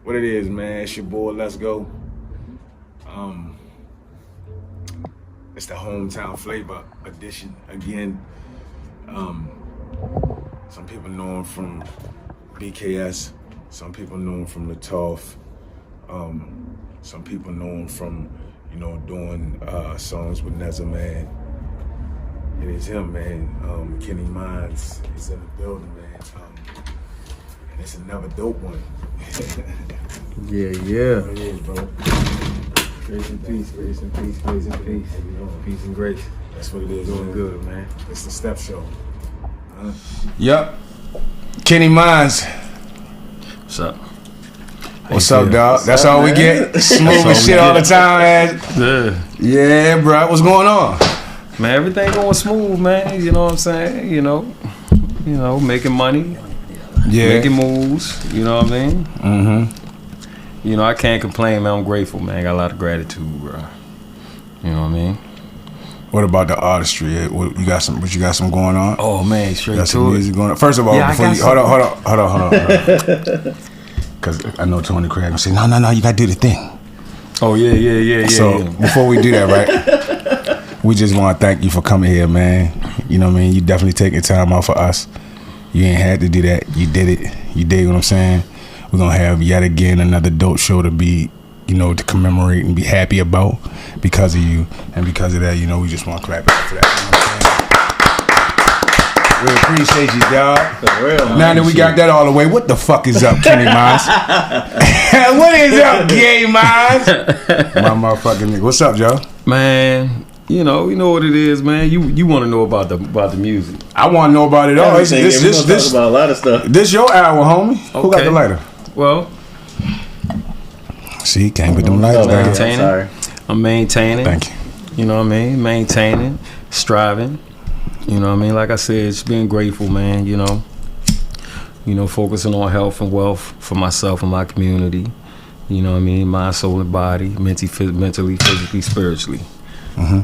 What it is, man? It's your boy. Let's go. It's the hometown flavor edition again. Some people know him from BKS. Some people know him from the Tough. Some people know him from, doing songs with Neza, man. It is him, man. K Mynez is in the building, man. And it's another dope one. Yeah. It is, bro. Grace and peace, grace and peace, grace and peace. Peace and grace. That's what it is. Doing man. good, man. It's the Step Show. Yep. K Mynez. What's up? What's up, dog? That's all we get. Smooth as shit all the time, man. Yeah, bro. What's going on? Man, everything going smooth, man. You know what I'm saying? You know, making money, making moves. You know what I mean? Mm-hmm. I can't complain, man. I'm grateful, man. I got a lot of gratitude, bro. You know what I mean? What about the artistry? What you got some going on? Oh man, straight got to some it. music going on. First of all, before you hold on. Because I know Tony Craig will say, no, you gotta do the thing. Oh yeah. So before we do that, right? We just want to thank you for coming here, man. You know what I mean? You definitely taking time out for us. You ain't had to do that. You did it. You dig what I'm saying? We're going to have yet again another dope show to be, to commemorate and be happy about because of you. And because of that, we just want to clap it up for that. You know what I'm saying? We appreciate you, dog. For real, man. Now that we got that all the way, what the fuck is up, K Mynez? What is up, K Mynez? My motherfucking nigga. What's up, Joe? Man, you know what it is, man. You want to know about the music? I want to know about it all. This talk about a lot of stuff. This your hour, homie. Okay. Who got the lighter? Well, see, can't put them lights down. I'm maintaining. Thank you. You know what I mean? Maintaining, striving. You know what I mean? Like I said, just being grateful, man. Focusing on health and wealth for myself and my community. You know what I mean? Mind, soul, and body, mentally, physically, spiritually. Mm-hmm.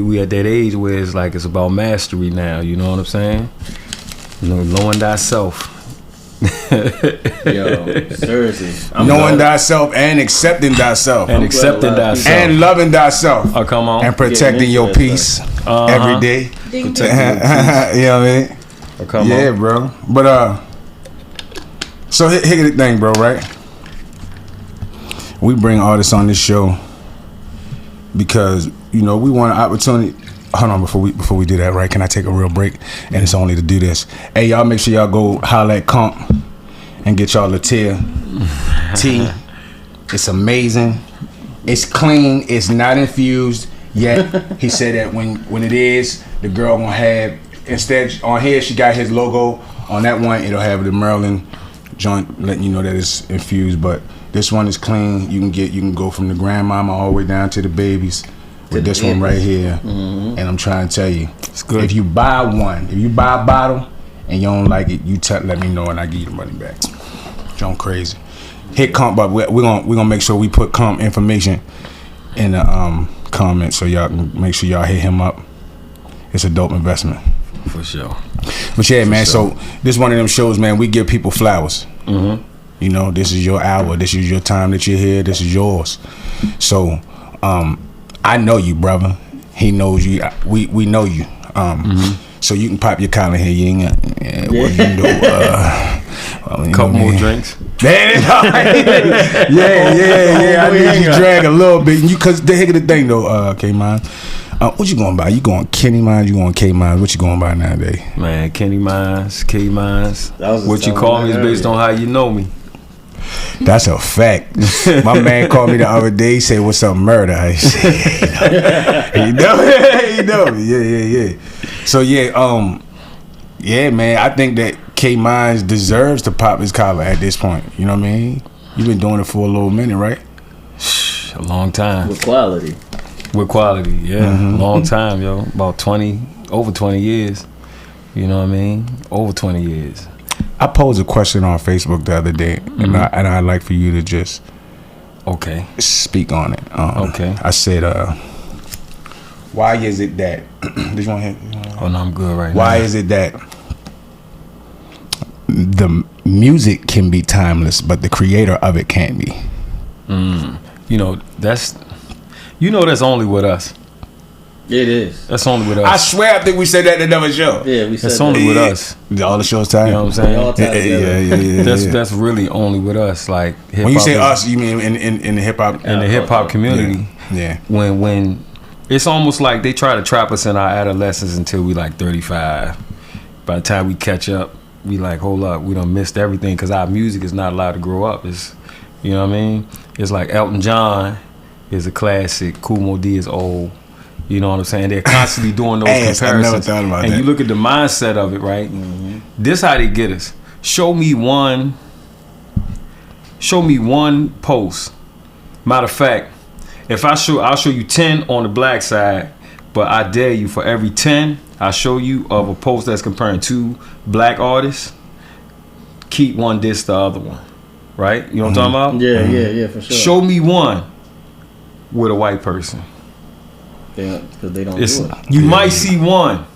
We at that age where it's about mastery now. You know what I'm saying? Knowing thyself. Yo, seriously. Knowing thyself and accepting thyself. And accepting thyself. And loving thyself. Oh, come on. And protecting your peace every day. Protecting your You peace. know what I mean? Oh, come on. Yeah, bro. But, so here's the thing, bro, right? We bring artists on this show because, we want an opportunity. Hold on, before we do that, right? Can I take a real break? And it's only to do this. Hey, y'all, make sure y'all go holler at Comp and get y'all a tea. It's amazing. It's clean. It's not infused yet. He said that when it is, the girl gonna have, instead on here she got his logo. On that one, it'll have the Maryland joint letting you know that it's infused. But this one is clean. You can go from the grandmama all the way down to the babies. With this one right here, and I'm trying to tell you, it's good. If you buy a bottle and you don't like it, let me know and I give you the money back. John crazy. Hit Comp, but we're gonna make sure we put Comp information in the comments so y'all can make sure y'all hit him up. It's a dope investment. For sure. But yeah, man. Sure. So this is one of them shows, man. We give people flowers. Mm-hmm. This is your hour. This is your time that you're here. This is yours. So. I know you, brother. He knows you. We know you. So you can pop your collar here. You ain't couple more drinks. Yeah. I need you to drag a little bit. Cause the heck of the thing though, K Mynez. What you going by? You going K Mynez? You going K Mynez? What you going by nowadays? Man, K Mynez. What you call me is based on how you know me. That's a fact. My man called me the other day. He said, "What's up, murder?" I said, "You know me." Yeah. So yeah, man. I think that K Mynez deserves to pop his collar at this point. You know what I mean? You've been doing it for a little minute, right? A long time. With quality, yeah. Long time, yo. About over 20 years. You know what I mean? Over 20 years. I posed a question on Facebook the other day, and I'd like for you to just speak on it. I said, why is it that? Did you want to hear? Oh no, I'm good right now. Why is it that the music can be timeless, but the creator of it can't be. That's only with us. It is. That's only with us. I swear, I think we said that in another show. Yeah, we said that's only with us. All the shows time. You know what I'm saying? All time together. That's really only with us. Like hip-hop, when you say us, you mean in the hip hop community. Yeah. When it's almost like they try to trap us in our adolescence until we like 35. By the time we catch up, we like, hold up, we done missed everything because our music is not allowed to grow up. It's, you know what I mean? It's like Elton John is a classic. Kool Moe Dee is old. You know what I'm saying? They're constantly doing those comparisons. I never thought about and that. you look at the mindset of it, right? Mm-hmm. This how they get us. Show me one post. Matter of fact, if I'll show you 10 on the black side, but I dare you for every 10 I show you of a post that's comparing two black artists, keep one, diss the other one. Right? You know what I'm talking about? Yeah, for sure. Show me one with a white person. Because they don't do it. You might see one.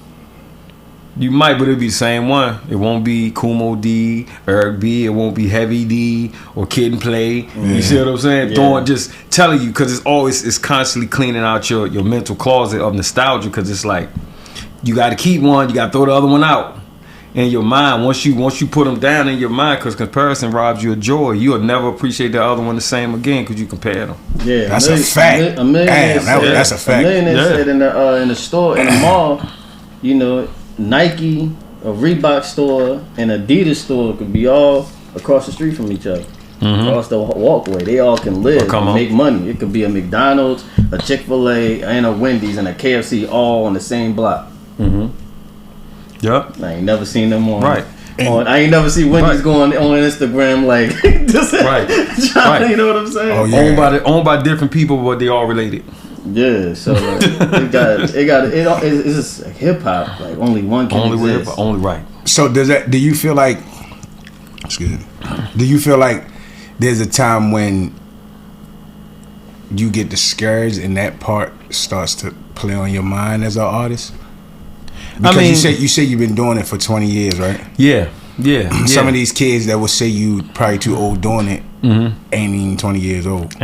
You might, but it'll be the same one. It won't be Kool Moe Dee, Eric B. It won't be Heavy D or Kid and Play. You see what I'm saying? Throwing, just telling you, because it's constantly cleaning out your mental closet of nostalgia. Because it's like you got to keep one, you got to throw the other one out in your mind. Once you put them down in your mind, because comparison robs you of joy. You'll never appreciate the other one the same again because you compare them. Yeah, that's a fact. That's a fact. A millionaire said in the store, in the mall, Nike, a Reebok store, and Adidas store could be all across the street from each other. Across the walkway, they all can live and make money. It could be a McDonald's, a Chick-fil-A, and a Wendy's and a KFC all on the same block. Yep. I ain't never seen them on. Right. I ain't never see Wendy's going on Instagram like this. Right. You know what I'm saying? Oh, yeah. Owned by different people, but they all related. Yeah. So it's just like hip hop. Like only one can exist. Only right. So do you feel like? Excuse me. Do you feel like there's a time when you get discouraged and that part starts to play on your mind as an artist? Because you say you've been doing it for 20 years, right? Yeah. Some of these kids that will say you probably too old doing it ain't even 20 years old.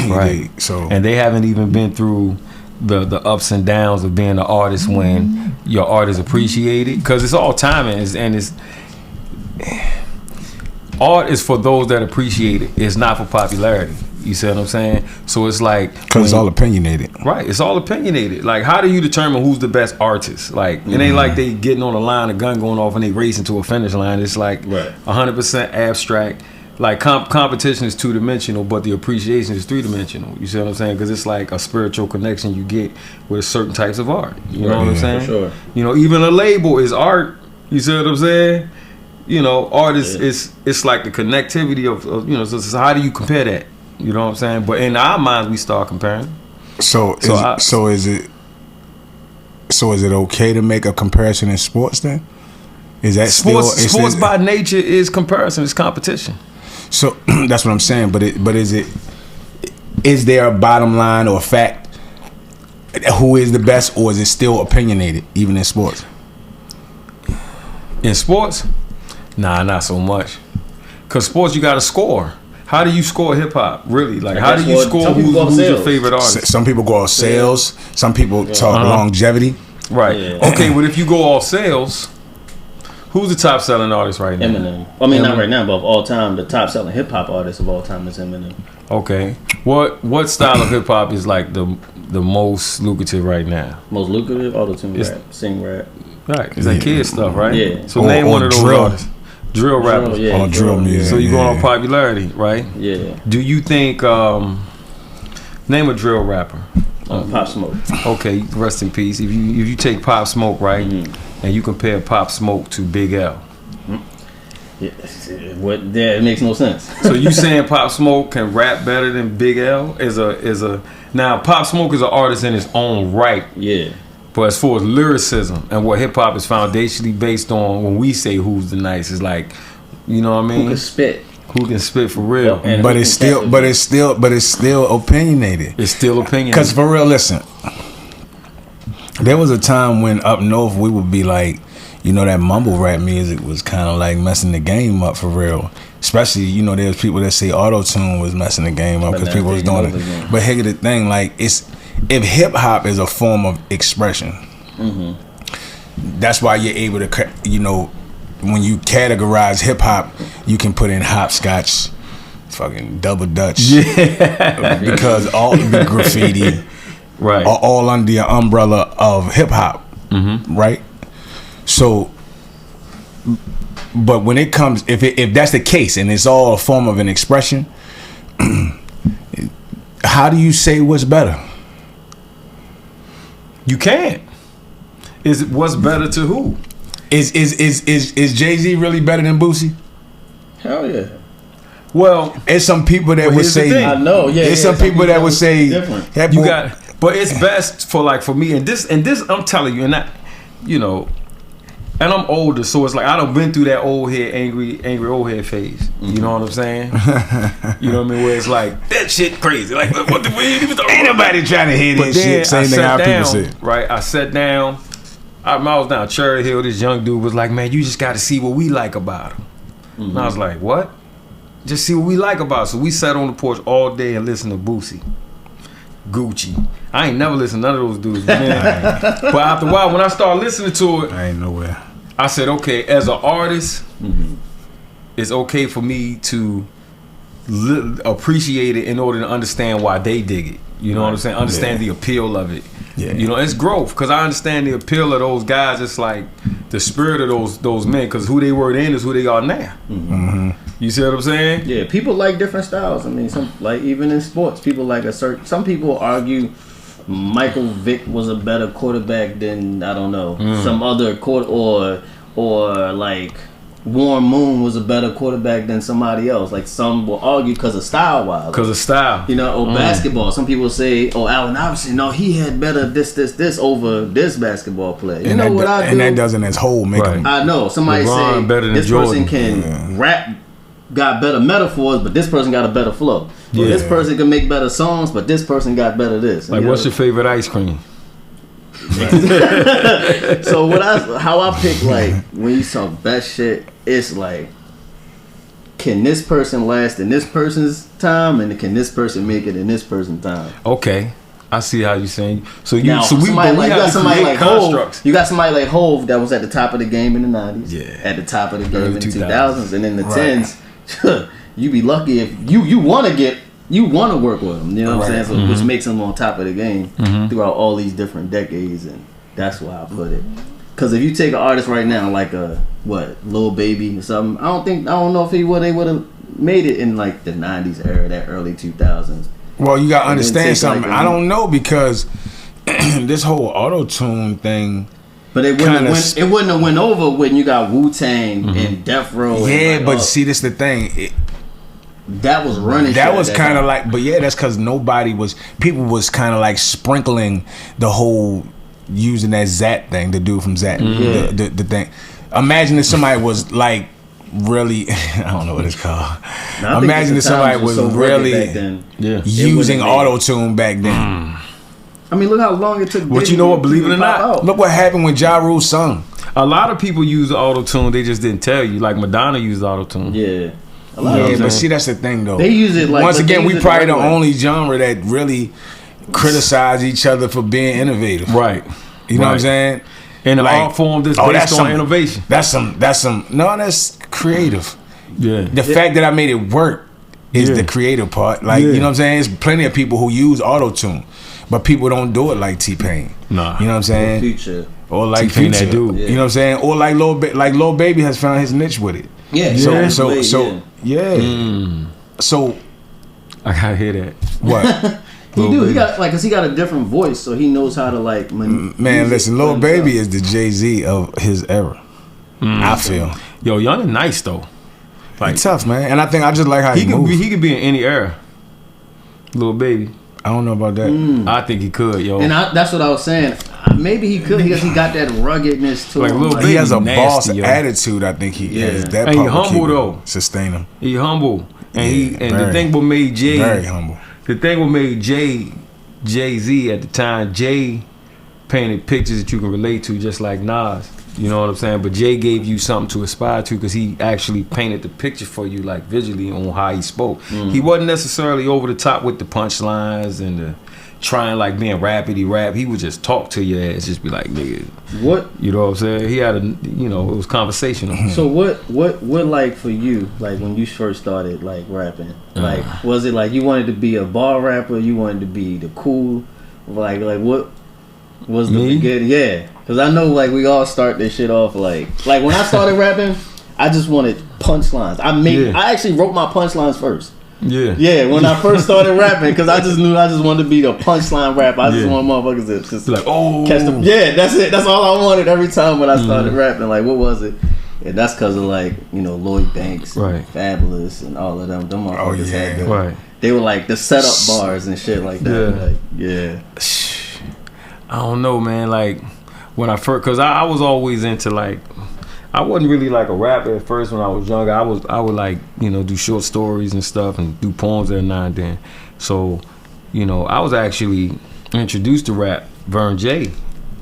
Right. And they haven't even been through the ups and downs of being an artist when your art is appreciated. Because it's all timing, and it's art is for those that appreciate it. It's not for popularity. You see what I'm saying? So it's like, because it's all opinionated. Right, it's all opinionated. Like, how do you determine who's the best artist? Like, it ain't like they getting on a line, a gun going off, and they racing to a finish line. It's like 100% abstract. Like, competition is 2-dimensional, but the appreciation is 3-dimensional. You see what I'm saying? Because it's like a spiritual connection you get with certain types of art. You know what I'm saying? For sure. Even a label is art. You see what I'm saying? Art is it's like the connectivity of so how do you compare that? You know what I'm saying? But in our minds, we start comparing. So is it okay to make a comparison in sports then? Is that sports by nature is comparison, it's competition. So that's what I'm saying. But is there a bottom line or a fact who is the best, or is it still opinionated even in sports? In sports, nah, not so much. Cause sports you got to score. How do you score hip hop? Really? Like, how do you score who's your favorite artist? Some people go off sales. Some people talk longevity. Right. Yeah. Okay, but if you go off sales, who's the top selling artist right now? Eminem. I mean, not right now, but of all time, the top selling hip hop artist of all time is Eminem. Okay. What style of hip hop is like the most lucrative right now? Most lucrative? Auto-tune rap. Sing rap. Right. It's like kid stuff, right? Yeah. So name one of those artists. Drill rappers. Drill music. So you going on popularity, right? Yeah. Do you think name a drill rapper? Pop Smoke. Okay, rest in peace. If you take Pop Smoke, right, and you compare Pop Smoke to Big L. It makes no sense. So you saying Pop Smoke can rap better than Big L? Now Pop Smoke is an artist in his own right. Yeah. But as far as lyricism and what hip hop is foundationally based on, when we say who's the nicest, like, you know what I mean? Who can spit? Who can spit for real? But it's still opinionated. It's still opinionated. Because for real, listen, there was a time when up north we would be like, you know, that mumble rap music was kind of like messing the game up for real. Especially, you know, there's people that say auto-tune was messing the game up because people was doing it. But here's the thing, like, if hip hop is a form of expression, that's why you're able to, you know, when you categorize hip hop, you can put in hopscotch, fucking double dutch, because all the graffiti, right, are all under the umbrella of hip hop, right? So, but when it comes, if that's the case and it's all a form of an expression, how do you say what's better? You can't. Is what's better to who? Is Jay-Z really better than Boosie? Hell yeah. Well, there's some people that would say. I know. Yeah. There's some people that would say different. You got, but it's best for me. And this, I'm telling you, and that, you know, and I'm older, so it's like I done been through that old head, angry old head phase. You know what I'm saying? You know what I mean? Where it's like that shit crazy. Like what the ain't nobody trying to hear this shit. Same thing our people say. Right? I sat down. I was down Cherry Hill. This young dude was like, "Man, you just got to see what we like about him." And I was like, "What?" Just see what we like about him. So we sat on the porch all day and listened to Boosie, Gucci. I ain't never listened to none of those dudes, man. But after a while, when I started listening to it, I ain't nowhere. I said, okay, as an artist, it's okay for me to appreciate it in order to understand why they dig it. You know what I'm saying? Understand the appeal of it. Yeah. You know, it's growth because I understand the appeal of those guys. It's like the spirit of those men because who they were then is who they are now. You see what I'm saying? Yeah, people like different styles. I mean, some like even in sports, people like a certain. Some people argue Michael Vick was a better quarterback than I don't know some other or like Warren Moon was a better quarterback than somebody else. Like some will argue because of style wise. Because of style. You know, or basketball. Some people say, oh, Allen Iverson, no, he had better this over this basketball player. You know what I do? And that doesn't as whole make him. I know. Somebody LeBron say better than this Jordan. person can rap, got better metaphors, but this person got a better flow. Yeah. Or this person can make better songs, but this person got better this. Like, what's your favorite ice cream? So how I pick, like, when you talk best shit, it's like, can this person last in this person's time, and can this person make it in this person's time? Okay, I see how you're saying. So you, now, so we have to create constructs. You got somebody like Hove that was at the top of the game in the 90s, yeah, at the top of the game in the 2000s, and in the 10s. You be lucky if you want to work with them. You know what I'm saying? So, which makes them on top of the game throughout all these different decades, and that's why I put it. Because if you take an artist right now, like Lil Baby or something, I don't know if they would have made it in like the 90s era, that early 2000s. Well, you gotta understand something. I don't know because this whole auto-tune thing. But it wouldn't have went over when you got Wu-Tang and Death Row. Yeah, but see, this the thing. That was running. That was kind of like, but yeah, that's because people was kind of like sprinkling the whole using that Zat thing, the dude from Zat, the thing. Imagine if somebody was like really, I don't know what it's called. Imagine if somebody was really using auto-tune back then. I mean, look how long it took. But you know what? Believe it or not, look what happened when Ja Rule sung. A lot of people use auto-tune. They just didn't tell you. Like Madonna used auto-tune. Yeah. But see, that's the thing though. They use it like once again, we probably the only genre that really criticize each other for being innovative. Right. You know what I'm saying? In an art form that's based on innovation. That's creative. Yeah. The fact that I made it work is the creative part. Like, you know what I'm saying? There's plenty of people who use auto-tune, but people don't do it like T-Pain. Nah. You know what I'm saying? Future. Or like T-Pain, Future. that dude. You know what I'm saying? Or like Lil Baby has found his niche with it. Yeah. So I gotta hear that. What? He got like, cause he got a different voice, so he knows how to like. Man, listen, Lil Baby is the Jay-Z of his era. I feel. Yo, Young and nice though. Like, he's tough, man, and I think I just like how he moves. He could be in any era. Lil Baby. I don't know about that. I think he could, yo. And that's what I was saying. Maybe he could because he got that ruggedness to him. Lil Baby, he has a nasty, boss attitude. I think he has. That and he humble though. Sustain him. He humble, and the thing what made Jay very humble. The thing what made Jay-Z at the time, Jay painted pictures that you can relate to, just like Nas. You know what I'm saying? But Jay gave you something to aspire to because he actually painted the picture for you, like visually, on how he spoke. He wasn't necessarily over the top with the punchlines and the trying like being rapidy rap. He would just talk to your ass, just be like, nigga. What? You know what I'm saying? He had a, you know, it was conversational. So what like for you, like when you first started like rapping, like was it like you wanted to be a bar rapper, you wanted to be the cool, like what was the beginning? Yeah, because I know like we all start this shit off like when I started rapping, I just wanted punchlines. I actually wrote my punchlines first. Yeah, when I first started rapping, because I just knew I just wanted to be the punchline rapper. I just want motherfuckers to just like, oh, catch the, yeah, that's it. That's all I wanted every time when I started rapping. Like, what was it? And that's because of like, you know, Lloyd Banks, and Fabulous, and all of them. Them motherfuckers had the, they were like the setup bars and shit like that. I don't know, man. Like when I first, because I was always into like. I wasn't really like a rapper at first when I was younger. I would like, you know, do short stories and stuff and do poems every now and then. So, you know, I was actually introduced to rap. Vern J.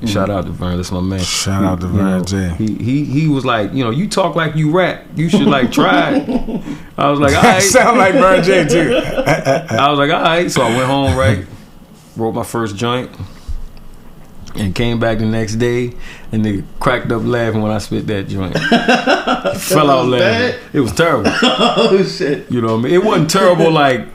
Shout out to Vern, that's my man. Shout out to Vern J. He was like, you know, you talk like you rap. You should like try it. I was like, all right. Sound like Vern J too. I was like, all right. So I went home, right? Wrote my first joint. And came back the next day, and they cracked up laughing when I spit that joint. Fell out laughing. Bad? It was terrible. Oh shit! You know what I mean? It wasn't terrible like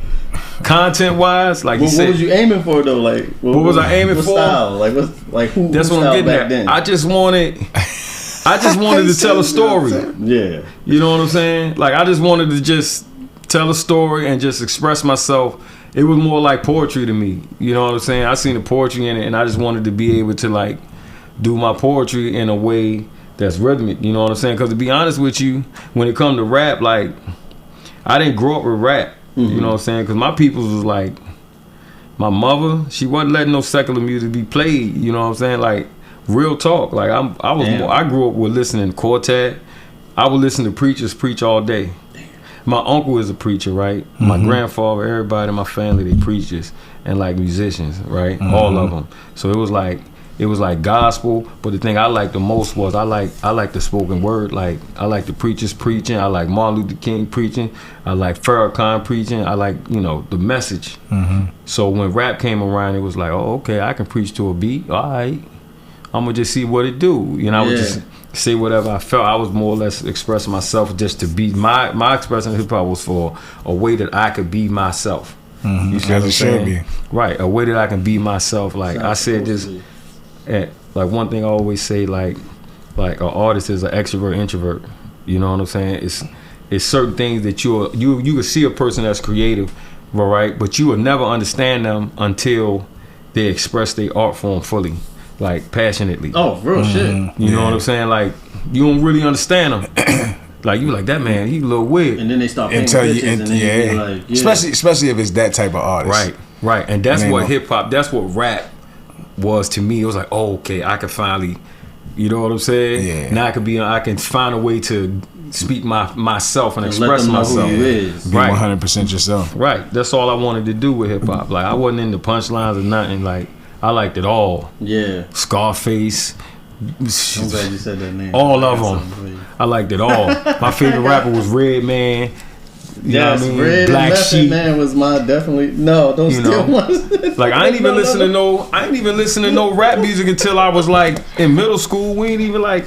content wise. Like what was you aiming for though? Like what was I aiming for? Style? Like who? That's what I'm getting at. Then? I just wanted to tell a story. Yeah. You know what I'm saying? Like I just wanted to just tell a story and just express myself. It was more like poetry to me. You know what I'm saying? I seen the poetry in it, and I just wanted to be able to like do my poetry in a way that's rhythmic. You know what I'm saying? Because to be honest with you, when it comes to rap, like I didn't grow up with rap. You know what I'm saying? Because my peoples was like, my mother, she wasn't letting no secular music be played. You know what I'm saying? Like real talk. Like I grew up with listening to Quartet. I would listen to preachers preach all day. My uncle is a preacher, right? My grandfather, everybody in my family, they preachers and like musicians, right? All of them. So it was like gospel. But the thing I liked the most was I like the spoken word. Like I like the preachers preaching. I like Martin Luther King preaching. I like Farrakhan preaching. I like, you know, the message. So when rap came around, it was like, oh, okay, I can preach to a beat. All right, I'm gonna just see what it do. You know, I would just say whatever I felt. I was more or less expressing myself just to be my expression of hip hop was for a way that I could be myself. You see what I'm saying? Right, a way that I can be myself. Like I said, just like one thing I always say, like an artist is an extrovert introvert. You know what I'm saying? It's certain things that you can see a person that's creative, right? But you will never understand them until they express their art form fully. Like passionately. Oh, real shit. You know what I'm saying? Like you don't really understand them. Like you like that man, he a little weird. And then they start painting pictures and then like, especially if it's that type of artist. Right. And that's what hip hop, that's what rap was to me. It was like, oh, okay, I can finally, you know what I'm saying? Yeah. Now I can find a way to speak myself and express myself. Who you is. Be 100% yourself. Right. That's all I wanted to do with hip hop. Like I wasn't into punchlines or nothing. Like I liked it all. Yeah. Scarface. I'm glad you said that name. All of them. I liked it all. My favorite rapper was Redman. You know what I mean? Red Black Sheep. Man was my definitely those still ones. Like I ain't even listen to no rap music until I was like in middle school. We ain't even like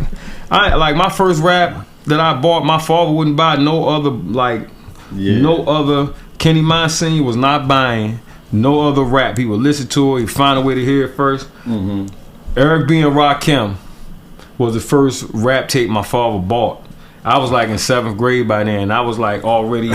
my first rap that I bought. My father wouldn't buy no other no other. Kenny Mynez Sr. was not buying no other rap. He would listen to it. He'd find a way to hear it first. Eric B. and Rakim was the first rap tape my father bought. I was like in 7th grade by then. I was like already,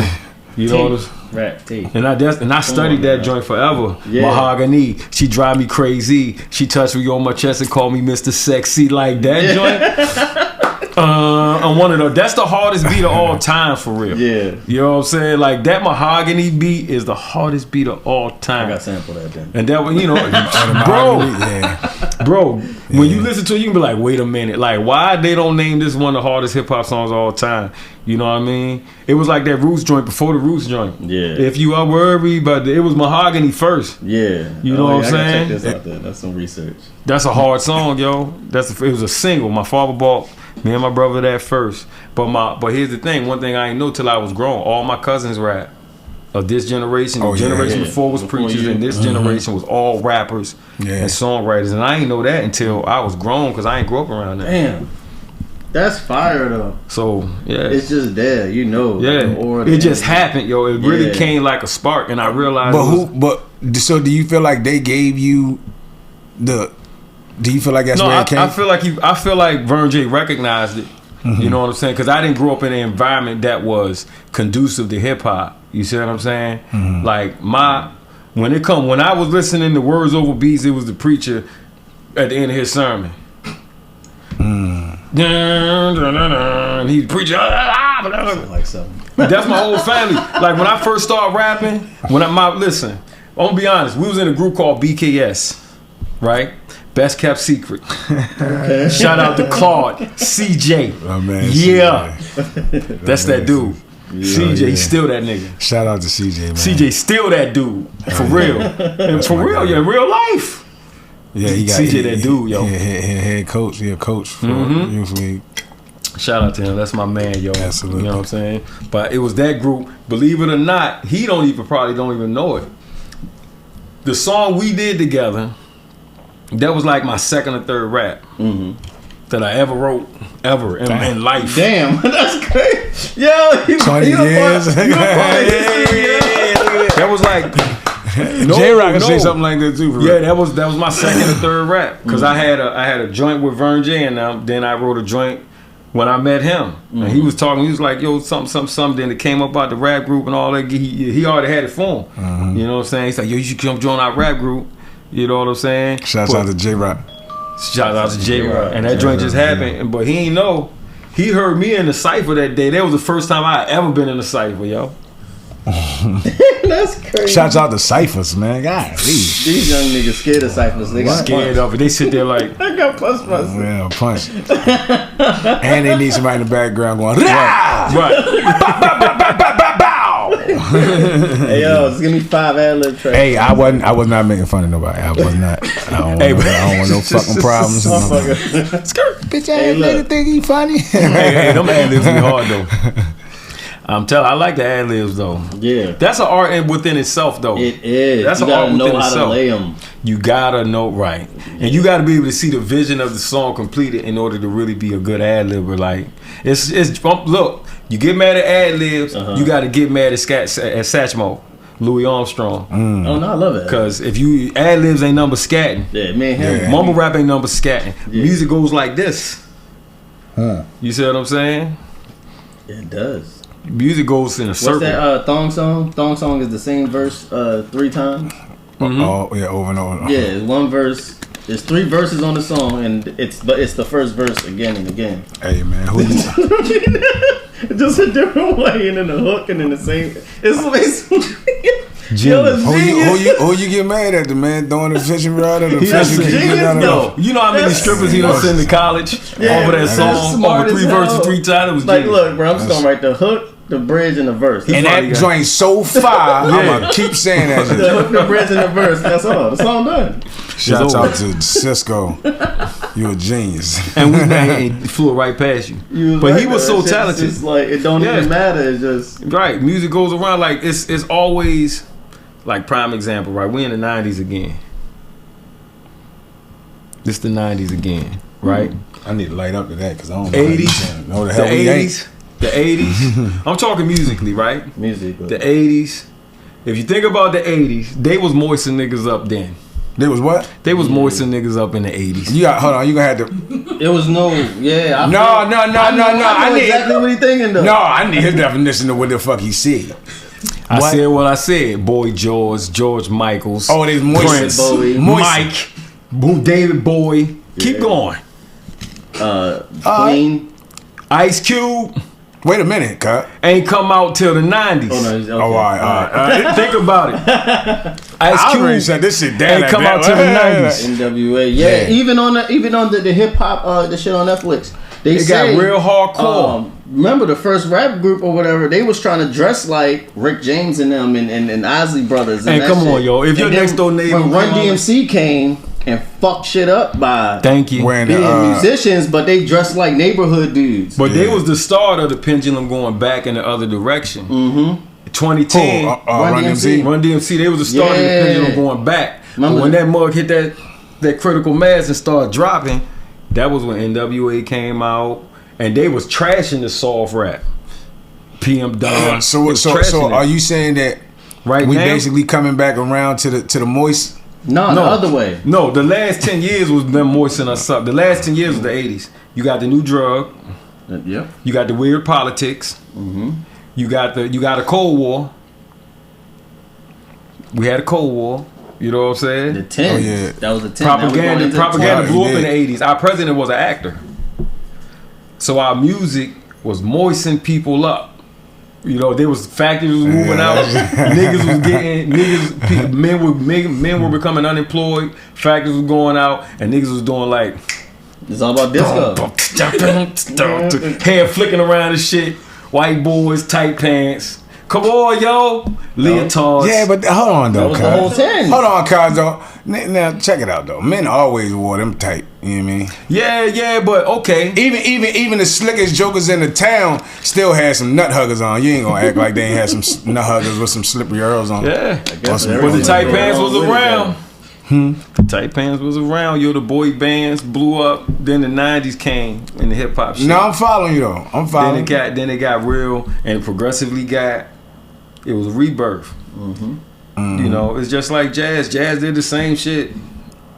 you know, rap tape. And I studied that joint forever. Yeah. Mahogany, she drive me crazy. She touched me on my chest and called me Mr. Sexy, like that joint. On one of those. That's the hardest beat of all time for real. Yeah. You know what I'm saying? Like that mahogany beat is the hardest beat of all time. I got sample that then. And that was, you know, bro, when you listen to it, you can be like, wait a minute, like why they don't name this one of the hardest hip hop songs of all time? You know what I mean? It was like that Roots joint before the Roots joint. Yeah. If you are worried, but it was mahogany first. Yeah. You know what I'm saying? Check this out there. That's some research. That's a hard song, yo. It was a single. My father bought me and my brother that first. But here's the thing. One thing I ain't know till I was grown. All my cousins rap. Of this generation, the generation before was preachers, and this generation was all rappers and songwriters. And I ain't know that until I was grown because I ain't grew up around that. Damn. That's fire though. So yeah, it's just there, you know. Yeah, like it just happened, yo. It really came like a spark, and I realized. So do you feel like they gave you the? Do you feel like that's where it came? I feel like Vern J recognized it. Mm-hmm. You know what I'm saying? Because I didn't grow up in an environment that was conducive to hip hop. You see what I'm saying? Mm-hmm. Like when I was listening to Words Over Beats, it was the preacher at the end of his sermon. And he's preaching. Like something. That's my whole family. Like when I first started rapping, listen, I'm gonna be honest. We was in a group called BKS, right? Best Kept Secret. Okay. Shout out to Claude, CJ. Oh, man, yeah, CJ. That's that dude. Yeah, CJ, he's still that nigga. Shout out to CJ, man. CJ still that dude for real. And for real, yeah, real life. Yeah, he got CJ that dude, yo. Head coach. He a coach for Youth League. Shout out to him. That's my man, yo. Absolutely. You know what I'm saying? But it was that group. Believe it or not, he probably don't even know it. The song we did together. That was like my second or third rap that I ever wrote in life. Damn, that's crazy. Yo, 20 years. That was like J-Rock can say something like that too. Yeah, that was my second or third rap because I had a joint with Vern J and then I wrote a joint when I met him and he was talking. He was like, "Yo, something." Then it came up about the rap group and all that. He already had it for him. You know what I'm saying? He's like, "Yo, you should come join our rap group." You know what I'm saying? Shouts out to J-Rock. Shout out to J-Rock. And that joint just happened. But he ain't know. He heard me in the cypher that day. That was the first time I ever been in the cypher, yo. That's crazy. Shouts out to ciphers, man. God, these young niggas scared of ciphers. They got scared of it. They sit there like I got punched myself. Yeah, punch. And they need somebody in the background going right. Hey yo, just give me 5 ad-lib tracks. Hey, I was not making fun of nobody. I was not. I don't want no fucking problems. Bitch, I ain't think he funny. Hey, them ad-libs be hard though. I'm telling, I like the ad-libs though. Yeah, that's an art within itself though. It is. That's an art within itself. You gotta know how to lay them. You gotta know, right, and you gotta be able to see the vision of the song completed in order to really be a good ad-libber. Like it's look, you get mad at ad-libs, you gotta get mad at Satchmo, Louis Armstrong. Oh no, I love it. Because if you ad-libs ain't number scatting, mumble rap ain't number scatting. Music goes like this. You see what I'm saying? It does. Music goes in a circle. What's that thong song? Thong song is the same verse 3 times. Oh yeah, over and over. Yeah, it's one verse. There's 3 verses on the song, and it's the first verse again and again. Hey man, who you? Just a different way, and then the hook, and then the same. It's who you get mad at? The man throwing the fishing rod or the fishing yo, you know how many strippers he done send to college over that song over 3 verses 3 times? It was like, look, bro, I'm just gonna write the hook, the bridge, and the verse. And that joint so far, I'm gonna keep saying that. The hook, the bridge, and the verse. That's all. The song done. Shouts out to Cisco. You a genius. And we flew right past you. But he was so talented. It's like it don't even matter. It's just right. Music goes around like it's always like prime example. Right, we in the 90s again. It's the 90s again. Right. I need to light up to that because I don't know. 80s. Know the hell we ain't. The 80s. I'm talking musically, right? Musically. The 80s. If you think about the 80s, they was moisting niggas up then. They was what? They was moisting niggas up in the 80s. You got, hold on, you gonna have to. It was no. No. I know exactly what he thinking though. No, I need his definition of what the fuck he said. I said what I said. Boy George Michaels. Oh, they Prince, Mike, David Bowie. Keep going. Queen. Ice Cube. Wait a minute, cut. Ain't come out till the 90s. Oh, no, okay. Oh, all right. Think about it. Ice Cube said this shit down. ain't come out till the 90s. NWA, yeah. Even on the hip hop, the shit on Netflix, they say, got real hardcore. Remember the first rap group or whatever? They was trying to dress like Rick James and them and Isley Brothers. And come on, yo! If your next door neighbor when Run DMC came and fucked shit up by thank you Wearing being musicians, but they dressed like neighborhood dudes. But they was the start of the pendulum going back in the other direction. 2010, Run DMC. Run DMC, they was the start of the pendulum going back. But when that mug hit that critical mass and started dropping, that was when NWA came out, and they was trashing the soft rap. PM Dawn. So are you saying that right we now, basically coming back around to the moist? No, the other way. No, the last 10 years was them moistening us up. The last 10 years was the 80s. You got the new drug. Yep. You got the weird politics. You got a Cold War. We had a Cold War. You know what I'm saying? The 10. Oh, yeah. That was the 10. Propaganda blew up in the did. 80s. Our president was an actor. So our music was moistening people up. You know, there was factories was moving out. Niggas was getting men were becoming unemployed. Factories was going out, and niggas was doing like it's all about disco. Hair flicking around and shit. White boys, tight pants. Come on, yo, leotards. Yeah, but hold on though, That was the whole 10. Hold on, cuz though. Now check it out though. Men always wore them tight. You know what I mean? Yeah, but okay. Even the slickest jokers in the town still had some nut huggers on. You ain't gonna act like they ain't had some nut huggers with some slippery earls on. Yeah, Or some- but the tight pants was around. Hmm? The tight pants was around. Yo, the boy bands blew up. Then the 90s came in the hip hop shit. No, I'm following you though. I'm following. Then it got real and progressively it was a rebirth. You know, it's just like jazz. Jazz did the same shit.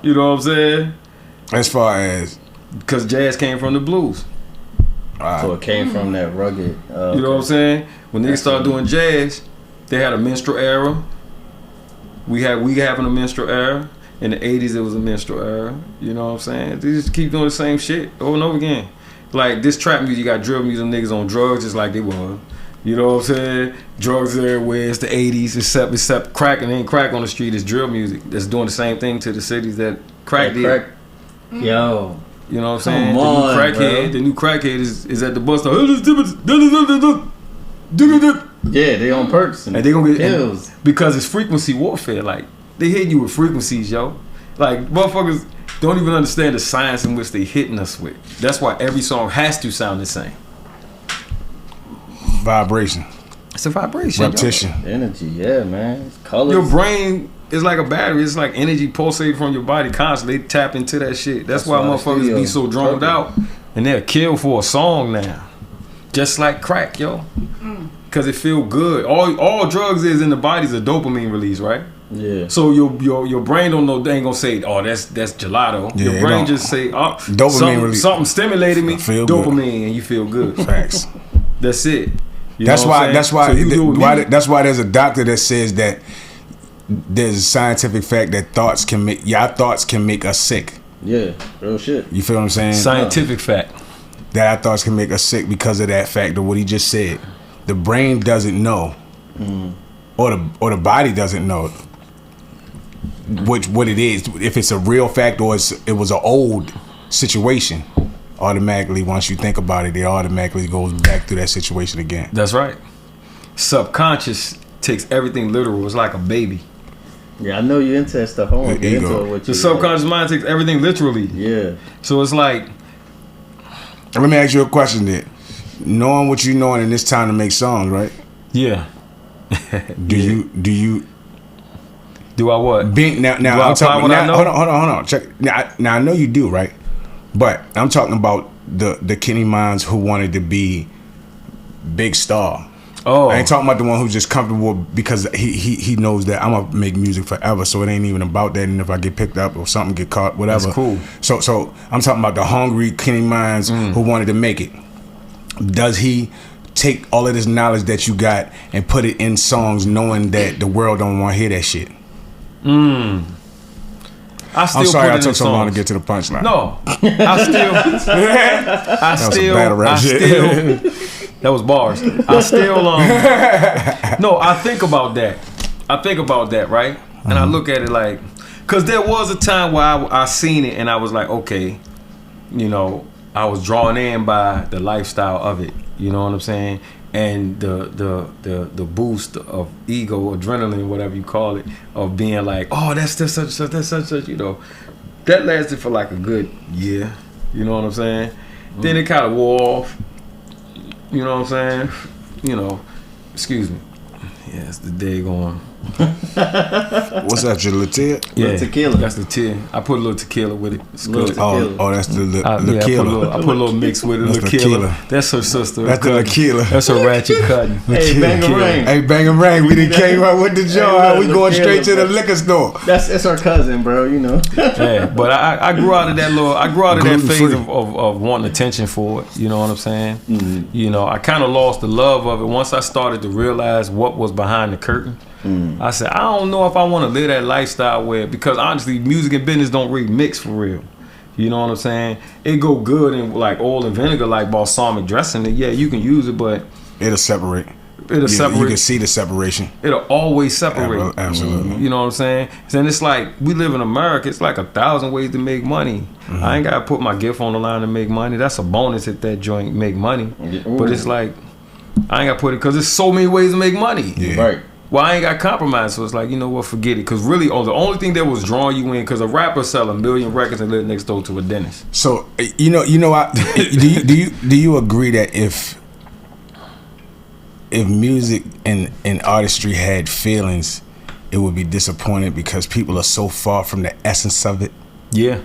You know what I'm saying? As far as because jazz came from the blues. So it came from that rugged. You know what I'm saying? When niggas started doing jazz, they had a minstrel era. We having a minstrel era. In the 80s, it was a minstrel era. You know what I'm saying? They just keep doing the same shit over and over again. Like this trap music, you got drill music niggas on drugs just like they were. You know what I'm saying? Drugs everywhere. It's the 80s, except crack, and ain't crack on the street. It's drill music that's doing the same thing to the cities that crack did. Yo. You know what I'm saying? On, the new crackhead is at the bus stop. Yeah, they on perks and they gonna get pills. because it's frequency warfare. Like they hitting you with frequencies, yo. Like motherfuckers don't even understand the science in which they hitting us with. That's why every song has to sound the same. vibration, It's a vibration. repetition. Energy, yeah, man. It's colors. Your brain is like a battery. It's like energy pulsating from your body constantly. They tap into that shit. That's why motherfuckers be so droned out and they'll kill for a song now. Just like crack, yo. Cause it feel good. All drugs is in the body is a dopamine release, right? Yeah. So your brain don't know. They ain't gonna say, oh, that's gelato. Yeah, your brain just say, oh, Dopamine release. something stimulated me. Feel Dopamine, good. and you feel good. Facts. That's it. You That's know what I'm why. saying? That's why there's a doctor that says that there's a scientific fact that your thoughts can make us sick. Yeah, real shit. You feel what I'm saying? Scientific fact. That our thoughts can make us sick because of that fact of what he just said. The brain doesn't know, or the body doesn't know what it is. If it's a real fact or it was an old situation. Automatically, once you think about it, it automatically goes back to that situation again. That's right. Subconscious takes everything literal. It's like a baby. Yeah, I know you into that stuff. I want to get into it with you. The subconscious mind takes everything literally. Yeah. So it's like, Let me ask you a question then. Knowing what you know in this time to make songs, right? yeah. Do you Do I what? now Do I I'm apply talking what I now, know? hold on. Check now I know you do, right? But I'm talking about the Kenny Mynez who wanted to be big star. Oh. I ain't talking about the one who's just comfortable because he knows that I'm gonna make music forever, so it ain't even about that. And if I get picked up or something get caught, whatever. That's cool. So I'm talking about the hungry Kenny Mynez who wanted to make it. Does he take all of this knowledge that you got and put it in songs, knowing that the world don't want to hear that shit? I still I'm sorry put I it took in so long to songs. get to the punchline. No, that was bars. I still no, I think about that, right? And I look at it like, cause there was a time where I seen it and I was like, okay, you know, I was drawn in by the lifestyle of it. You know what I'm saying? And the boost of ego, adrenaline, whatever you call it, of being like, oh, that's such, you know, that lasted for like a good year. You know what I'm saying? Then it kind of wore off. You know what I'm saying? You know, excuse me. Yeah, it's the day going. What's that, your little Yeah, tequila. That's the tea. I put a little tequila with it. It's good. Oh, that's the tequila. I put a little mix with it. That's tequila. That's her sister. That's the tequila. That's her ratchet cutting. Hey, bang and ring. Hey, bang and ring. We done came out with the joint. We going straight to the liquor store. That's our cousin, bro. You know. Yeah, but I grew out of that little. I grew out of that phase Gluten-free. of wanting attention for it. You know what I'm saying? Mm-hmm. You know, I kind of lost the love of it once I started to realize what was behind the curtain. I said, I don't know if I want to live that lifestyle where, because honestly, music and business don't really mix for real. You know what I'm saying? It go good in like oil and vinegar, like balsamic dressing. Yeah, you can use it, but It'll separate. separate. You can see the separation. It'll always separate. Absolutely. You know what I'm saying? And it's like, we live in America. It's like 1,000 ways to make money. I ain't got to put my gift on the line to make money. That's a bonus if that joint make money. But it's like, I ain't got to put it, because there's so many ways to make money. Yeah. Right. Well, I ain't got compromised, so it's like, you know what, forget it. Because really, the only thing that was drawing you in, because a rapper sell 1 million records and live next door to a dentist. So you know, do you agree that if music and artistry had feelings, it would be disappointed because people are so far from the essence of it? Yeah.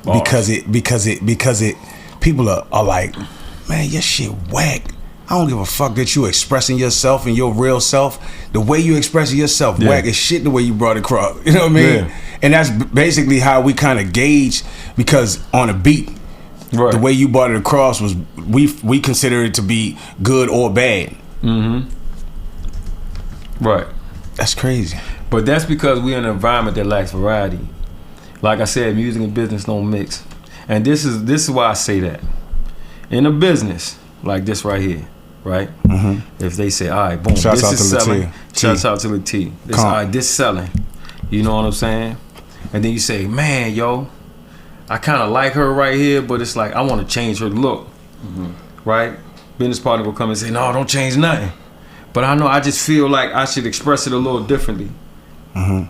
Because it people are like, man, your shit whack. I don't give a fuck that you expressing yourself and your real self. The way you express yourself, whack as shit the way you brought it across. You know what I mean? Yeah. And that's basically how we kind of gauge, because on a beat, the way you brought it across was we consider it to be good or bad. Right. That's crazy. But that's because we're in an environment that lacks variety. Like I said, music and business don't mix. And this is why I say that. In a business like this right here, right? If they say, all right, boom, Shouts this out is to selling. Latia. Shouts out to the T. This, all right, this selling. You know what I'm saying? And then you say, man, yo, I kind of like her right here, but it's like, I want to change her look. Right? Business partner will come and say, no, don't change nothing. But I know, I just feel like I should express it a little differently.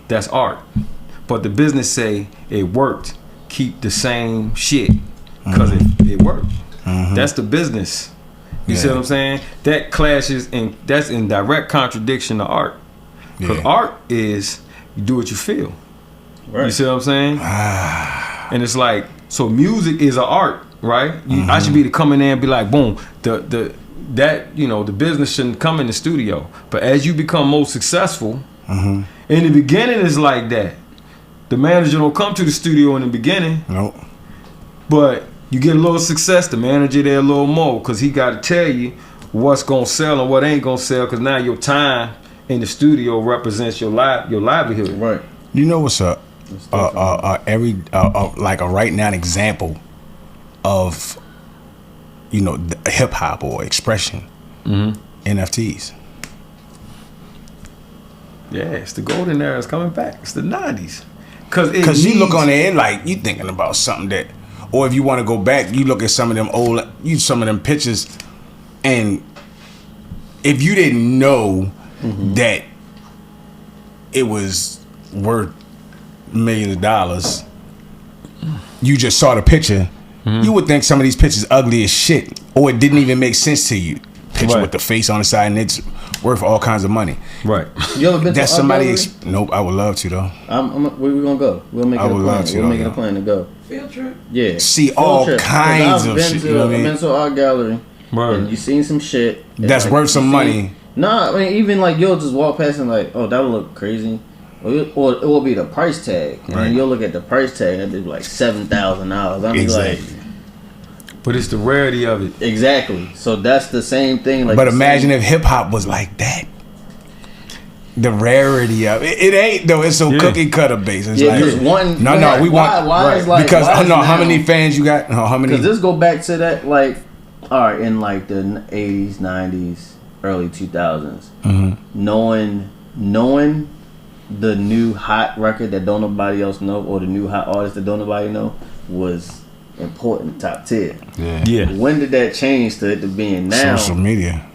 That's art. But the business say, it worked. Keep the same shit. Because it worked. That's the business. You see what I'm saying? That clashes, and that's in direct contradiction to art. Because art is, you do what you feel. Right. You see what I'm saying? And it's like, so music is an art, right? I should be to come in there and be like, boom, that you know, the business shouldn't come in the studio. But as you become more successful, in the beginning it's like that. The manager don't come to the studio in the beginning. Nope. But you get a little success, the manager there a little more, because he got to tell you what's going to sell and what ain't going to sell, because now your time in the studio represents your livelihood. Right. You know what's up? Like a right now example of, you know, hip hop or expression. NFTs. Yeah, it's the golden era is coming back. It's the 90s. Because you look on there like you thinking about something that, or if you want to go back, you look at some of them pictures, and if you didn't know that it was worth millions of dollars, you just saw the picture, you would think some of these pictures ugly as shit, or it didn't even make sense to you. Picture with the face on the side, and it's worth all kinds of money. Right. You ever been That's to somebody. Adlibs? Nope. I would love to though. Where we gonna go? We'll make it a plan. We'll make it a plan to go. Field trip. Yeah. See Field all trip. kinds of shit. You know what I I've mean? been to an art gallery, and you seen some shit That's like, worth some money. Nah, I mean, even like you'll just walk past and like, oh, that would look crazy. Or it will be the price tag, and then you'll look at the price tag and it'll be like $7,000. I'm like, but it's the rarity of it. Exactly. So that's the same thing. Like, but imagine if hip hop was like that. the rarity of it. It ain't though. It's so cookie cutter based. It's Yeah, like, just one. No, we want Why is like because why I is know how now- many fans you got. How many? Because this go back to that, like, all right, in like the 80s, 90s, early 2000s, knowing the new hot record that don't nobody else know, or the new hot artist that don't nobody know, was important, top tier. Yeah. When did that change to it to being now? Social media.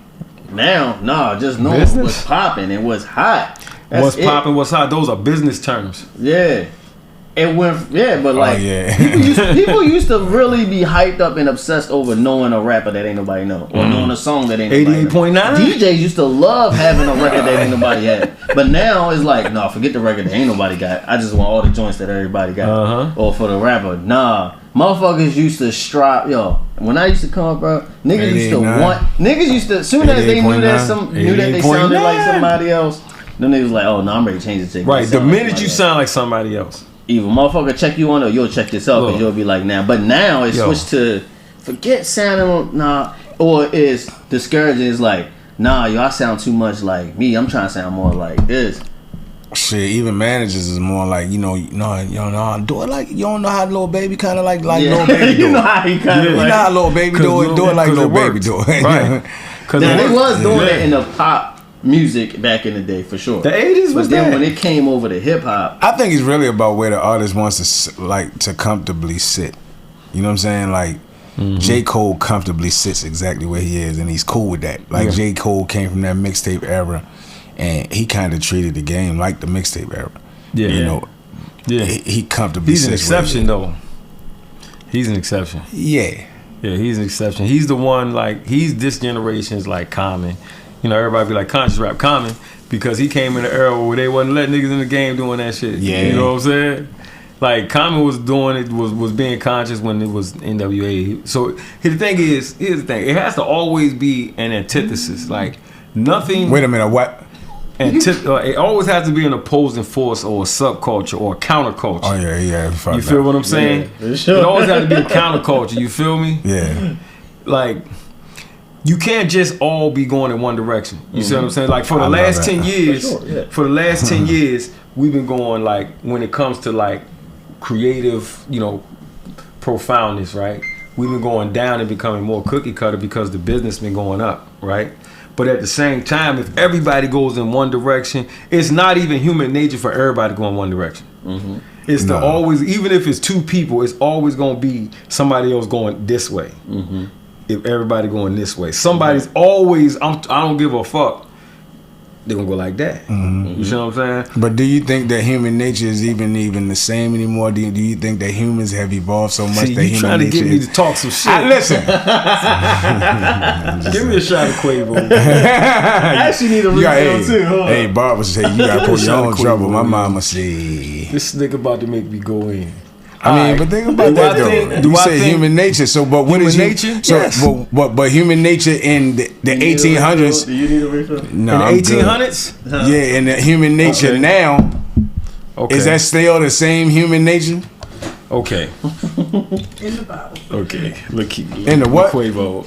Now, nah, just knowing Business? what's popping and what's hot. That's What's it. popping? What's hot? Those are business terms. Yeah. It went, but like, yeah. people used to really be hyped up and obsessed over knowing a rapper that ain't nobody know, or knowing a song that ain't nobody know. 88.9? DJs used to love having a record that ain't nobody had, but now it's like, nah, forget the record that ain't nobody got. I just want all the joints that everybody got. Or for the rapper, nah, motherfuckers used to strive. Yo, when I used to come up, bro, niggas used to 88.9. want, niggas used to, as soon as they knew that they sounded like somebody else, them niggas was like, oh no, I'm ready to change the chick. Right. The Sound like minute somebody you else. sound like somebody else. Either motherfucker check you on or you'll check yourself, Look. and you'll be like, nah. But now it's Yo. switched to forget sounding or it's discouraging. It's like, nah, yo, I sound too much like me. I'm trying to sound more like this. Shit, even managers is more like, you don't know how to do it like, you don't know how Lil Baby kind of like Lil Baby do You know it. how he kind of You know like. how Lil Baby do it like Lil Baby do it. Right. Because Now, they was doing it in the pop music back in the day for sure. The 80s was but then that. when it came over to hip hop, I think it's really about where the artist wants to comfortably sit. You know what I'm saying? Like, J. Cole comfortably sits exactly where he is, and he's cool with that. Like, J. Cole came from that mixtape era, and he kind of treated the game like the mixtape era. Yeah. You know, Yeah. he comfortably He's an sits where he exception, is. though. He's an exception. Yeah. Yeah, he's an exception. He's the one, like, he's this generation's, like, Common. You know, everybody be like, conscious rap Common, because he came in the era where they wasn't letting niggas in the game doing that shit. Yeah. You know what I'm saying? Like, Common was doing it, was being conscious when it was NWA. So, here's the thing. It has to always be an antithesis. Like, nothing... Wait a minute, what? it always has to be an opposing force or a subculture or a counterculture. Oh, yeah. Fuck You that. feel what I'm saying? Yeah, for sure. It always has to be a counterculture. You feel me? Yeah. Like, you can't just all be going in one direction. You see what I'm saying? Like, for the I love last that. 10 years, For sure, yeah. for the last 10 years, we've been going, like, when it comes to, like, creative, you know, profoundness, right? We've been going down and becoming more cookie cutter because the business been going up, right? But at the same time, if everybody goes in one direction, it's not even human nature for everybody to go in one direction. It's No. always, even if it's two people, it's always going to be somebody else going this way. If everybody going this way, somebody's always, I don't give a fuck, they're going to go like that. You see what I'm saying? But do you think that human nature is even the same anymore? Do you think that humans have evolved so much See, that you human trying to nature get me is... to talk some shit. Listen. Give me a shot of Quavo. I actually need a You got, refill too. Hold on. hey, Barbara say you gotta put your own Quavo, trouble. My man. mama say. This nigga about to make me go in. I mean, Alright. but think about Do that I though. think- do You I say think- human nature. So, but what is Human hu- nature? So, Yes. but human nature in the Do you need a refill? 1800s. Do you need a refill? No, In the I'm good. 1800s? Yeah, and the human nature Okay. now Okay. is that still the same human nature? Okay. In the bottle. Okay. Look, In the what? LaQuavo.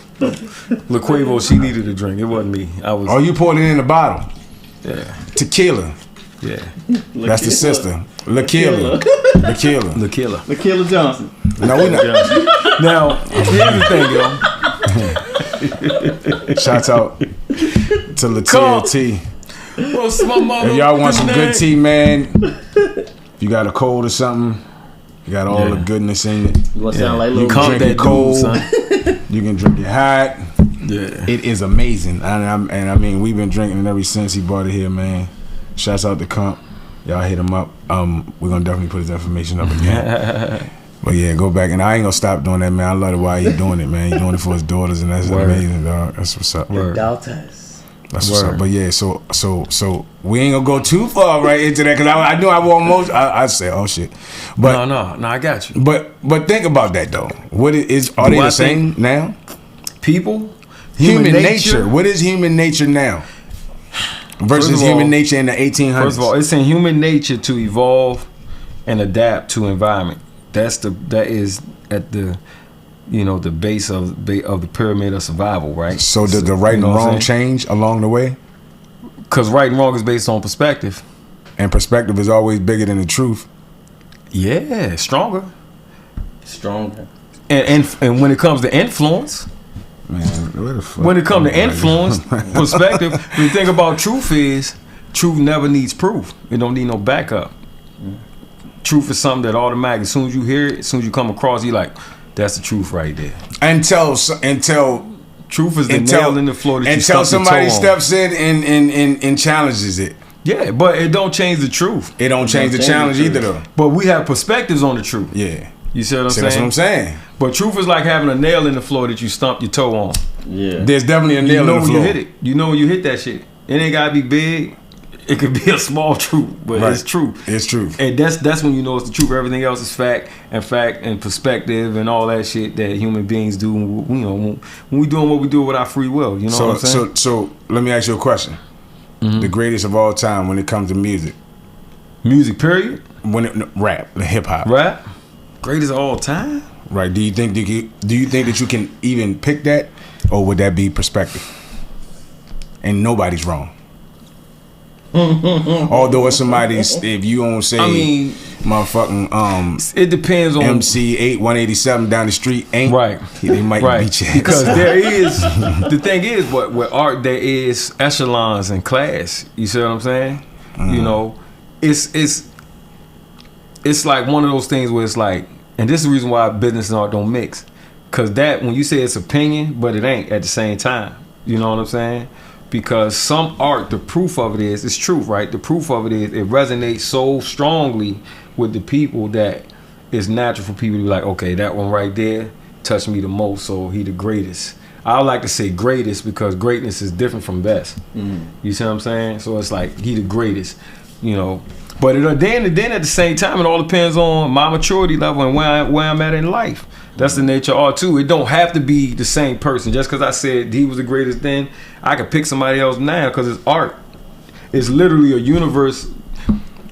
LaQuavo, she needed a drink. It wasn't me. I was. Oh, you poured it in a bottle. Yeah. Tequila. Yeah. That's the sister. Laquila. Laquila. The killer. Laquila Johnson. No, we not. Now, here's the thing, yo. Shouts out to Call. Latia T. What's my mother? If y'all want some good tea, man, if you got a cold or something, you got all Yeah. the goodness in it. You want to sound like You little calm drink that it cold. dude, son. You can drink it hot. Yeah. It is amazing. And I mean, we've been drinking it ever since he brought it here, man. Shouts out to Comp. Y'all hit him up. We're going to definitely put his information up again. But yeah, go back. And I ain't going to stop doing that, man. I love it why he doing it, man. He doing it for his daughters, and that's Word. amazing, dog. That's what's up. Word. Daltas. That's what's Word. up. But yeah, so we ain't gonna go too far right into that because I knew I would almost. I say, oh shit. But No, I got you. but think about that though. What is are Do they I the same now? People? Human nature. What is human nature now versus First of all- human nature in the 1800s? First of all, it's in human nature to evolve and adapt to environment. That is at the the base of the pyramid of survival, right? so did the right You know and what I'm wrong saying? change along the way? Because right and wrong is based on perspective. And perspective is always bigger than the truth. Yeah, stronger. Stronger. And when it comes to influence, Man, where the fuck? when it comes to influence, perspective, when you think about truth never needs proof. It don't need no backup. Truth is something that automatically, as soon as you hear it, as soon as you come across it, you're like, that's the truth right there. Until Truth is the nail in the floor that you until stump somebody your toe on. steps in and challenges it. Yeah, but it don't change the truth. It don't change the challenge either though. But we have perspectives on the truth. Yeah. You see what I'm See, saying? that's what I'm saying. But truth is like having a nail in the floor that you stump your toe on. Yeah. There's definitely a You nail know in the when floor. you hit it. You know when you hit that shit. It ain't gotta be big. It could be a small truth, but Right. it's true. It's truth. And that's when you know it's the truth. Everything else is fact and perspective and all that shit that human beings do. You know, when we doing what we do with our free will. You know what I'm saying? So let me ask you a question. The greatest of all time when it comes to music, Music, period. rap, hip hop, Rap, greatest of all time. right? Do you think that you can even pick that, or would that be perspective? And nobody's wrong. Although it's somebody's, if you don't say, I mean, motherfucking it depends on MC 8187 down the street ain't Right. They might right beat you because there is the thing is, but with art there is echelons and class. You see what I'm saying? You know, it's like one of those things where it's like, and this is the reason why business and art don't mix, because that when you say it's opinion, but it ain't at the same time. You know what I'm saying? Because some art, the proof of it is, it's truth, right? The proof of it is, it resonates so strongly with the people that it's natural for people to be like, okay, that one right there touched me the most, so he the greatest. I like to say greatest because greatness is different from best. You see what I'm saying? So it's like, he the greatest, you know. But then at the same time, it all depends on my maturity level and where I'm at in life. That's the nature of art too. It don't have to be the same person. Just because I said he was the greatest then, I could pick somebody else now because it's art. It's literally a universe.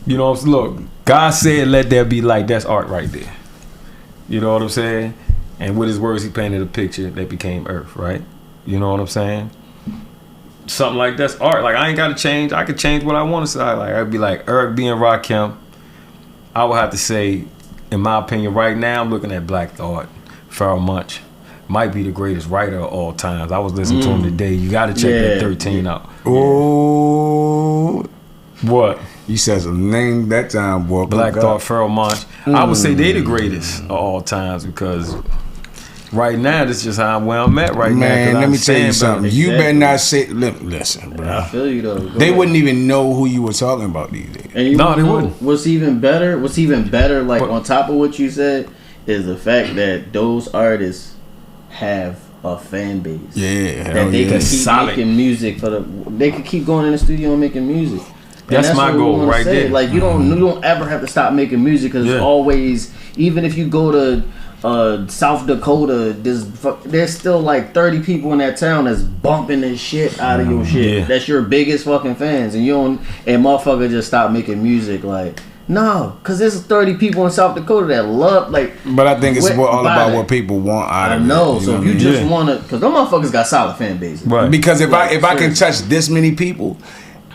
You know, look, God said, let there be light. That's art right there. You know what I'm saying? And with his words, he painted a picture that became earth, right? You know what I'm saying? Something like that's art. Like, I ain't got to change. I could change what I want to say. Like, I'd be like, Eric B. and Rakim, I would have to say, in my opinion, right now, I'm looking at Black Thought. Pharoah Monch might be the greatest writer of all times. I was listening to him today. You got to check that 13 out. Oh, What? you said some name that time, boy. Black Thought, Pharoah Monch. I would say they the greatest of all times because right now, this is just where I'm at right now. Man, let me tell you something. You better Exactly. not say. Listen, bro. I feel you though. Go They ahead. wouldn't even know who you were talking about these days. And you No, wanna they know wouldn't. What's even better, like But- on top of what you said, is the fact that those artists have a fan base. Yeah, hell That they yeah. can That's keep solid. making music they can keep going in the studio and making music. And That's my what we goal wanna right say. there. Like you don't ever have to stop making music because Yeah. it's always, even if you go to South Dakota, there's still like 30 people in that town that's bumping the shit out of your shit. Yeah. That's your biggest fucking fans, and you don't, and motherfucker just stop making music. Like, no, because there's 30 people in South Dakota that love, like. But I think it's What- all buy about that. what people want out I of it. know. So know if you what I mean? just wanna, because them motherfuckers got solid fan bases. Right. Because if Like, I can touch this many people,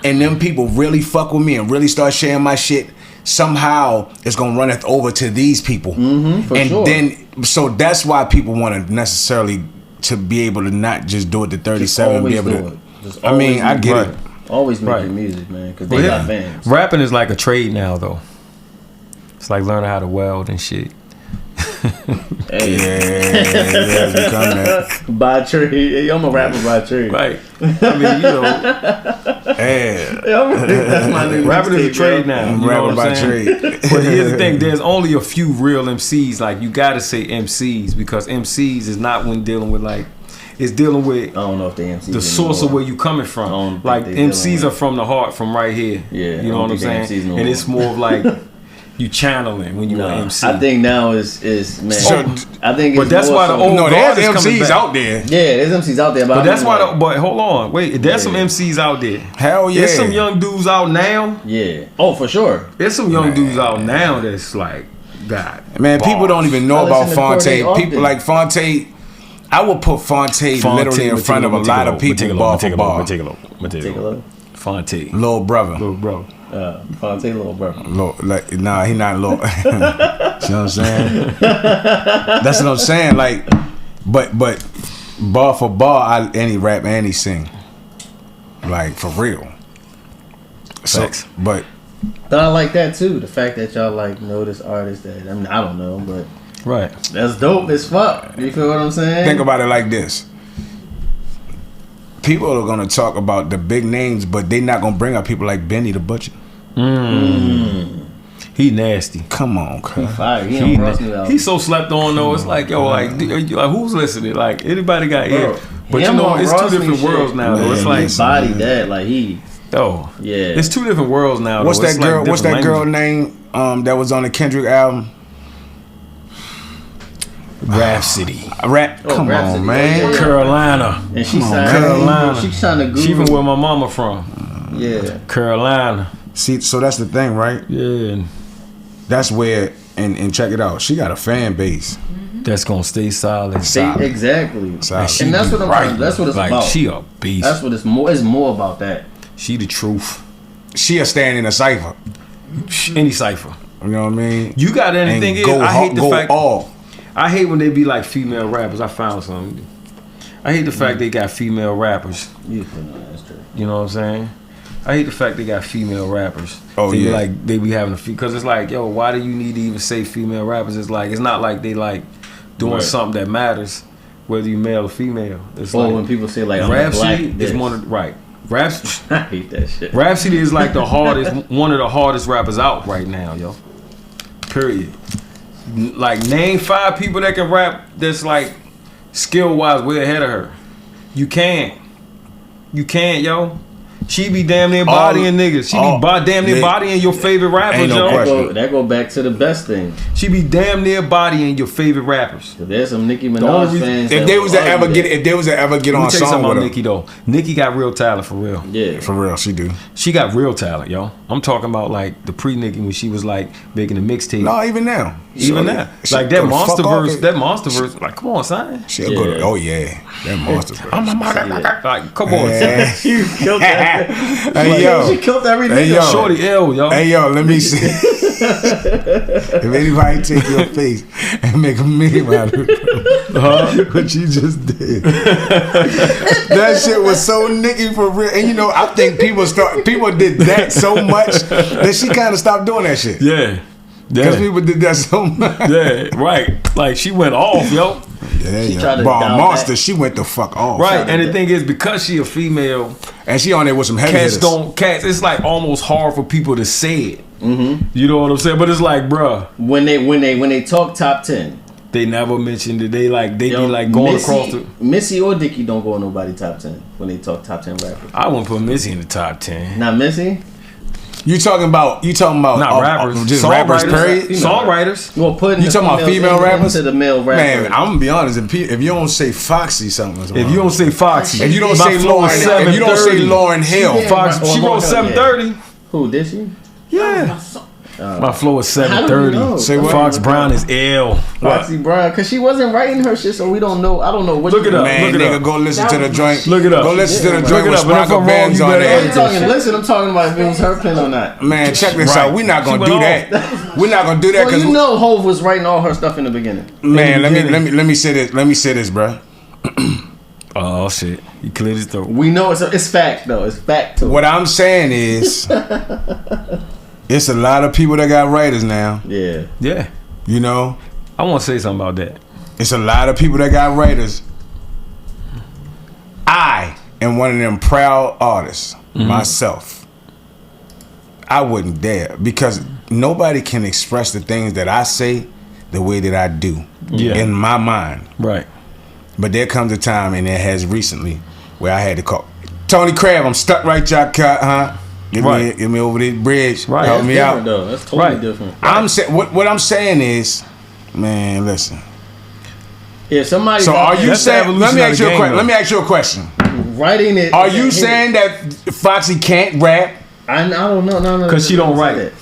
and them people really fuck with me and really start sharing my shit, somehow it's gonna run it over to these people. For And sure. then, so that's why people want to necessarily to be able to not just do it to 37. Always Be able do to. it. Just I mean, always I do get Right. it. Always making Right. music, man, because Well, they yeah. got fans. Rapping is like a trade now, though. It's like learning how to weld and shit. Hey, Yeah, you come at. by trade. Hey, I'm a rapper by trade. Right. I mean, you know, Yeah, That's my new rapping is a mixtape, trade bro. now. I'm You know rapping what I'm by saying? trade. But here's the thing: there's only a few real MCs. Like you gotta say MCs because MCs is not when dealing with like, it's dealing with I don't know if the MC the source of where you coming I don't from. think Like they dealing MCs with- are from the heart, from right here. Yeah, I you know don't what I'm think the saying. MCs know And it's more of like you channeling when you No, an MC. I think now is man. So- I think, But it's that's more why the so- old No, guard there's is coming MCs back. out there. Yeah, there's MCs out there, But I that's mean, why. like, But hold on, wait. There's some Yeah. MCs out there. Hell yeah. There's some young dudes out now. yeah. Oh, for sure. There's some young dudes out now that's like, God. Man, people don't even know I about listen to Cordae Fonte. often. People like Fonte. I would put Fonte literally in front of a lot of people bar for bar. Take a look. Fonte. Little brother. Little bro. Fonte little brother. Nah, he not little. You know what I'm saying? That's what I'm saying. Like, but bar for bar, and he rap and he sing. Like, for real. So, but I like that too. The fact that y'all like know this artist that I don't know, but right. That's dope as fuck. You feel what I'm saying? Think about it like this. People are gonna talk about the big names, but they not gonna bring up people like Benny the Butcher. He nasty. Come on, he fire. He on Ross new album. He's so slept on though. It's like like who's listening? Like anybody got ear? But you know, it's two different worlds now. Though. It's like body that like he. Oh yeah, it's two different worlds now. What's though. that girl? Like what's that girl name? That was on the Kendrick album. Rhapsody. Come Rhapsody. on, man. Yeah. Carolina. And she Carolina. She's trying to Google. She from where my mama from. Yeah. Carolina. See, so that's the thing, right? Yeah. That's where, and check it out. She got a fan base. That's gonna stay solid. Exactly. Solid. And that's what I'm right. That's what it's like, about. She a beast. That's what it's more. It's more about that. She the truth. She a stand in a cipher. Any cipher. You know what I mean? You got anything? I hate the fact. I hate when they be like female rappers. I found something. I hate the fact they got female rappers. Yeah, that's true. You know what I'm saying? I hate the fact they got female rappers. Oh, they yeah. Like they be having because it's like, yo, why do you need to even say female rappers? It's like it's not like they like doing something that matters, whether you male or female. It's or like when people say like I'm Rhapsody black, is one of Rhapsody. I hate that shit. Rhapsody is like one of the hardest rappers out right now, yo. Period. Like name 5 people that can rap that's like skill wise way ahead of her. You can't, yo. She be damn near bodying niggas. She be damn near bodying your favorite rappers, yo. That go back to the best thing. She be damn near bodying your favorite rappers. There's some Nicki Minaj fans. If they was to ever get on song with her. Nicki though. Nicki got real talent for real. Yeah, for real, she do. She got real talent, yo. I'm talking about like the pre-Nicki when she was like making the mixtape. No, even now. Even now. Like that monster verse, like come on, son. She'll go to, oh yeah, that monster verse. Like, come on, son. You killed that. Hey yo, she killed every nigga. Hey yo, Shorty L, yo. Hey yo, let me see. If anybody take your face and make a meme out of it, what you just did. That shit was so Nicki for real. And you know, I think people did that so much that she kind of stopped doing that shit. Yeah. Because people did that so much. Yeah, right. Like she went off, yo. Yeah, she tried to monster. That. She went the fuck off. Right, and the thing is, because she a female, and she on there with some heavy hitters. Cats. It's like almost hard for people to say it. Mm-hmm. You know what I'm saying? But it's like, bruh, when they talk top 10, they never mentioned it. They be like going across the Missy or Dickie don't go on nobody top 10 when they talk top 10 rappers. I wouldn't put Missy in the top 10. Not Missy. You talking about not rappers, just rappers, period. Songwriters. Well, you talking about female rappers to the male rappers. Man, I'm gonna be honest. If you don't say Foxy something, if you don't say Foxy, if you don't say Lauren, if you don't say Lauren Hill, she wrote 730. Who did she? Yeah. My flow is 730. Say what? Fox Brown is L. Foxy Brown, because she wasn't writing her shit, so we don't know. I don't know what. Look it up. Man, look it nigga, up. go listen to the joint. Look it up. Go listen to the joint with Sprocket bands on there. Listen, I'm talking about if it was her pen or not. Man, check this out. We're not gonna do that. We're not gonna do that because you know Hov was writing all her stuff in the beginning. Man, let me say this. Let me say this, bro. Oh shit, he cleared his throat. We know it's fact though. It's fact to what I'm saying is. It's a lot of people that got writers now. Yeah. Yeah. You know? I want to say something about that. It's a lot of people that got writers. I am one of them proud artists myself. I wouldn't dare because nobody can express the things that I say the way that I do in my mind. Right. But there comes a time, and it has recently, where I had to call Tony Crab. I'm stuck right, y'all, huh? Get me over this bridge. Right. Help me out. Though. That's totally different. I'm saying what I'm saying is, man, listen. If somebody, so are you saying? Let me ask you a question. Writing it. Are you saying that Foxy can't rap? I don't know. No. Because she don't write it.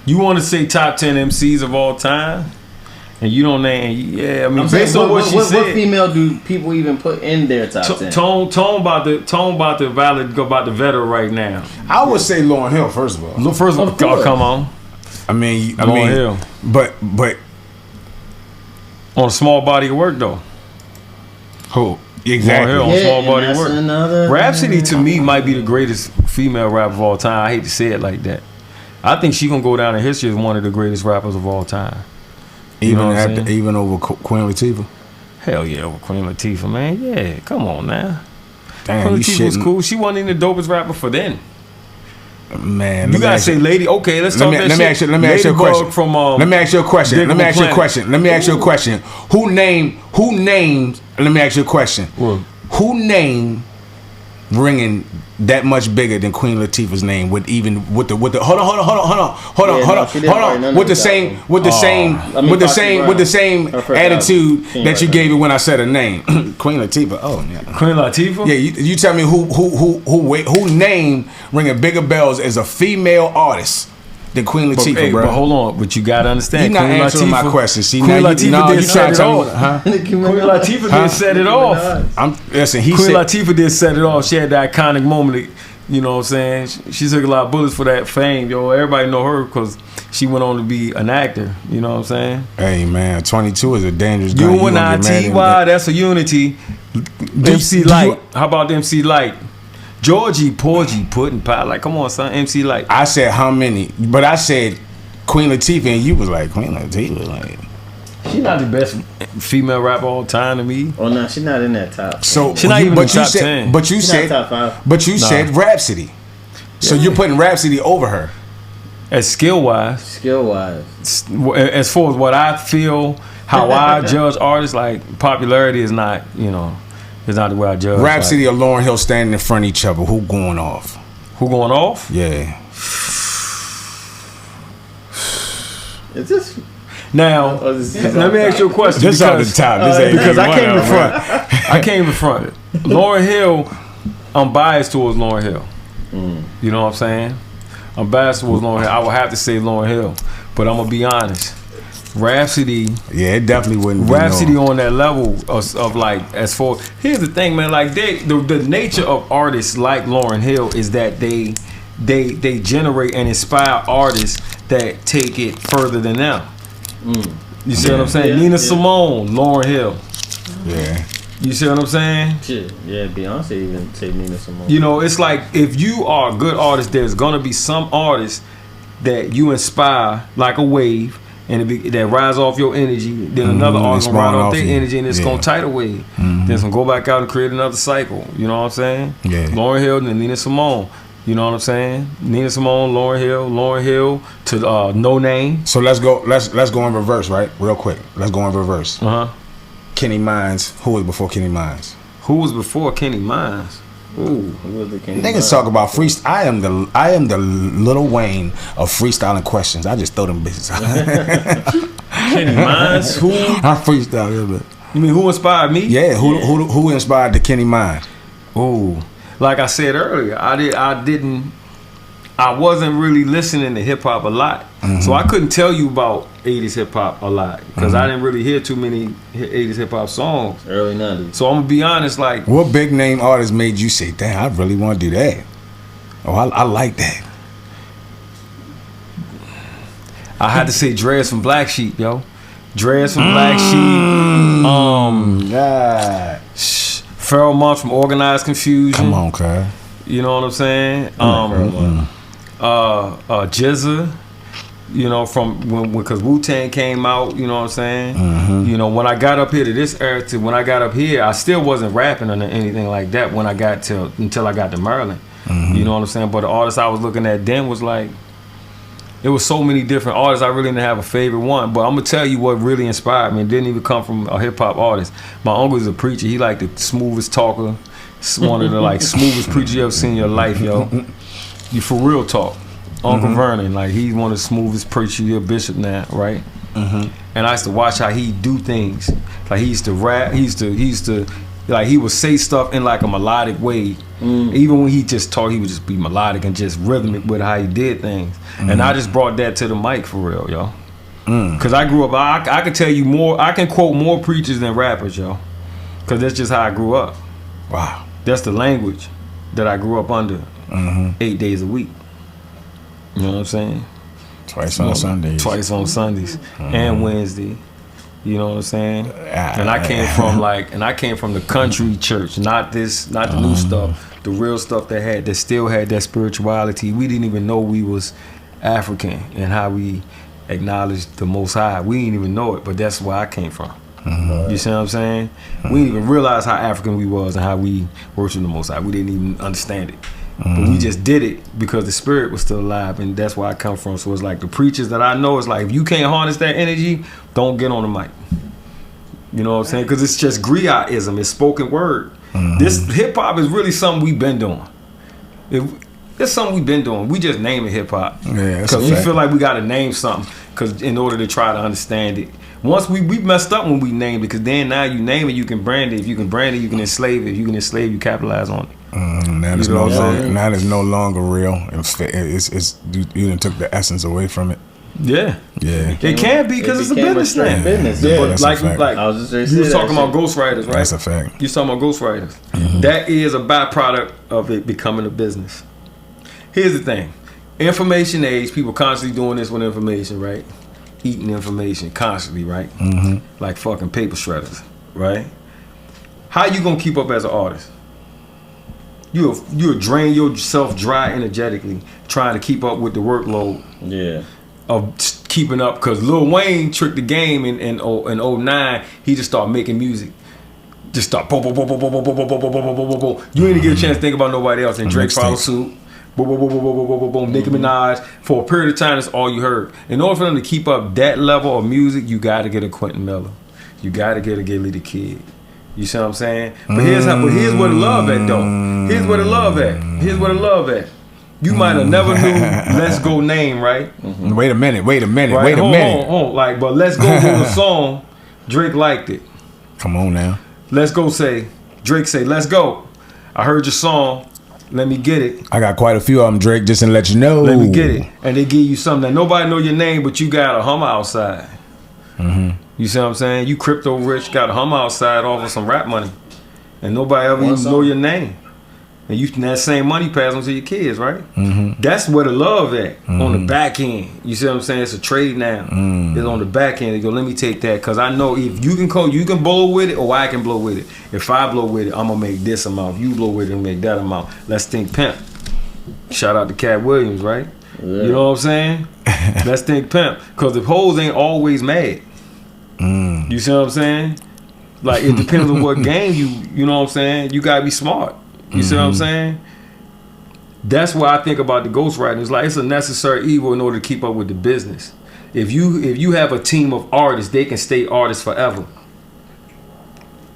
You want to say top 10 MCs of all time? And you don't name, I mean, I'm based saying, on what she what said. female do people even put in their top 10? Tone about the valid, go about the veteran right now. I would say Lauryn Hill first of all. Look, first of all, come on. Lauryn Hill. But on a small body of work though. who exactly? Lauryn Hill on small body of work. Another Rhapsody to me might be the greatest female rapper of all time. I hate to say it like that. I think she gonna go down in history as one of the greatest rappers of all time. Even over Queen Latifah. Hell yeah, over Queen Latifah, man. Yeah, come on now. Damn, Queen you Latifah was shitting. cool. She wasn't even the dopest rapper for then. Man, You gotta say lady. Okay, let's talk that shit. Let me ask you a question. From, let me ask you a question. Digable Let me ask you a Planet. question. Let me ask you a question. Who named? Let me ask you a question. What? Who named ringing that much bigger than Queen Latifah's name with the hold on with the same attitude that you gave it when I said her name. Queen Latifah. Oh yeah. Queen Latifah. Yeah, you tell me who named ringing bigger bells as a female artist than Queen Latifah, bro. But hold on, but you gotta understand. You're not Queen answering Latifah, my question. See, Queen now Latifah did set it off. Queen Queen Latifah did set it off. He Queen said. Latifah did set it off. She had that iconic moment. You know what I'm saying? She took a lot of bullets for that fame, yo. Everybody know her because she went on to be an actor. You know what I'm saying? Hey man, 22 is a dangerous gun. UNITY, that's a unity. MC Light. How about the MC Light? Georgie, Porgy, Pudding Pie. Like, come on, son. MC Light. I said how many, but I said Queen Latifah, and you was like Queen Latifah, like. She not the best female rapper all time to me. Oh no, she's not in that top. So She not even in the top 10. But you She's said, not top 5. but you said Rhapsody. So you're putting Rhapsody over her. As skill wise, Skill-wise. as far as what I feel, how I judge artists, like popularity is not, is not the way I judge. Rhapsody or Lauryn Hill standing in front of each other. Who going off? Who going off? Yeah. Is this? Now, let me ask you a question. This off the top. This ain't because I came in whatever. front. I came in front. Lauryn Hill, I'm biased towards Lauryn Hill. You know what I'm saying? I'm biased towards Lauryn Hill. I would have to say Lauryn Hill, but I'm gonna be honest. Rhapsody, Yeah, it definitely wouldn't be Rhapsody no. on that level of like, as for, here's the thing, man. Like the nature of artists like Lauryn Hill is that they generate and inspire artists that take it further than them. You see what I'm saying? Nina Simone, Lauryn Hill. Yeah. You see what I'm saying? Shit. Yeah, Beyonce even say Nina Simone. You know, it's like if you are a good artist, there's gonna be some artists that you inspire like a wave, and that rise off your energy. Then another artist gonna ride off their energy, and it's gonna tidal wave. Then it's gonna go back out and create another cycle. You know what I'm saying? Yeah. Lauryn Hill and Nina Simone. You know what I'm saying? Nina Simone, Lauryn Hill to No Name. So let's go in reverse, right? Real quick. Let's go in reverse. Kenny Mynez. Who was before Kenny Mynez? Who was before Kenny Mynez? Ooh, who was the king? Niggas talk about freestyle. I am the Lil Wayne of freestyling questions. I just throw them bitches out. Kenny Mynez? Who? I freestyle, yeah, but You mean who inspired me? yeah. Who inspired the Kenny Mynez? Ooh, like I said earlier, I wasn't really listening to hip hop a lot, so I couldn't tell you about 80s hip hop a lot because I didn't really hear too many 80s hip hop songs. Early 90s. So I'm gonna be honest, like, What big name artist made you say, "Damn, I really want to do that"? Oh, I like that. I had to say Dreads from Black Sheep, yo. Dreads from Black Sheep. God. Pharoah Monch from Organized Confusion. Come on, cuz. You know what I'm saying? Jizza. You know, from because Wu-Tang came out, you know what I'm saying? You know, when I got up here to this era, when I got up here, I still wasn't rapping or anything like that when I got until I got to Maryland. You know what I'm saying? But the artists I was looking at then was like, it was so many different artists. I really didn't have a favorite one. But I'm gonna tell you what really inspired me. It didn't even come from a hip hop artist. My uncle was a preacher. He like the smoothest talker, one of the like smoothest preachers you ever seen in your life, yo. You for real talk. Uncle Vernon, like he's one of the smoothest preachers. You're a bishop now, right? And I used to watch how he do things. Like he used to rap. He used to like he would say stuff in like a melodic way. Even when he just talked, he would just be melodic and just rhythmic with how he did things. And I just brought that to the mic for real, yo. Cause I grew up. I can tell you more. I can quote more preachers than rappers, yo. Cause that's just how I grew up. Wow. That's the language that I grew up under. 8 days a week. You know what I'm saying? Twice on Sundays. Twice on Sundays and Wednesday. You know what I'm saying? And I came from the country church, not the new stuff, the real stuff that still had that spirituality. We didn't even know we was African and how we acknowledged the Most High. We didn't even know it, but that's where I came from. You see what I'm saying? We didn't even realize how African we was and how we worship the Most High. We didn't even understand it. But we just did it because the spirit was still alive, and that's where I come from. So it's like the preachers that I know, it's like, if you can't harness that energy, don't get on the mic. You know what I'm saying? Because it's just griotism. It's spoken word. This hip-hop is really something we've been doing. It's something we've been doing. We just name it hip-hop. Yeah, because we feel like we got to name something because in order to try to understand it. Once we messed up when we named it, because then now you name it, you can brand it. If you can brand it, you can enslave it. If you can enslave, you capitalize on it. Now it's no longer real. It's you done took the essence away from it. Yeah. It can be because it's a business thing. Yeah, but like I was just you was talking about ghostwriters, right? That's a fact. You was talking about ghostwriters. That is a byproduct of it becoming a business. Here's the thing: information age. People constantly doing this with information, right? Eating information constantly, right? Like fucking paper shredders, right? How you gonna keep up as an artist? You'll drain yourself dry energetically trying to keep up with the workload. Yeah. Of keeping up, because Lil Wayne tricked the game in 09. He just started making music. Just start boom, boom, boom, boom, boom, boom, boom, boom, boom, boom, boom, boom, boom. You ain't get a chance to think about nobody else. And Drake followed suit. Boom, boom, boom, boom, boom, boom, boom, boom. Nicki Minaj. For a period of time, that's all you heard. In order for them to keep up that level of music, you got to get a Quentin Miller. You got to get a Gilly the Kid. You see what I'm saying? But here's where the love at, though. Here's where the love at. You might have never knew Let's Go name, right? Wait a minute. Right? Hold on. Like, but Let's Go was a song. Drake liked it. Come on now. Let's Go Drake say, let's go. I heard your song. Let me get it. I got quite a few of them, Drake, just to let you know. Let me get it. And they give you something that nobody know your name, but you got a Hummer outside. You see what I'm saying? You crypto rich, got a Hummer outside off of some rap money. And nobody ever even know your name. And that same money pass on to your kids, right? That's where the love at, on the back end. You see what I'm saying? It's a trade now. It's on the back end. They go, let me take that, because I know if you can blow with it, or I can blow with it. If I blow with it, I'm going to make this amount. If you blow with it, and make that amount. Let's think pimp. Shout out to Cat Williams, right? Yeah. You know what I'm saying? Let's think pimp. Because the hoes ain't always mad. You see what I'm saying? Like, it depends on what game you know what I'm saying? You got to be smart. You see what I'm saying? That's why I think about the ghostwriting. It's like it's a necessary evil in order to keep up with the business. If you have a team of artists, they can stay artists forever.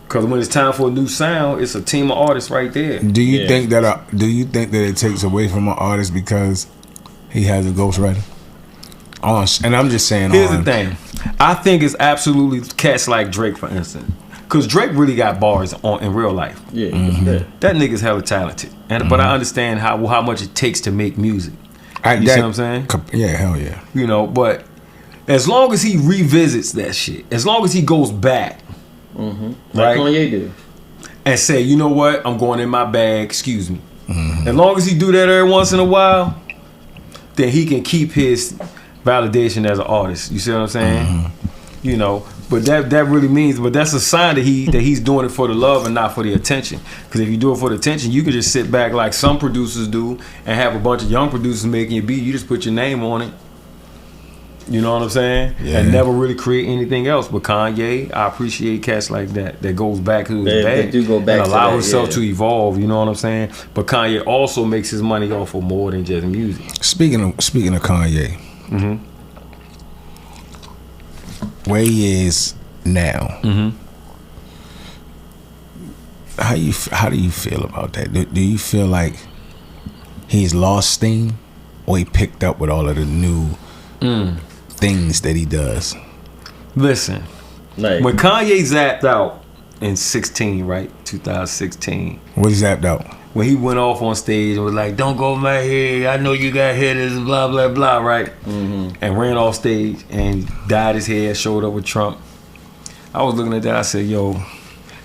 Because when it's time for a new sound, it's a team of artists right there. Do you think that it takes away from an artist because he has a ghostwriter? And I'm just saying. Here's the thing. I think it's absolutely cats like Drake, for instance. Because Drake really got bars in real life. Yeah, that nigga's hella talented. But I understand how much it takes to make music. You see what I'm saying? Yeah, hell yeah. You know, but as long as he revisits that shit, as long as he goes back, like right? Kanye did, and say, you know what, I'm going in my bag, excuse me. As long as he do that every once in a while, then he can keep his validation as an artist. You see what I'm saying? You know. But that really means, but that's a sign that he's doing it for the love and not for the attention. Because if you do it for the attention, you can just sit back like some producers do and have a bunch of young producers making your beat. You just put your name on it. You know what I'm saying? Yeah. And never really create anything else. But Kanye, I appreciate cats like that goes back to his bag. They do go back and allow himself to evolve. You know what I'm saying? But Kanye also makes his money off of more than just music. Speaking of Kanye. Where he is now, how do you feel about that? Do you feel like he's lost steam, or he picked up with all of the new things that he does? Listen, when Kanye zapped out in 16, right, 2016. What he zapped out? when he went off on stage and was like, "Don't go my head. I know you got hitters and blah blah blah," right? And ran off stage and dyed his hair, showed up with Trump. I was looking at that. I said, "Yo,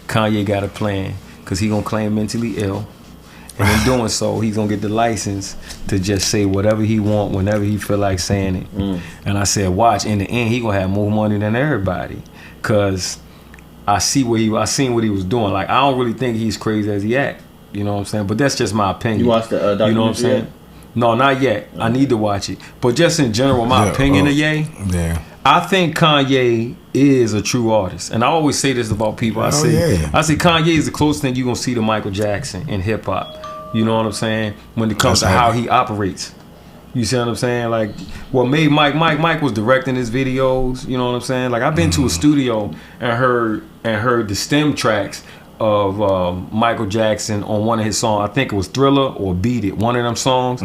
Kanye got a plan because he gonna claim mentally ill, and in doing so, he's gonna get the license to just say whatever he want whenever he feel like saying it." And I said, "Watch. In the end, he gonna have more money than everybody, cause I seen what he was doing. Like I don't really think he's crazy as he act. You know what I'm saying? But that's just my opinion. You watched the documentary? You know what I'm saying? No, not yet. I need to watch it. But just in general, my opinion of Ye, I think Kanye is a true artist. And I always say this about people. I say Kanye is the closest thing you're going to see to Michael Jackson in hip-hop. You know what I'm saying? When it comes to how he operates. You see what I'm saying? Like, what made Mike was directing his videos. You know what I'm saying? Like, I've been to a studio and heard the stem tracks of Michael Jackson on one of his songs. I think it was Thriller or Beat It, one of them songs.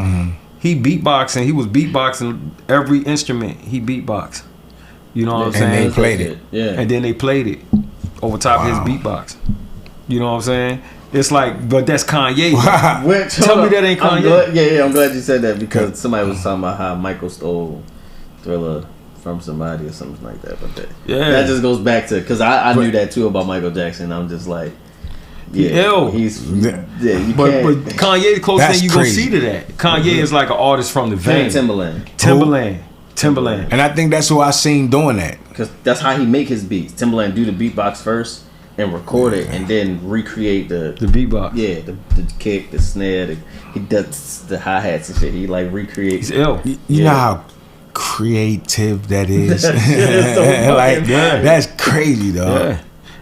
He beatboxing. He was beatboxing every instrument. He beatboxed. You know what I'm saying? And they played it. Yeah. And then they played it over top of his beatbox. You know what I'm saying? It's like, but that's Kanye. Tell me that ain't Kanye. I'm glad you said that because somebody was talking about how Michael stole Thriller from somebody or something like that. But that just goes back to, because I knew that too about Michael Jackson. I'm just like, but Kanye the closest thing you gonna see to that. Kanye is like an artist from the vein. Timbaland. And I think that's who I seen doing that, because that's how he make his beats. Timbaland do the beatbox first and record it and then recreate the beatbox. Yeah, the kick, the snare, he does the hi-hats and shit. He like recreates. He's ill. You know how creative that is. Like that's crazy, dog.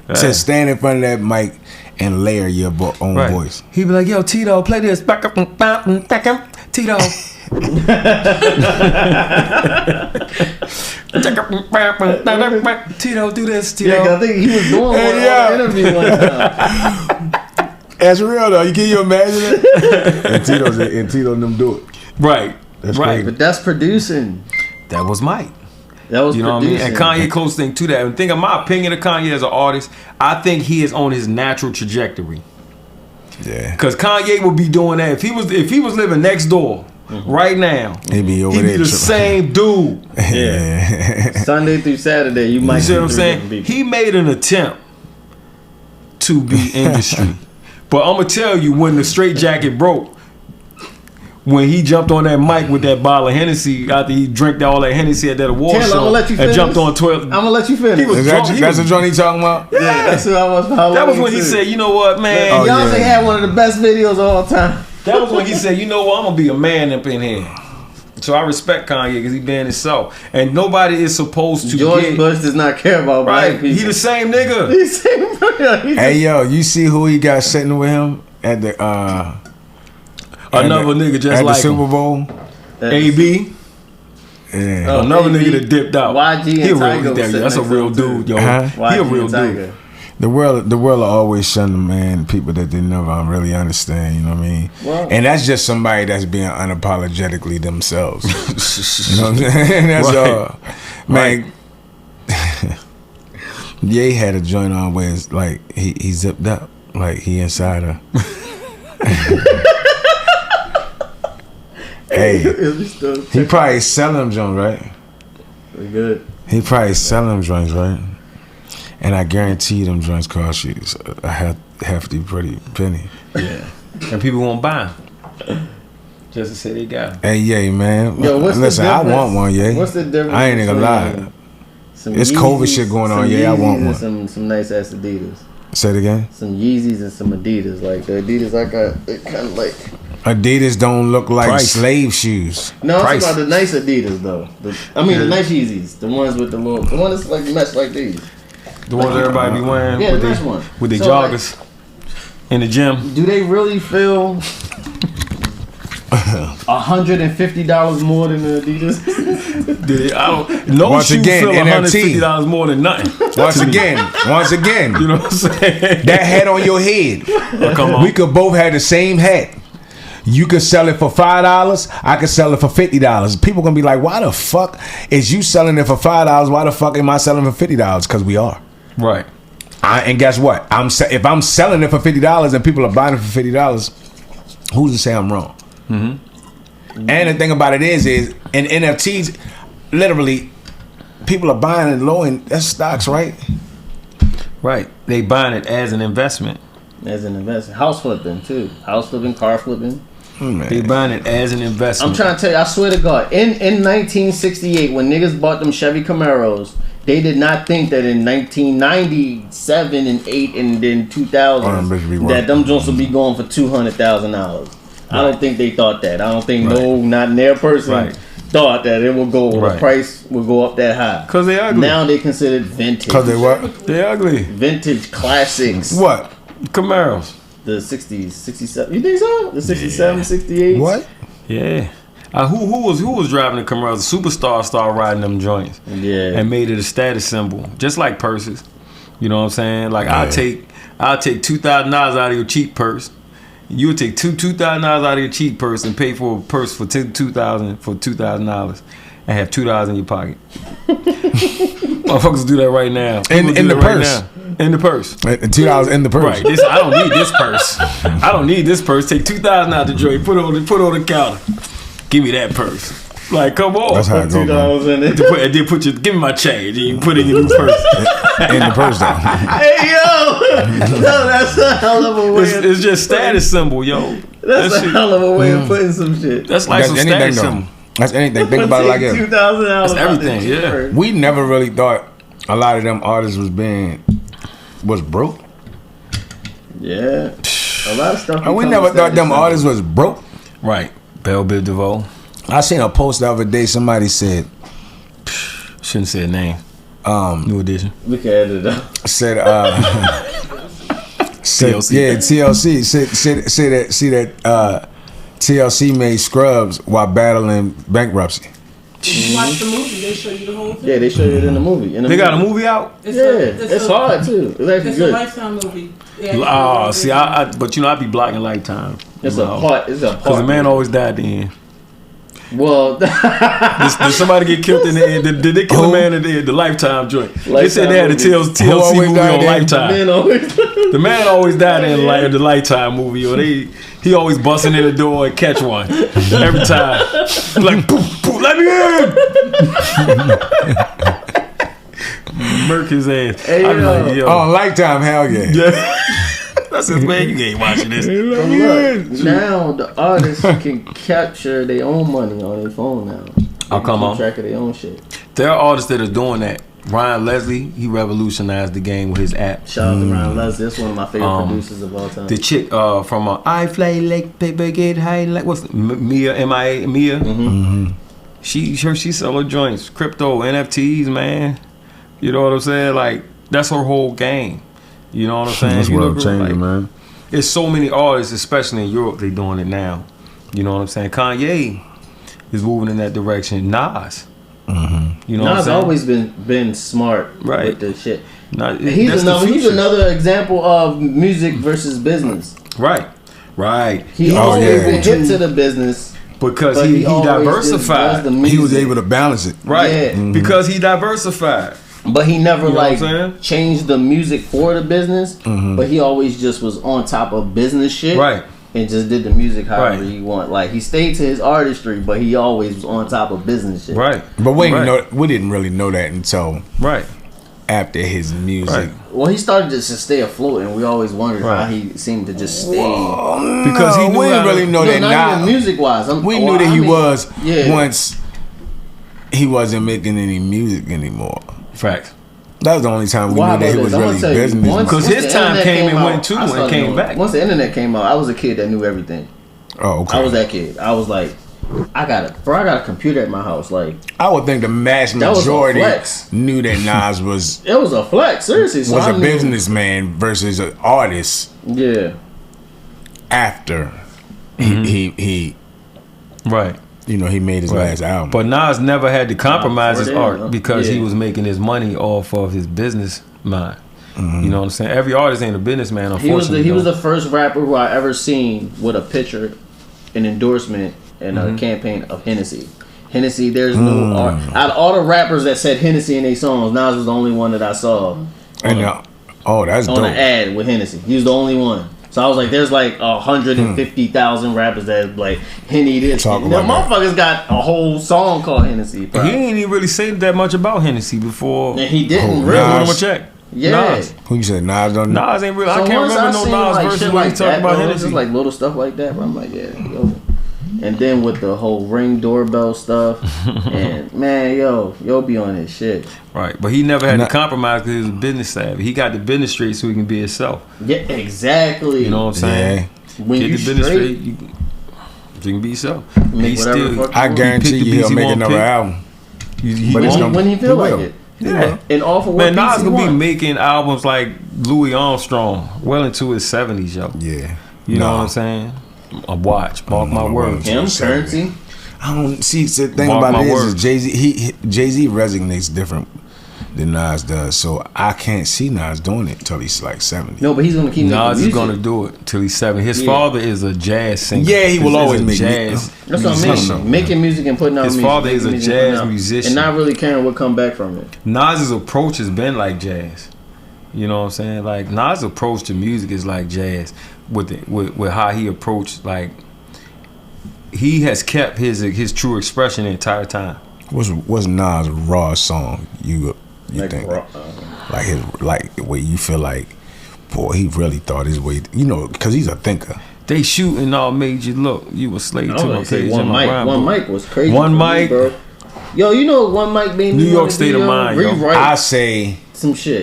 To stand in front of that mic and layer your own voice. He be like, "Yo, Tito, play this. Back up, Tito." Tito, do this. Tito. Yeah, I think he was doing one on an interview one time. That's real though. Can you imagine it? and Tito and them do it. Right. That's right. crazy. But that's producing. That was Mike. That was, you know what I mean? And Kanye close thing to that. And think of my opinion of Kanye as an artist, I think he is on his natural trajectory. Yeah. Because Kanye would be doing that if he was living next door right now. He'd be over there. He'd be the same dude. Yeah. Sunday through Saturday, you might. You see what I'm saying? He made an attempt to be industry, but I'm gonna tell you, when the straight jacket broke. When he jumped on that mic with that bottle of Hennessy after he drank all that Hennessy at that award show, I'm gonna let you finish. And jumped on 12. I'm gonna let you finish. He was drunk. That's the joint he talking about? Yeah, that's who I was. That was when he said, "You know what, man? Beyonce had one of the best videos of all time." That was when he said, "You know what? I'm gonna be a man up in here." So I respect Kanye because he been himself, and nobody is supposed to. George Bush does not care about black people. He the same nigga. He's the same nigga. Hey yo, you see who he got sitting with him at the another nigga just at like the Super Bowl? AB. Yeah. Oh, Another AB, nigga that dipped out. YG and Tiger. That's a real dude, yo. He a real dude. The world will always shun the man, people that they never really understand. You know what I mean? Well, and that's just somebody that's being unapologetically themselves. You know what I'm saying? That's all, man. Ye had a joint on where it's like he zipped up, like he inside her. Hey, he probably selling them joints, right? Pretty good. He probably selling them joints, right? And I guarantee them joints cost you a hefty, pretty penny. Yeah, and people won't buy them. Just to say they got them. Hey, yeah, man. Yo, listen, I want one, yeah. What's the difference? I ain't even gonna lie. It's COVID shit going on, yeah. I want one. Some nice ass Adidas. Say it again. Some Yeezys and some Adidas. Like the Adidas I got, it kind of like. Adidas don't look like slave shoes. No, I'm talking about the nice Adidas though. The nice Yeezys, the ones with the one that's like mesh like these. The ones everybody be wearing with their joggers in the gym. Do they really feel $150 more than the Adidas? No once shoe again, feel NFT. $150 more than nothing. Once again. You know what I'm saying? That hat on your head. Oh, come on. We could both have the same hat. You could sell it for $5. I could sell it for $50. People gonna be like, "Why the fuck is you selling it for $5? Why the fuck am I selling it for $50?" Because we are. Right. And guess what? If I'm selling it for $50 and people are buying it for $50, Who's to say I'm wrong? Mm-hmm. And the thing about it is in NFTs, literally, people are buying it low, and that's stocks, right? Right. They buying it as an investment. As an investment. House flipping, too. House flipping, car flipping. They buying it as an investment. I'm trying to tell you, I swear to God, in 1968, when niggas bought them Chevy Camaros, they did not think that in 1997 and 8 and then 2000 that them joints would be going for $200,000. I don't think they thought that. I don't think not in their person thought that it would go. The price would go up that high. Cause they ugly. Now they considered vintage. Cause they what? They ugly. Vintage classics. What? Camaros. The 60s, 67. You think so? The 67, 68. What? Yeah. Who was driving the Camaros? The Superstar started riding them joints. Yeah. And made it a status symbol, just like purses. You know what I'm saying? Like I'll take $2,000 out of your cheap purse. You would take $2,000 out of your cheap purse and pay for a purse for $2,000 and have $2 in your pocket. Motherfuckers do that right now. In the purse. In the purse. $2 in the purse. Right. I don't need this purse. I don't need this purse. Take $2,000 out the joint. Put it on the counter. Give me that purse. Like, come on. That's how it goes. $2 in it. And then give me my change. And you put it in your new purse. In the purse, though. Hey, yo! No, that's a hell of a way. It's just status symbol, yo. That's a hell of a way of putting some shit. That's like some status symbol. That's anything. Think about it like this. $2,000. That's everything, yeah. We never really thought a lot of them artists was broke. Yeah. A lot of stuff. And we never thought them artists was broke. Right. Belle Biv DeVoe. I seen a post the other day. Somebody said, shouldn't say a name. New Edition. We can edit it out. Said TLC. Yeah, TLC said that TLC made Scrubs while battling bankruptcy. You watch the movie, they show you the whole thing. Yeah, they show you it in the movie. They got a movie out? It's hard too. It's actually good. It's a Lifetime movie. See, but I be blocking Lifetime. It's a part. Because the man always died at the end. Well, did somebody get killed in the end? Did they kill the man in the Lifetime joint? They said they had a TLC movie on Lifetime. The man always died in the Lifetime movie. Or he always busting in the door and catch one every time. Like, poof, poof, let me in. Murk his ass. Hey, like, yo. Oh, Lifetime, hell yeah. That's his man. You ain't watching this. Look, now the artists can capture their own money on their phone now. Oh, come on. Keep track of their own shit. There are artists that are doing that. Ryan Leslie, he revolutionized the game with his app. Shout out to Ryan Leslie. That's one of my favorite producers of all time. The chick from I Fly Like Paper Get High, like what's Mia M.I.A. Mia? Mm-hmm. She selling joints, crypto, NFTs, man. You know what I'm saying? Like that's her whole game. You know what I'm saying? That's world changing, man. There's so many artists, especially in Europe, they doing it now. You know what I'm saying? Kanye is moving in that direction. Nas. Mm-hmm. You know, Nas always been smart with the shit. He's another example of music versus business. Right. He always been hip to the business because he diversified. He was able to balance it. Right. Yeah. Mm-hmm. Because he diversified. But he never changed the music for the business. Mm-hmm. But he always just was on top of business shit. Right. And just did the music however he want. Like he stayed to his artistry, but he always was on top of business shit. Right. But we didn't really know that until after his music. Right. Well, he started just to stay afloat, and we always wondered how he seemed to just stay. Because he knew we didn't really know that. Not even music wise. We knew that he was once he wasn't making any music anymore. Facts. That was the only time we knew that he was really business. Because his time came and went too and came back. Once the internet came out, I was a kid that knew everything. Oh, okay. I was that kid. I was like, I got a computer at my house. Like, I would think the mass majority knew that Nas was. It was a flex, seriously. So was a businessman versus an artist. Yeah. After he right. You know, he made his last album. But Nas never had to compromise his art because he was making his money off of his business mind. Mm-hmm. You know what I'm saying? Every artist ain't a businessman, unfortunately. He was the first rapper who I ever seen with a picture, an endorsement, and a campaign of Hennessy. Hennessy, there's no art. Out of all the rappers that said Hennessy in their songs, Nas was the only one that I saw. That's dope. On an ad with Hennessy. He was the only one. So I was like, there's like 150,000 rappers that like Henny this. Talk Now, about motherfuckers got a whole song called Hennessy. He ain't even really say that much about Hennessy before. And he didn't Oh, really. Nas. Give him a check. Yeah. Nas. Who you said Nas don't know? Nas ain't really. So I can't once remember no seen, Nas like, verses shit where he like talk that, about bro, Hennessy. just like little stuff like that, bro. I'm like, yeah, yo. And then with the whole Ring doorbell stuff, and man, yo be on his shit. Right, but he never had Nah. to compromise because he was business savvy. He got the business straight so he can be himself. Yeah, exactly. You know what I'm saying? When Get you the business straight, you can be yourself. Make He whatever still, the fuck I guarantee pick the you beats he'll he make wanna another pick. album. he But it's won't. gonna- when he feel he like will. it. Yeah. And off of what Man, Nas beats he gonna be want. making albums like Louis Armstrong well into his 70s, yo. Yeah. You know what I'm saying? A watch, mark my words. Him, Currency. I don't see. The thing Mark about my it is words. Jay-Z resonates different than Nas does. So I can't see Nas doing it till he's like 70. No, but he's gonna keep making Nas music. is gonna do it till he's 70. His Yeah. father is a jazz singer. Yeah, he will He's always a make jazz. That's what I musician. mean. Making music and putting out His music. father is a making music and putting jazz out. musician. And not really caring what come back from it. Nas's approach has been like jazz. You know what I'm saying? Like Nas' approach to music is like jazz. With how he approached, like he has kept his true expression the entire time. What's Nas' raw song? You Like, think bro, like his where you feel like, boy, he really thought his way. You know, because he's a thinker. They shooting all made you look. You a slave I to was my gonna say page. one in my mic. rhyme One book. mic was crazy. One for me, mic. bro. Yo, you know one mic made me New York wanna State do, of Mind, yo. rewrite I say some shit.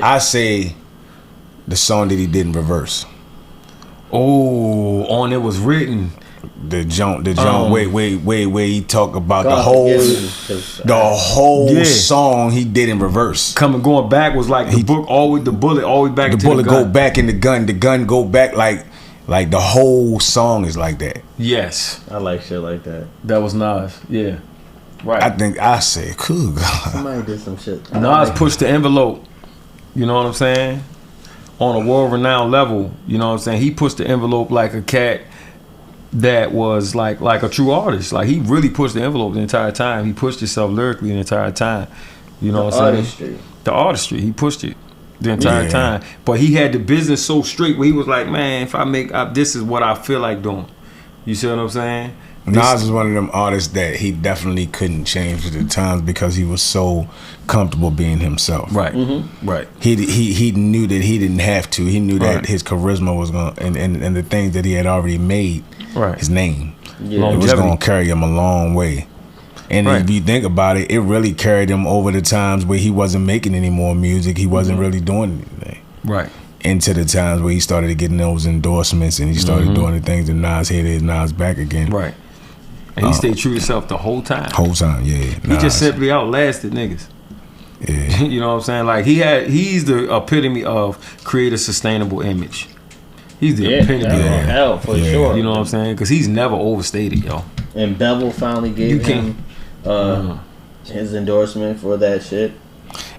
the song that he did in reverse. Oh, on it was written. The jump, where he talk about God the whole, forgive me, 'cause the whole Yeah. song he did in reverse. Going back was like the book always the bullet always back The to bullet the go gun. back in the gun go back like the whole song is like that. Yes, I like shit like that. that was Nas. Yeah, right. I think I say, cool God. Somebody did some shit. Nas pushed the envelope. You know what I'm saying? On a world-renowned level. You know what I'm saying? He pushed the envelope like a cat that was like a true artist. Like he really pushed the envelope the entire time. He pushed himself lyrically the entire time. You know what I'm saying? Artistry. The artistry. He pushed it the entire Yeah. time. But he had the business so straight where he was like, man, if I make this is what I feel like doing. You see what I'm saying? Nas is one of them artists that he definitely couldn't change with the times because he was so comfortable being himself. Right. Mm-hmm. Right. He knew that he didn't have to. He knew that Right. his charisma was gonna and the things that he had already made Right. his name. Yeah. It was Longevity. gonna carry him a long way. And Right. if you think about it, it really carried him over the times where he wasn't making any more music. He wasn't really doing anything. Right. Into the times where he started getting those endorsements and he started doing the things that Nas here it is, Nas back again. Right. And he stayed true to himself the whole time. Whole time, yeah. He just simply outlasted niggas. yeah. You know what I'm saying? Like he's the epitome of create a sustainable image. He's the Yeah, epitome of Yeah. that. hell for Yeah. sure. You know what I'm saying? Because he's never overstated, yo. And Bevel finally gave You can't- him his endorsement for that shit.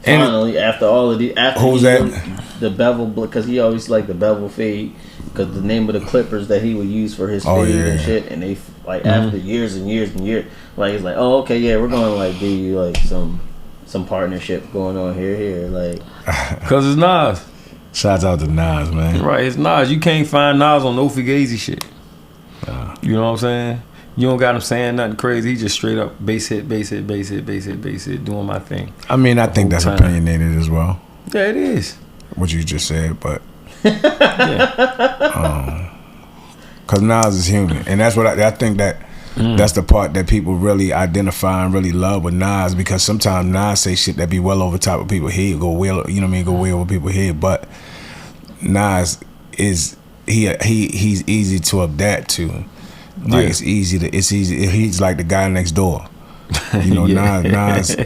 And- Finally, after all of the Who's he that? knew the Bevel, because he always liked the Bevel fade, because the name of the clippers that he would use for his Oh, fade yeah. and shit, and they like after years and years and years, like he's like, oh okay, yeah, we're gonna like give you like some partnership going on here, like Because it's Nas. Shouts out to Nas, man. Right, it's Nas. You can't find Nas on no Fugazi shit. You know what I'm saying? You don't got him saying nothing crazy. He just straight up bass hit, doing my thing. I mean, I think whole that's time. opinionated as well. Yeah, it is. What you just said, but Yeah. because Nas is human, and that's what I think that that's the part that people really identify and really love with Nas, because sometimes Nas say shit that be well over top of people's head, go well, you know what I mean, go way over people's head, but Nas is he's easy to adapt to. Like Yeah. it's easy. He's like the guy next door. You know, Yeah. Nas.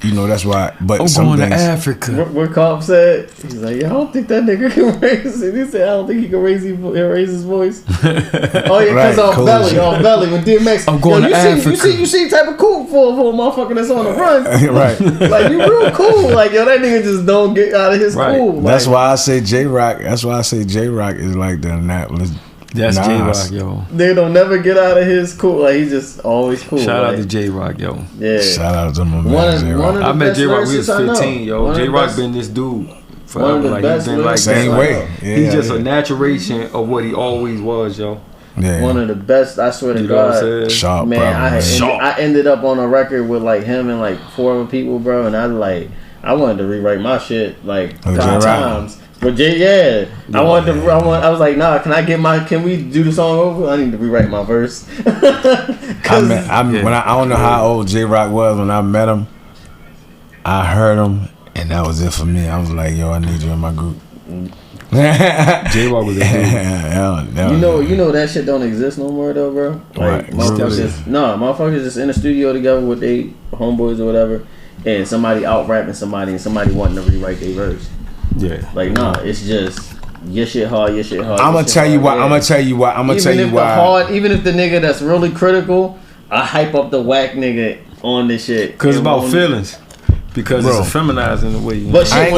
You know, that's why. But I'm some going to things, Africa. what Cobb said. He's like, I don't think that nigga can raise it. He said, I don't think he can raise his voice. Oh yeah, Right, because off cool belly, shit. off belly. When DMX, I'm going to you Africa. You see type of cool for a motherfucker that's on the run. right. Like you real cool. Like yo, that nigga just don't get out of his Right. cool. Like, That's why I say J-Rock. That's why I say J-Rock is like the Annapolis. That's Nas. J-Rock, yo. they don't never get out of his cool. Like he's just always cool. Shout out like, to J-Rock, yo. yeah. Shout out to my One man of- J-Rock. one of I the met best J-Rock, we was lyricists I know. 15, yo. One of the J-Rock best- been this dude. forever. One of the Like best he's been like Same that. way. Like, Yeah, he's just yeah. a naturation of what he always was, yo. Yeah. One of the best. I swear to You know what I'm God. saying? Sharp, Man, bro. I ended up on a record with like him and like 4 other people, bro, and I wanted to rewrite my shit like Oh, 5 J-Rock. times. But I was like, nah, can we do the song over? I need to rewrite my verse. I don't know how old J-Rock was when I met him. I heard him, and that was it for me. I was like, yo, I need you in my group. J-Rock was a dude. You know that shit don't exist no more though, bro. Like Right. motherfuckers just in the studio together with they homeboys or whatever, and somebody out rapping somebody and somebody wanting to rewrite their verse. Yeah. Like it's just your shit hard. I'm gonna tell you why. Even if the nigga that's really critical, I hype up the whack nigga on this shit. Cause it's about feelings. Because it's feminizing the way you. But shit, in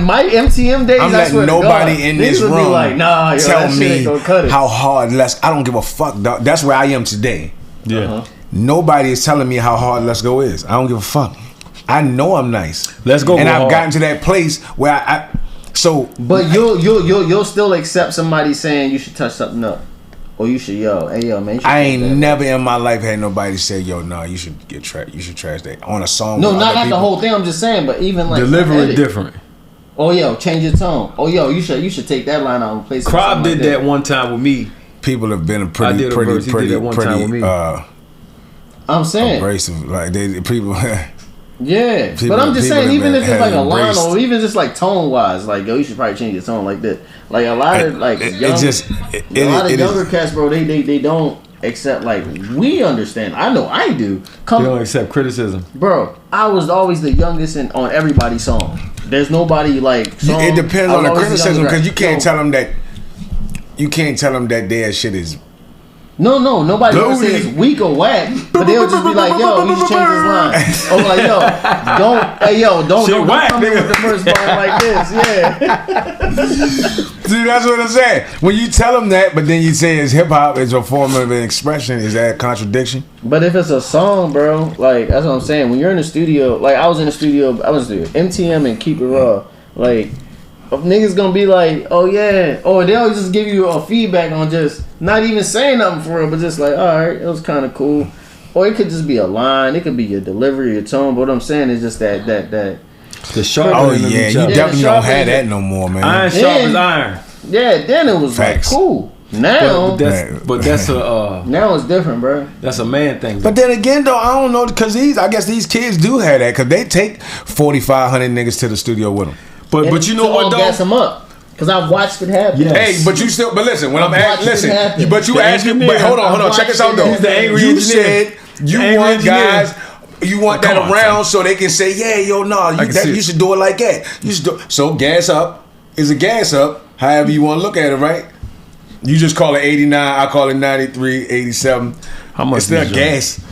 my MTM days, I'm letting nobody in this room tell me how hard I don't give a fuck, dog. That's where I am today. Yeah. Nobody is telling me how hard Let's Go is. I don't give a fuck. I know I'm nice. Let's Go. And I've gotten to that place where But you'll still accept somebody saying you should touch something up. Or you should hey yo man. I ain't never in my life had nobody say, yo, no, you should you should trash that on a song. No, not the whole thing. I'm just saying, but even like delivery different. Oh yo, change your tone. Oh yo, you should take that line out and place it. Crop did that one time with me. People have been time with me. I'm saying abrasive. Like people. Yeah, but I'm just saying, even if it's like a line or even just like tone wise, like yo, you should probably change your tone like this. Like a lot of younger cats, bro, they don't accept like we understand. I know I do. They don't accept criticism, bro. I was always the youngest on everybody's song. There's nobody like. Song. It depends on the criticism because you can't tell them that. You can't tell them that their shit is. No, nobody will say it's weak or whack, but they'll just be like, yo, you should change this line. Or like, don't come in with the first line like this, yeah. Dude, that's what I'm saying. When you tell them that, but then you say it's hip hop, it's a form of an expression, is that a contradiction? But if it's a song, bro, like, that's what I'm saying. When you're in the studio, like, I was in the studio, MTM and Keep It Raw, like, niggas gonna be like, oh yeah, or they'll just give you a feedback on just not even saying nothing for real, but just like, all right, it was kind of cool. Or it could just be a line, it could be your delivery, your tone. But what I'm saying is just that the sharp. Oh yeah, you definitely don't have that no more, man. Iron sharp as iron. Yeah, then it was Facts. like cool. Now, but that's a now it's different, bro. That's a man thing. But then again, though, I don't know because I guess these kids do have that because they take 4,500 niggas to the studio with them. But you know what though? Gas them up because I've watched it happen. Yes. Hey, but listen. When I'm asking, listen. But you asking. But hold on. Check this out though. He's the angry you engineer. said you want guys. You want that around so they can say, yeah, yo, no, you should do it like that. You should do. So gas up is a gas up. However you want to look at it, right? You just call it 89. I call it 93, 87. How much? It's still gas.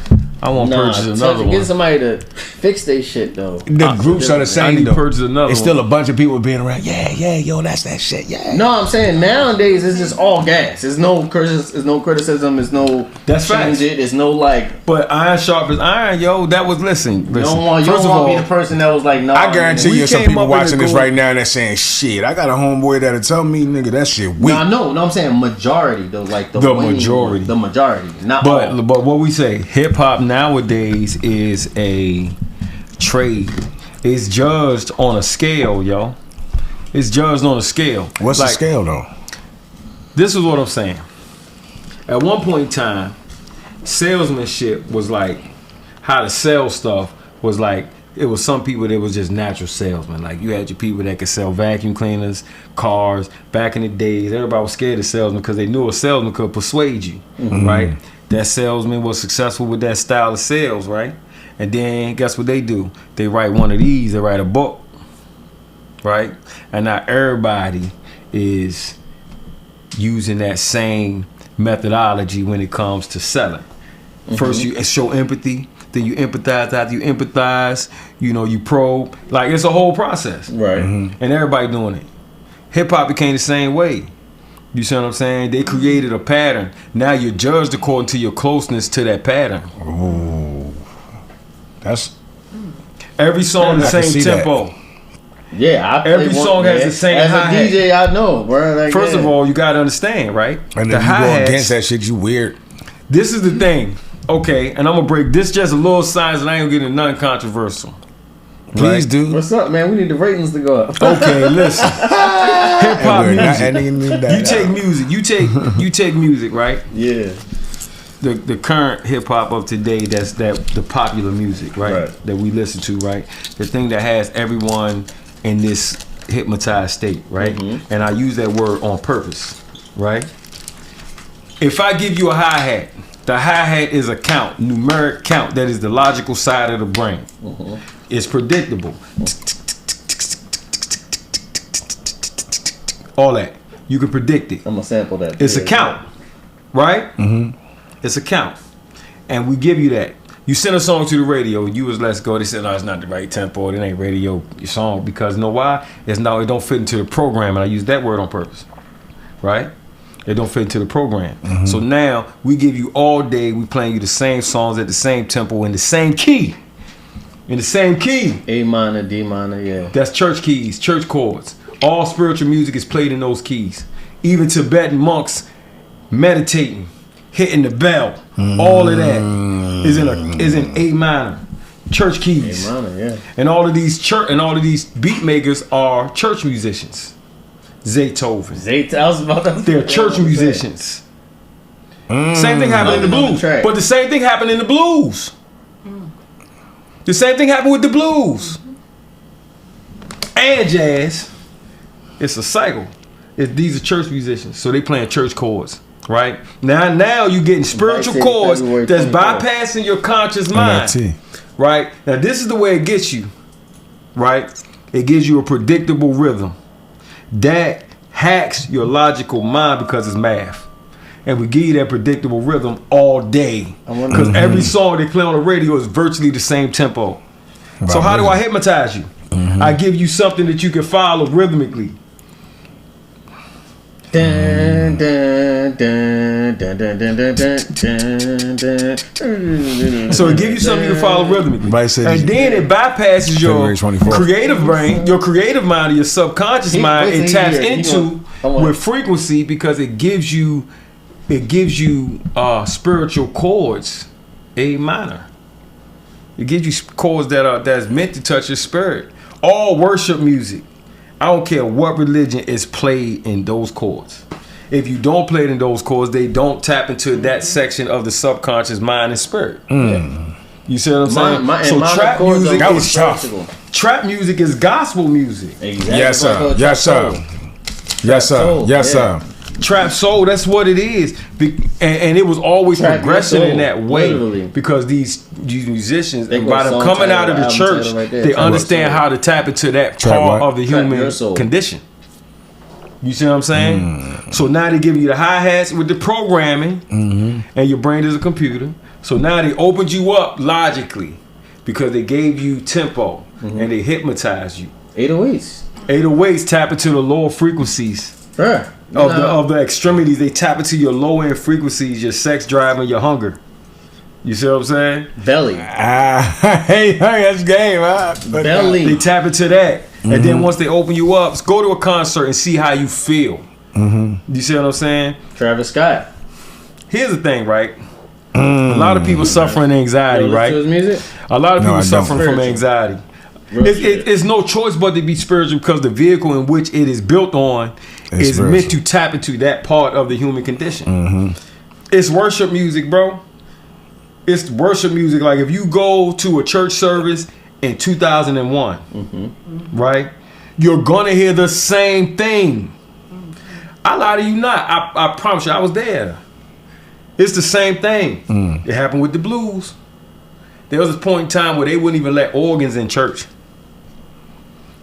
I want to purchase another one. Get somebody to fix their shit though. The groups are the same. I need though. to purchase another. It's still a bunch of people being around. Yeah, yo, that's that shit. Yeah. No, I'm saying nowadays it's just all gas. There's no criticism. There's no change it. There's no like. But iron sharp as iron, yo. That was listen. You don't want to be the person that was like, no. I guarantee you, some people watching this right now and they're saying, shit. I got a homeboy that'll tell me, nigga, that shit weak. No, I'm saying majority though, like the majority, not but all. But what we say, hip hop nowadays is a trade. It's judged on a scale, yo. It's judged on a scale. What's the scale though? This is what I'm saying. At one point in time, salesmanship was like how to sell stuff was like it was some people that was just natural salesmen. Like you had your people that could sell vacuum cleaners, cars. Back in the days, everybody was scared of salesmen because they knew a salesman could persuade you, right? That salesman was successful with that style of sales, right? And then guess what they do? They write one of these, they write a book, right? And now everybody is using that same methodology when it comes to selling. First you show empathy, then you empathize. After you empathize, you probe. Like it's a whole process, right? And everybody doing it. Hip hop became the same way. You see what I'm saying? They created a pattern. Now you're judged according to your closeness to that pattern. Ooh, that's every song the same tempo. Yeah, every song has the same As hi-hat. a DJ, I know, bro. Like, First of all, you gotta understand, right? And the if you go hi-hats, against that shit, you weird. This is the thing, okay? And I'm gonna break this just a little science, and I ain't getting nothing controversial. Please Right? do. what's up, man? We need the ratings to go up. Okay, listen. Hip hop music. You take music. You take music, right? Yeah. The current hip hop of today, that's the popular music, right? Right. That we listen to, right? The thing that has everyone in this hypnotized state, right? Mm-hmm. And I use that word on purpose, right? If I give you a hi-hat, the hi-hat is a count, numeric count, that is the logical side of the brain. Mm-hmm. It's predictable. All that. You can predict it. I'm gonna sample that. It's a count, right? Mm-hmm. It's a count. And we give you that. You send a song to the radio, you was let's go. They said, no, it's not the right tempo. It ain't radio song. Because you know why? It don't fit into the program. And I use that word on purpose. Right? It don't fit into the program. Mm-hmm. So now we give you all day, we playing you the same songs at the same tempo in the same key. In the same key. A minor, D minor, yeah. That's church keys, church chords. All spiritual music is played in those keys. Even Tibetan monks meditating, hitting the bell, all of that is in A minor, church keys. A minor, yeah. And all of these beat makers are church musicians. Zaytoven. I was about to. They're church musicians. Same thing happened in the blues, Track. but the same thing happened in the blues. The same thing happened with the blues and jazz. It's a cycle. These are church musicians, so they playing church chords, right? Now you getting spiritual Right, chords February that's 24th. bypassing your conscious mind, NLT. right? Now this is the way it gets you, right? It gives you a predictable rhythm that hacks your logical mind because it's math. And we give you that predictable rhythm all day. Because every song they play on the radio is virtually the same tempo. So how do I hypnotize you? I give you something that you can follow rhythmically. Dun, dun, dun, dun, dun, dun, dun, dun, dun. So it gives you something you can follow rhythmically. Right, so And then it bypasses your February 24th. creative brain, your creative mind, or your subconscious mind. wait It till taps he hear it. into I want- with frequency because it gives you spiritual chords, A minor. It gives you chords that's meant to touch your spirit. All worship music, I don't care what religion, is played in those chords. If you don't play it in those chords, they don't tap into that section of the subconscious mind and spirit. You see what I'm saying? So trap music That was is tough. trap music is gospel music. Exactly. Yes, sir. Yes, sir. Yes, sir. soul, Yes, yeah. sir. Trap soul, that's what it is. And it was always Trap progressing your in soul, that way. literally. Because these musicians, They by go them song coming title, out of the album church, title right there, they Trap Your understand Soul. how to tap into that Trap part what? of the Trap human your soul. condition. You see what I'm saying? So now they give you the hi-hats with the programming, and your brain is a computer. So now they opened you up logically because they gave you tempo and they hypnotized you. 808s. 808s tap into the lower frequencies Bruh. of the extremities. They tap into your low end frequencies, your sex drive and your hunger. You see what I'm saying? Belly. Hey, that's game, huh? Belly. They tap into that, and then once they open you up, go to a concert and see how you feel. You see what I'm saying? Travis Scott. Here's the thing, right? A lot of people suffering anxiety, Yo, listen right? to his music. A lot of No, people I don't. suffering from Spiritual. anxiety. Real shit. It's no choice but to be spiritual because the vehicle in which it is built on It's is meant spiritual. to tap into that part of the human condition. It's worship music, bro. It's worship music. Like if you go to a church service in 2001, right? You're gonna hear the same thing. I lie to you not. I promise you, I was there. It's the same thing. It happened with the blues. There was a point in time where they wouldn't even let organs in church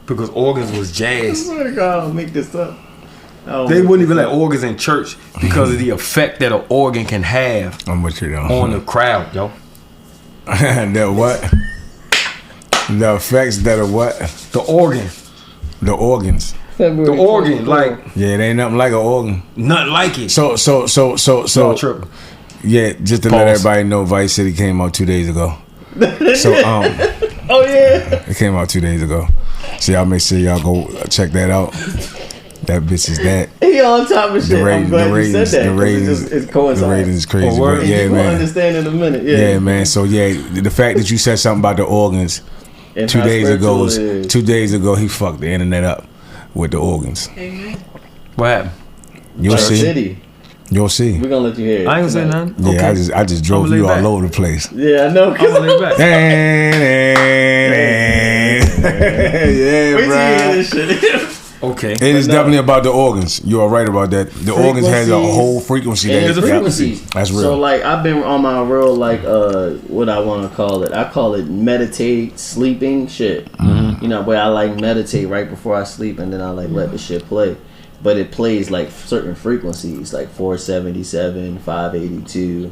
because organs was jazz. swear to God, I'll make this up. They wouldn't even let organs in church because of the effect that an organ can have I'm with you, though. on the crowd, yo. The what? The effects that are what? The organ. The organs. The organ, like, Yeah, it ain't nothing like an organ. nothing like it. So, Y'all tripping. yeah, just to Pause. let everybody know, Vice City came out 2 days ago. So, Oh yeah. it came out 2 days ago. So y'all make sure y'all go check that out. That bitch is that. He on top of shit. I'm glad you said that. The ratings, it's coincides. the ratings is crazy. Oh, But yeah, You will man. understand in a minute. Yeah, man. So yeah, the fact that you said something about the organs And 2 how days ago, spiritual it is. 2 days ago, he fucked the internet up with the organs. Amen. What happened? You'll Our see. city. You'll see. We're gonna let you hear it. I ain't gonna say tonight. nothing. Yeah, Okay. I just drove I'ma you lay all back. over the place. Yeah, I know. I'm gonna lay back. Yeah, Wait till you hear bro. this shit. Okay. It is definitely about the organs. You are right about that. The organs has a Frequencies. whole frequency. And that- the frequencies. That's real. So like I've been on my real like what I want to call it. I call it meditate sleeping shit. You know, where I like meditate right before I sleep and then I like let the shit play. But it plays like certain frequencies like 477, 582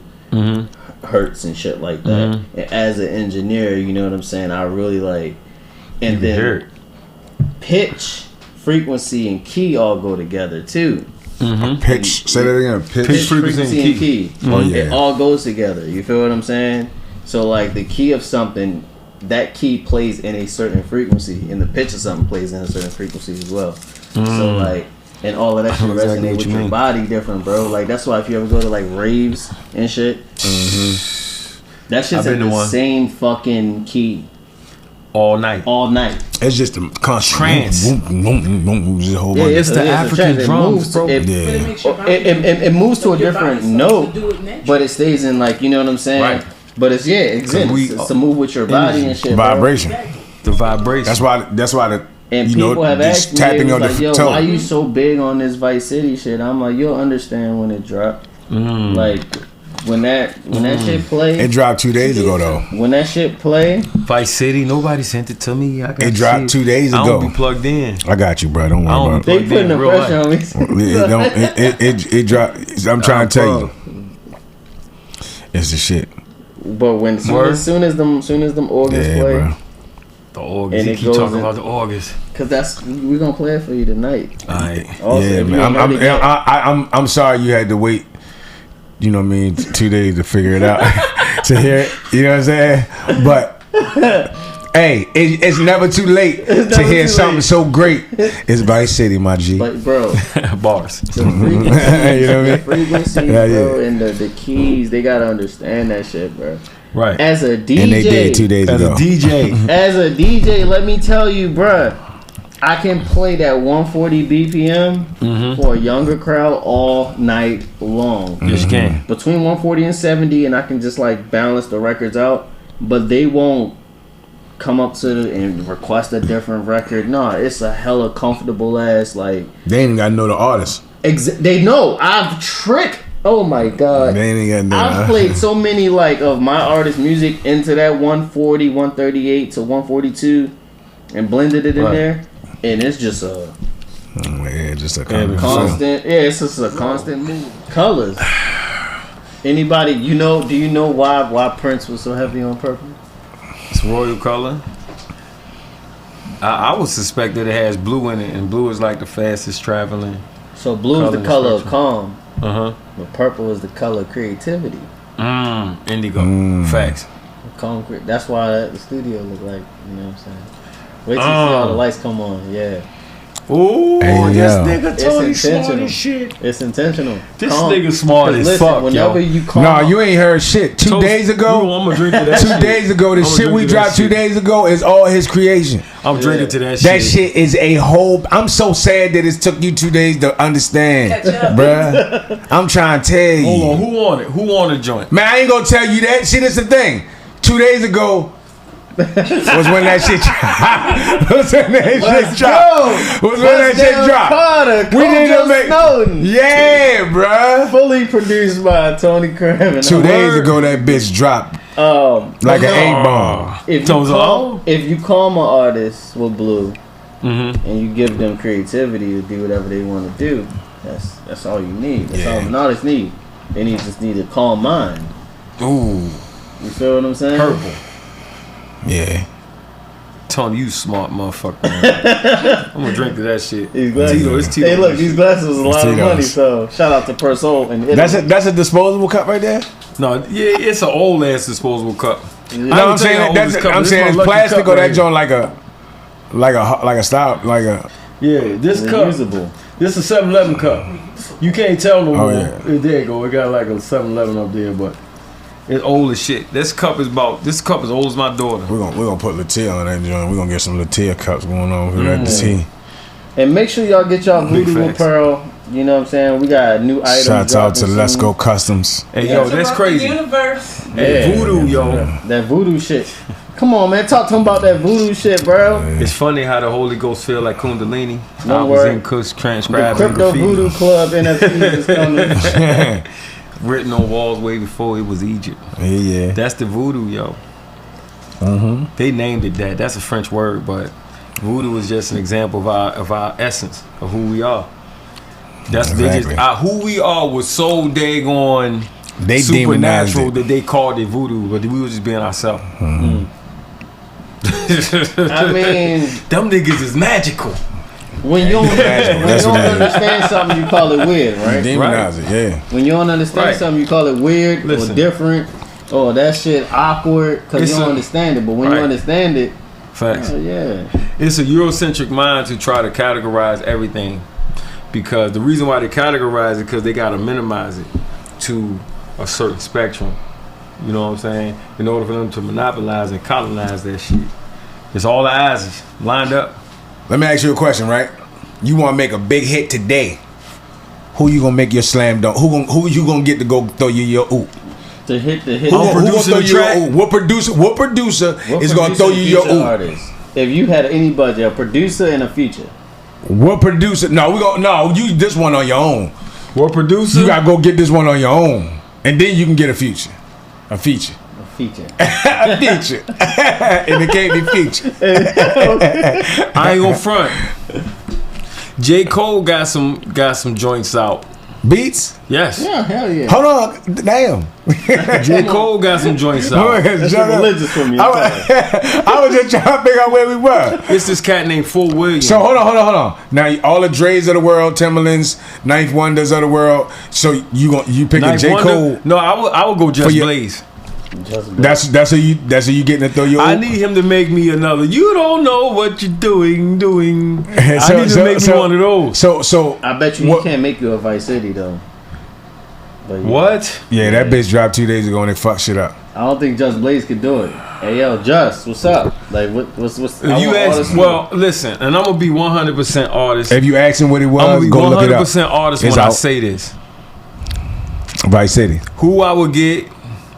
hertz and shit like that. And as an engineer, you know what I'm saying? I really like and You can hear then pitch, frequency and key all go together too. Pitch. Say that again. Pitch, frequency, and key. Oh, yeah. It all goes together. You feel what I'm saying? So like the key of something, that key plays in a certain frequency, and the pitch of something plays in a certain frequency as well. So like, and all of that should Exactly resonate what with you your mean. body different, bro. Like that's why if you ever go to like raves and shit, that shit's I've been in to the one. same fucking key All night. all night. It's just a constant Trance. Just a whole Yeah, bunch. It's the African drums, bro. But it Yeah. makes your body. It moves to a Your different body note, starts to do it naturally. but it stays in like, you know what I'm saying? Right. But it's it's to move with your body and shit, bro. Vibration. The vibration. That's why the And you people know have just asked me, tapping they on was the like, yo, toe. why you so big on this Vice City shit? I'm like, you'll understand when it drop. Like when that shit play, It dropped 2 days ago though. when that shit play, Vice City. Nobody sent it to me. I got It dropped 2 days I ago. don't be plugged in. I got you, bro. Don't I worry don't about they it. putting the Real pressure on me. It don't. It dropped. I'm trying to tell you, it's the shit. But when Word? soon as them organs Yeah, play, bro. The organs. And He it keep goes talking in- about the organs. cause we're gonna play it for you tonight. Alright. Also, Yeah, if you man. ain't heard it yet, I'm sorry you had to wait. You know what I mean? 2 days to figure it out to hear it. You know what I'm saying? But hey, it's never too late to never hear too something late. so great. It's Vice City, my G. But bro, Bars. the frequency, You know what I mean? the frequency, Yeah, bro, yeah. and the keys, they gotta understand that shit, bro. Right. As a DJ, And they did 2 days As ago. a DJ. As a DJ, let me tell you, bruh, I can play that 140 BPM for a younger crowd all night long. Yes, you can. Between 140 and 70, and I can just like balance the records out, but they won't come up to and request a different record. No, it's a hella comfortable ass like. They ain't even got to know the artist. They know I've tricked. Oh my god. They ain't got to know. I've played so many like of my artist music into that 140, 138 to 142 and blended it in Right. there, and it's just a Yeah, just a Yeah, constant. Yeah, it's just a constant move. Colors. Anybody do you know why Prince was so heavy on purple? It's royal color. I would suspect that it has blue in it, and blue is like the fastest traveling. So blue is the color of calm, But purple is the color of creativity. Indigo. Facts. Concrete. That's why the studio look like, you know what I'm saying? Wait till you see all the lights come on. Yeah. Ooh, Hey, this yo. nigga It's Tony smart intentional. as shit. It's intentional. This nigga smart 'Cause as listen, fuck, whenever yo. you call, No, you ain't heard shit. 2 days ago, I'm gonna drink to that 2 shit. days ago, the I'ma shit drink we to that dropped 2 shit. days ago is all his creation. I'm drinking to that shit. That shit is a whole. I'm so sad that it took you 2 days to understand, Catch up. bruh. I'm trying to tell you. Hold on, who on it? Who on the joint? Man, I ain't gonna tell you that. See, that's the thing. 2 days ago was when that shit dropped. Was when that shit dropped. Was when that shit dropped. Carter, We need to make. Snowden. Yeah, bruh. Fully produced by Tony Craven. 2 days ago, that bitch dropped like an A-bomb. If you call my artist with blue, and you give them creativity to do whatever they want to do, that's all you need. That's all an artist need. They just need a calm mind. Ooh, You feel what I'm saying? purple. Yeah. Tony, you smart motherfucker. Man. I'm gonna drink to that shit. These glasses. Tito, it's Tito. Hey, look, these glasses was a lot of Tito's. money. So shout out to Persol and Italy. That's a disposable cup right there. No, yeah, it's an old ass disposable cup. No, I'm saying it's plastic or that joint like a. like a style, like a. Yeah, this cup. Usable. This is a 7-Eleven cup. You can't tell no more. Yeah. There you go. It got like a 7-Eleven up there, but it's old as shit. This cup is old as my daughter. We're gonna put Latia on that joint. We're gonna get some Latia cups going on with that tea. And make sure y'all get y'all Big Voodoo facts. Apparel. You know what I'm saying? We got new items. Shouts out to dropping Let's soon. Go Customs. Hey, yo, that's Interrupt crazy. The universe. Hey, voodoo, yo. That voodoo shit. Come on, man. Talk to him about that voodoo shit, bro. It's funny how the Holy Ghost feel like Kundalini. No I was word. in Kush The transcribing Crypto graffiti Voodoo Club NFT is coming. written on walls way before it was Egypt. Yeah. That's the voodoo, yo. They named it that. That's a French word, but voodoo is just an example of our essence of who we are. That's Exactly. who we are was so daggone They supernatural demonized it. that they called it voodoo, but we were just being ourselves. I mean, Them niggas is magical. when you don't, Magical. when you That's don't what it is. understand something, you call it weird, right? Demonize it, yeah. When you don't understand Right. something, you call it weird Listen. or different. Or that shit awkward because It's you don't a- understand it. But when Right. you understand it, Facts. oh yeah. It's a Eurocentric mind to try to categorize everything, because the reason why they categorize it because they got to minimize it to a certain spectrum. You know what I'm saying? In order for them to monopolize and colonize that shit, it's all the eyes is lined up. Let me ask you a question, right? You want to make a big hit today. Who you gonna make your slam dunk? Who you gonna get to go throw you your oop? To hit the hit. Who, I'm who gonna producing throw the you your track. oop? What producer What is gonna producer throw and you your feature oop? artist? If you had any budget, a producer and a feature. What producer? No, you this one on your own. What producer? You gotta go get this one on your own, and then you can get a feature. A feature. A feature. A feature. And it can't be featured. I ain't gonna front. J. Cole got some joints out. Beats? Yes. Yeah, hell yeah. Hold on. Damn. J. Cole got some joints out. That's Shut up. religious from you. I was just trying to figure out where we were. It's this cat named Full Williams. So hold on. Now all the Dre's of the world, Timberlands, Ninth Wonders of the world. So you picking Ninth J. Wonder? Cole? No, I would go Just For your- Blaze. That's who you getting to throw your. I need him to make me another. You don't know what you're doing. I need to make me one of those. So I bet you what- he can't make you a Vice City though. But yeah. What? Yeah, that bitch dropped 2 days ago and it fucked shit up. I don't think Just Blaze could do it. Hey yo, Just, what's up? Like what's I You want all ask, this- well, listen, and I'm gonna be 100% artist. If you asking what it I'm gonna was, be go look it up. 100% artist It's when I out. say this. Vice City Who I would get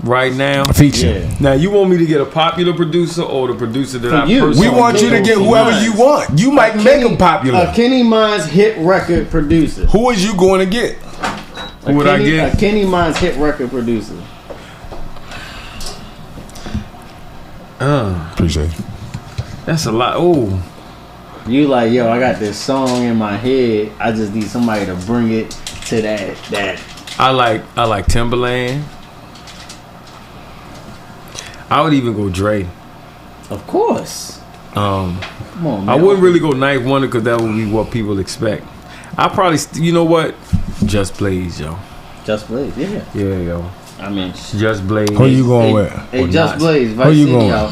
right now? feature. Yeah. Now you want me to get a popular producer or the producer that For I you. personally We want you to get whoever you want. You might make them popular. A Kenny Mynez hit record producer. Who is you going to get? Who would I get? A Kenny Mynez hit record producer. Appreciate it. That's a lot. Oh, You like, yo, I got this song in my head. I just need somebody to bring it to that. I like Timberland. I would even go Dre. Of course. Come on, man. I wouldn't really go Ninth Wonder because that would be what people expect. I probably, you know what? Just Blaze, yo. Just Blaze, yeah. Yeah, yo. I mean, Just Blaze. Who you going hey, with? Hey, Or Just not. Blaze, Who Vice you City, going? yo.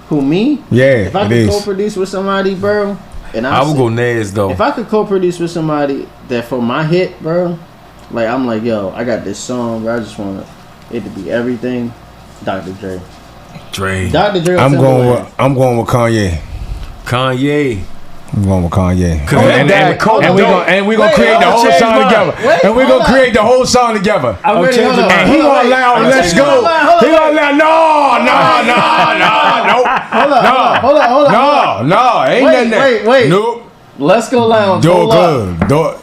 Who, me? Yeah, If I it could is. co-produce with somebody, bro, and I would go Nez though. If I could co-produce with somebody that for my hit, bro, like I'm like, yo, I got this song, bro. I just want it to be everything. Dr. Dre. Dre. Dr. Dre. or I'm Timberland. going with Kanye. Kanye. I'm going with Kanye. Cause And we gonna Wait, create the I'll whole change song mine. together. Wait, And we hold gonna on. create the whole song together. I'm ready. changing Hold on. mine. And he Hold on, gonna wait. allow, I'm let's changing go. my mind. Hold He on. gonna allow, Hold on. no, ain't Wait, nothing. wait. Nope. Let's go lounge. Do it Hold up. good. Do it.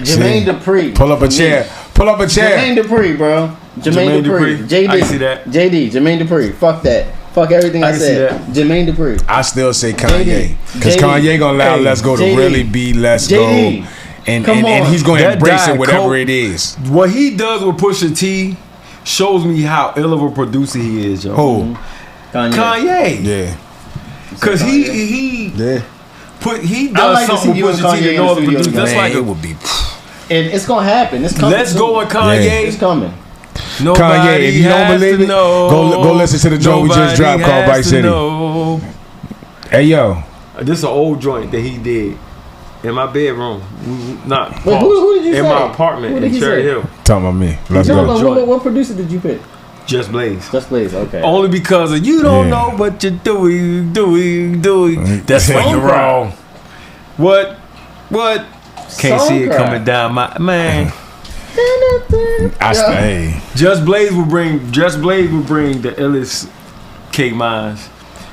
Jermaine See? Dupri. Pull up a chair. Pull up a chair. Jermaine Dupri, bro. Jermaine Jermaine Dupri. Dupri. JD. I can see that. JD. Jermaine Dupri. Fuck that. Fuck everything I can see said. that. Jermaine Dupri. I still say Kanye. Because JD. Kanye gonna allow Hey, Let's Go to JD. really be Let's Go. JD. And Come and on. he's gonna That embrace died it, whatever cold. it is. What he does with Pusha T shows me how ill of a producer he is, yo. Who? Kanye. Yeah. Cause he Yeah. he I does like to something see with you Pusha and T Kanye that in no the other studio producer. That's together. like it would be. And it's gonna happen. It's coming. Let's soon. go with Kanye. It's coming. Nobody Kanye, if you don't has believe to it, know. go listen to the joint we just Nobody dropped called has Vice to City. know. Hey yo, This is an old joint that he did in my bedroom. Not Wait, who did you in say? my apartment Who did in he Cherry say? Hill. Talking about me. Let's No, go. no, what producer did you pick? Just Blaze. Just Blaze, okay. Only because of you don't Yeah. know what you're doing. That's when you're wrong. What? Can't see it Songcraft. coming down my man. Hey. Just Blaze will bring the illest K Mynez.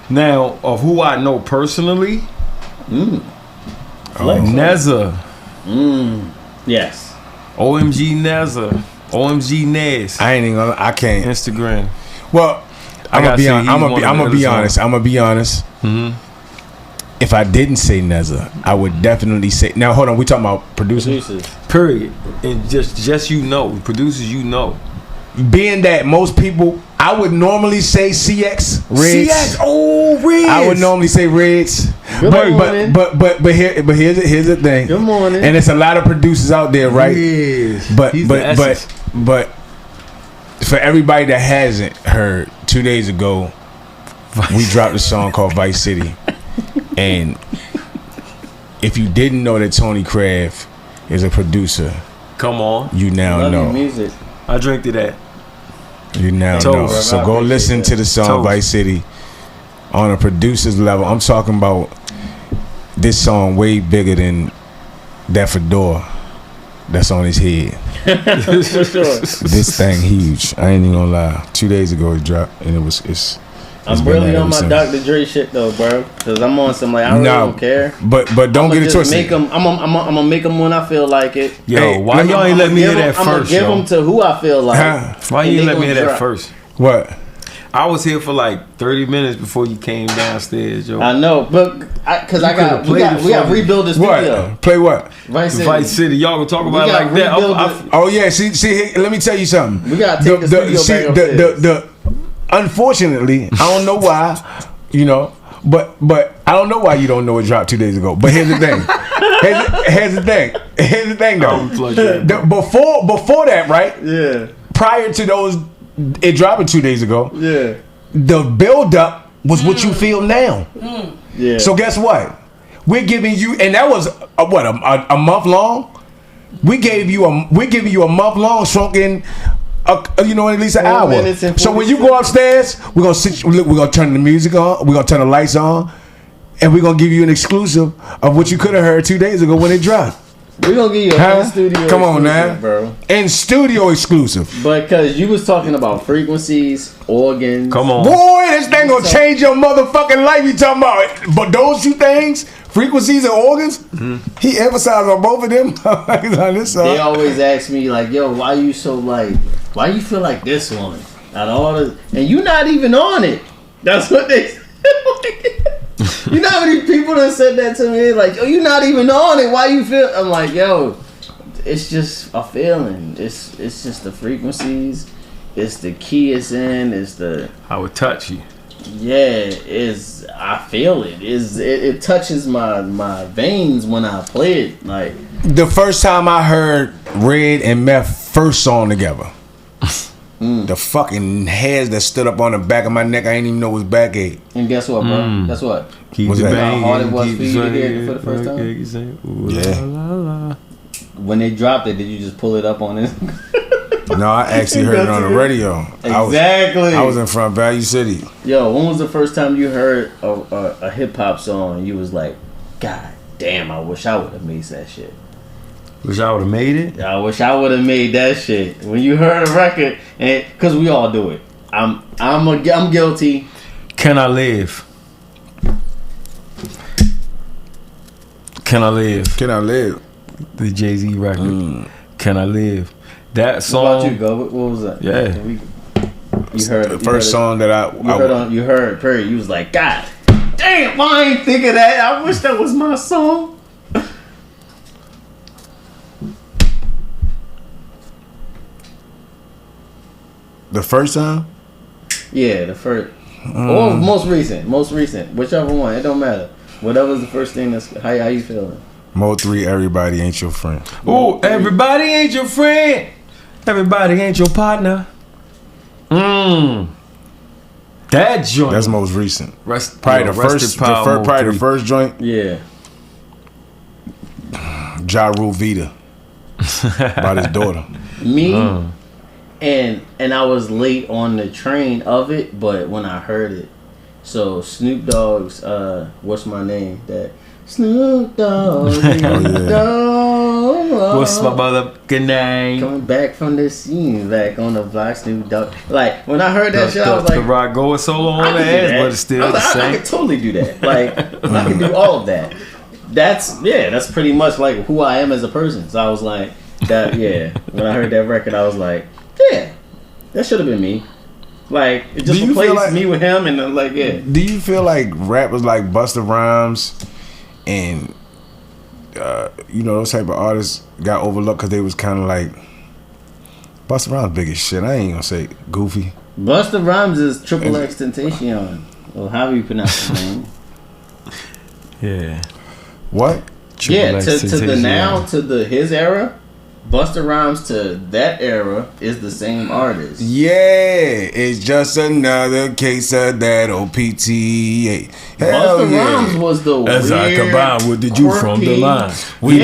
Now, of who I know personally, Neza, Yes. OMG Neza, OMG Nez, I ain't even gonna. I can't. Instagram. Well, I'm gotta gonna be say honest. he's I'm one of the gonna be illest honest. I'm gonna be honest. If I didn't say Neza, I would definitely say. Now, hold on. We talking about producers. Producers. Period. And just you know, producers you know. Being that most people, I would normally say CX Reds. CX, oh Reds. I would normally say Reds. Good morning. But here's the thing. Good morning. And it's a lot of producers out there, right? Yes. But He's the essence. but for everybody that hasn't heard, 2 days ago, we dropped a song called Vice City. And if you didn't know that Tony Craft is a producer, Come on, you now Love your know. music. I drink to that. You now Toast. know. So I go appreciate listen that. to the song Toast. Vice City on a producer's level. I'm talking about this song way bigger than that fedora that's on his head. For sure. This thing huge. I ain't even gonna lie. 2 days ago it dropped and it's I'm been really that on my ever Dr. Dre shit though, bro. Cause I'm on some like I really don't care. But don't I'ma get it just twisted. make them. I'm gonna make them when I feel like it. Yo, Hey, why let me- y'all ain't let me hear that I'm gonna first, give yo? them to who I feel like. Huh? Why and you they ain't let me hear gonna that drop. first? What? I was here for like 30 minutes before you came downstairs, yo. I know, but cause I got could've we played got it we got for me. rebuild the studio. What? Play what? Vice City. Vice City, y'all gonna talk about it gotta like that? rebuild Oh yeah, see, let me tell you something. We gotta take the studio back upstairs. Unfortunately, I don't know why, but I don't know why you don't know it dropped 2 days ago. But here's the thing. Here's the thing though. Before that, right? Yeah, Prior to those, it dropping 2 days ago. yeah, The build up was what you feel now. yeah. So guess what? We're giving you, and that was a month long. We gave you a month long, shrunk in, at least an 4 hour. minutes and So when 40 you go upstairs, we're gonna turn the music on, we're gonna turn the lights on, and we're gonna give you an exclusive of what you could have heard 2 days ago when it dropped. We're gonna give you Huh? a studio. Come on exclusive, now, bro. In studio exclusive. But cause you was talking about frequencies, organs. Come on. Boy, this thing gonna change your motherfucking life. You talking about? But those two things, frequencies and organs, he emphasized on both of them. On this song. They always ask me like, "Yo, why you so like? Why you feel like this one out of all the? And you not even on it." That's what they. You know how many people that said that to me? They're like, "Yo, you not even on it. Why you feel?" I'm like, "Yo, it's just a feeling. It's just the frequencies. It's the key it's in. It's the I would touch you. is I feel it. It touches my veins when I play it. Like The first time I heard Red and Meth first song together, the fucking hairs that stood up on the back of my neck, I didn't even know was backache. and guess what, bro? Guess what? Keep What's the that? banging, How hard it was keep for you to swinging, hear it for the first time? keep saying, ooh, Yeah. la, la, la. When they dropped it, did you just pull it up on it? No, I actually heard it on the radio. Exactly. I was in front of Value City. Yo, when was the first time you heard a hip hop song and you was like, God damn, I wish I would have made that shit. Wish I would have made it. I wish I would have made that shit. When you heard a record, and because we all do it. I'm guilty. Can I live? Can I live? Can I live? The Jay-Z record. Can I live? That What song. about you, Go? What was that? Yeah. You heard The it. first song that You heard Perry. You was like, God damn, why I ain't think of that? I wish that was my song. the first time. Yeah, the first. Or most recent. Whichever one. It don't matter. Whatever's the first thing that's how you feeling. Mo 3, everybody ain't your friend. Ooh, everybody ain't your friend. Everybody ain't your partner. That joint. That's most recent. Probably the first joint. Yeah. Ja Rule Vita. About his daughter. Me and I was late on the train of it, but when I heard it, so Snoop Dogg's what's my name? That Snoop Dogg. What's my motherfucking name? Coming back from the scene, back on the block, Snoop Dogg. Like when I heard that shit, I was the like, rock going solo on the ass, but it's still the same. I could totally do that. Like I can do all of that. That's pretty much like who I am as a person. So I was like, that when I heard that record, I was like, yeah, that should have been me. Like it just replaced me with him, and then like Do you feel like rappers like Busta Rhymes and those type of artists got overlooked because they was kind of like Busta Rhymes big as shit? I ain't gonna say goofy. Busta Rhymes is Triple X Tentacion, or however you pronounce his name. Yeah. What? To his era, Busta Rhymes to that era is the same artist. Yeah, it's just another case of that OPTA. Busta Rhymes was the as I combine with the Jew from the line. We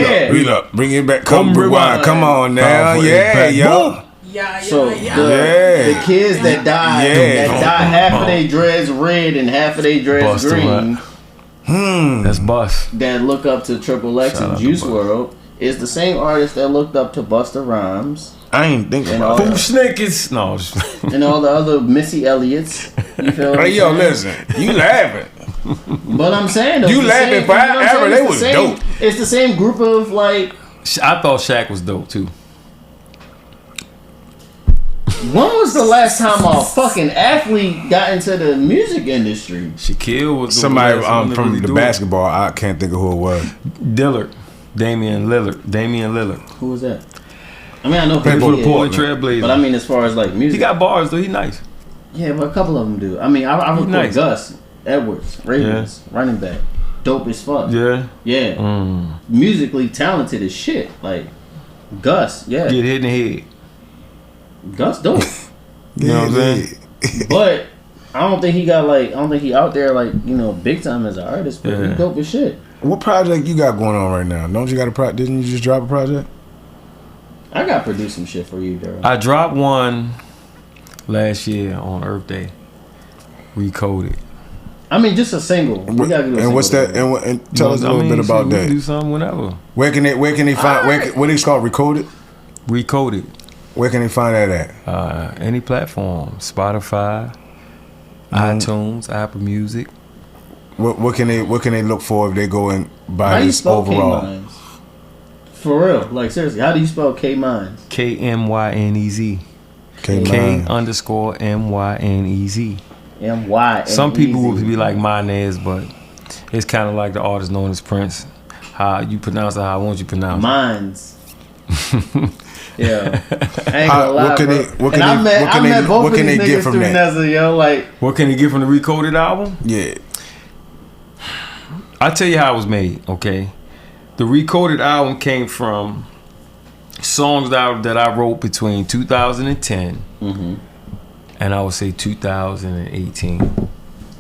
up, bring it back, come rewind, come on now, yo. The kids that died, half of their dreads red and half of their dreads green. That's Bust. That look up to Triple X and Juice WRLD is the same artist that looked up to Busta Rhymes. I ain't thinking about that. Snickers. No. And all the other Missy Elliott's. You feel Hey, yo, listen. You laughing. But I'm saying though. You laughing forever. They was dope. It's the same group of like. I thought Shaq was dope too. When was the last time a fucking athlete got into the music industry? Shaquille was somebody from the basketball. I can't think of who it was. Damian Lillard. Who was that? I mean, I know for the Portland Trailblazers. But I mean, as far as like music, he got bars though. He nice. Yeah, but a couple of them do. I mean, I would put Gus Edwards, Ravens, running back, dope as fuck. Yeah. Musically talented as shit. Like Gus, get hit in the head. Gus dope. You know what I'm saying? But I don't think he out there like, big time as an artist, but he dope as shit. What project you got going on right now? Don't you got a project? Didn't you just drop a project? I got to produce some shit for you, girl. I dropped one last year on Earth Day. Recoded. I mean, just a single. We gotta do a single. And what's that? And tell us a little bit about that. Do something whenever. Where can they find? What is called Recoded? Recoded. Where can they find that at? Any platform. Spotify, iTunes, Apple Music. What can they look for if they go and buy this overall? K Mynez? For real, like seriously, how do you spell K Mynez? KMYNEZ. K_MYNEZ. MY. Some people would be like Mynez, but it's kind of like the artist known as Prince. How you pronounce it? How I want you pronounce it? Mynez. Yeah, I ain't gonna lie, what can they get from that? What can they get from the Recoded album? Yeah, I'll tell you how it was made. Okay, the Recoded album came from songs that I wrote between 2010 and I would say 2018.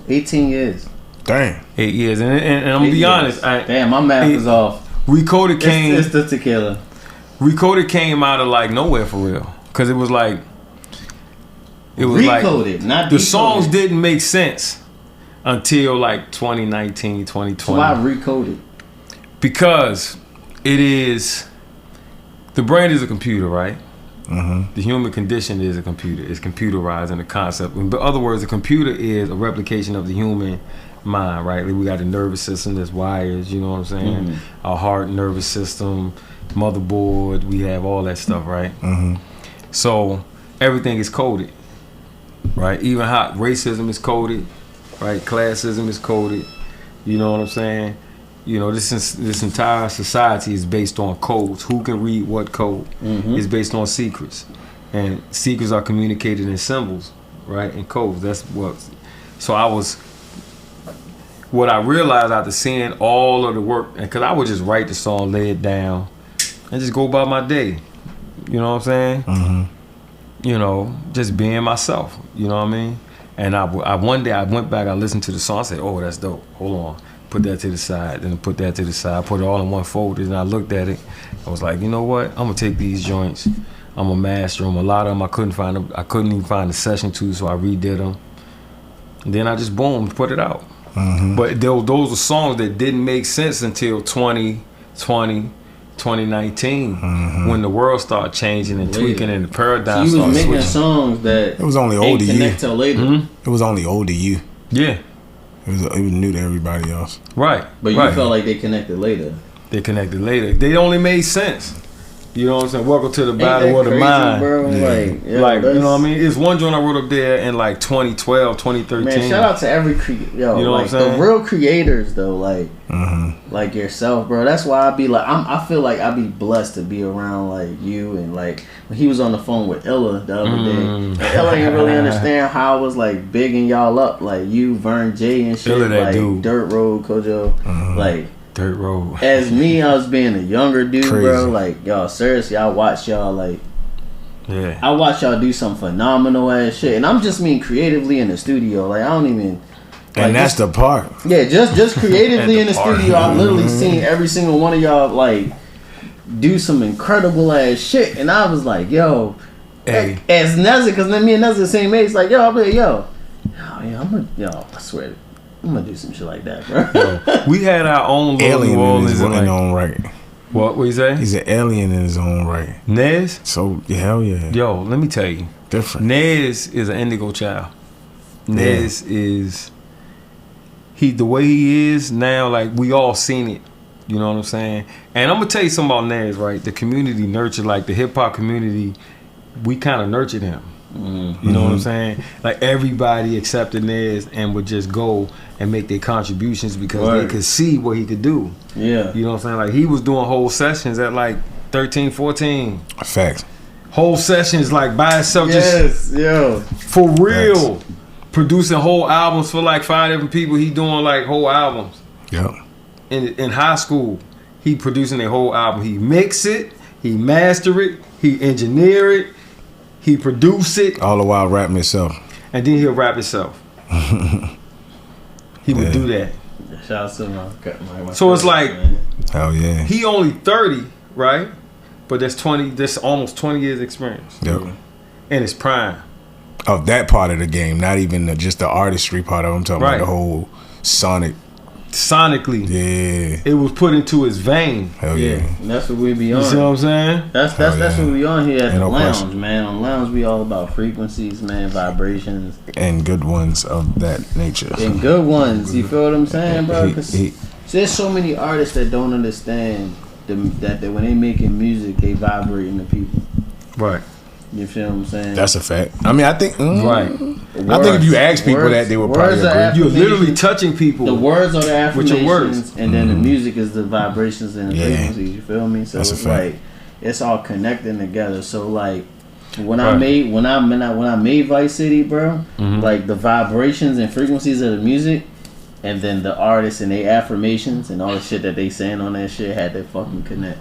18 years. Damn. 8 years, and I'm gonna be honest. Damn, my math is off. Recoded came. It's the tequila. Recoded came out of like nowhere for real, because it was like Recoded, not the songs didn't make sense until like 2019, 2020. So why Recoded? Because the brain is a computer, right? The human condition is a computer. It's computerized in the concept. In other words, a computer is a replication of the human mind, right? Like we got a nervous system, there's wires, you know what I'm saying? Our heart, nervous system, motherboard, we have all that stuff, right? So everything is coded, right? Even how racism is coded, right? Classism is coded, you know what I'm saying? You know, this entire society is based on codes. Who can read what code? It's based on secrets, and secrets are communicated in symbols, right? In codes. That's what. So what I realized after seeing all of the work, and because I would just write the song, lay it down, and just go about my day. You know what I'm saying? You know, just being myself. You know what I mean? And I one day I went back, I listened to the song, I said, oh, that's dope. Hold on. Put that to the side, then put that to the side, put it all in one folder, and I looked at it. I was like, you know what? I'm gonna take these joints. I'm gonna master them. A lot of them I couldn't even find the session to, so I redid them. And then I just boom, put it out. But those were songs that didn't make sense until 2020, 2019, when the world started changing and tweaking and the paradigm so you was making switching. songs that it was only old to you. connect till later. It was only old to you. Yeah. It was new to everybody else. Right. But you felt like they connected later. They connected later. They only made sense. You know what I'm saying? Welcome to the battle of the crazy, mind. Bro? Yeah. Like, you know what I mean? It's one joint I wrote up there in like 2012, 2013. Man, shout out to every you know what I'm the saying? real creators though, like yourself, bro. That's why I be like, I feel like I be blessed to be around like you and like when he was on the phone with Illa the other day. And Illa didn't really understand how I was like bigging y'all up, like you, Vern J and shit, Illa, that like dude. Dirt Road, Kojo, like. Dirt Road. As me, I was being a younger dude, Crazy. bro. Like, y'all, seriously, I watch y'all, like, Yeah. I watch y'all do some phenomenal ass shit. And I'm just mean creatively in the studio. Like, I don't even. Like, And that's the part. Yeah, just creatively in the part. studio, I've literally seen every single one of y'all, like, do some incredible ass shit. And I was like, yo, Hey. as Nezza, because me and Nezza the same age, like, yo, I'm like, I swear, I'm gonna do some shit like that, bro. We had our own little New Alien in Orleans his and like, own right. what you say? He's an alien in his own right. Nez? So hell yeah, Yo, let me tell you. different. Nez is an indigo child. Nez is the way he is now, like we all seen it. You know what I'm saying? And I'm gonna tell you something about Nez, right? The community nurtured, like the hip hop community, we kind of nurtured him. You know what I'm saying? Like everybody accepted Nez and would just go and make their contributions because they could see what he could do. Yeah. You know what I'm saying? Like he was doing whole sessions at like 13, 14. Facts. Whole sessions like by itself, just yo. for real. Producing whole albums for like 5 different people. He doing like whole albums. Yep. In high school, he producing a whole album. He mix it, he master it, he engineer it, he produce it, All the while rapping himself. and then he'll rap himself. He would do that. Shout out to my So it's like Hell yeah. he only 30, right? But that's almost 20 years experience. Yep. And it's prime. Of that part of the game, not even just the artistry part of it. I'm talking Right. about the whole sonic. Sonically, Yeah. it was put into his vein. Hell yeah. And that's what we be You on. see what I'm saying? That's yeah. what we on here at Ain't the no lounge, question. man. On lounge, we all about frequencies, man, vibrations, And good ones of that nature. and good ones. You feel what I'm saying, bro? 'Cause He- there's so many artists that don't understand that when they making music, they vibrating to people. Right. You feel what I'm saying? That's a fact. I mean, I think. Right. I think if you ask people Words- that, they would words probably are agree. You're literally affirmations. touching people. The words are the With affirmations, your words. and then the music is the vibrations and the Yeah. frequencies. You feel me? So That's a it's fact. like it's all connecting together. So like when I Right. made when I made Vice City, bro, like the vibrations and frequencies of the music, and then the artists and their affirmations and all the shit that they saying on that shit had to fucking connect.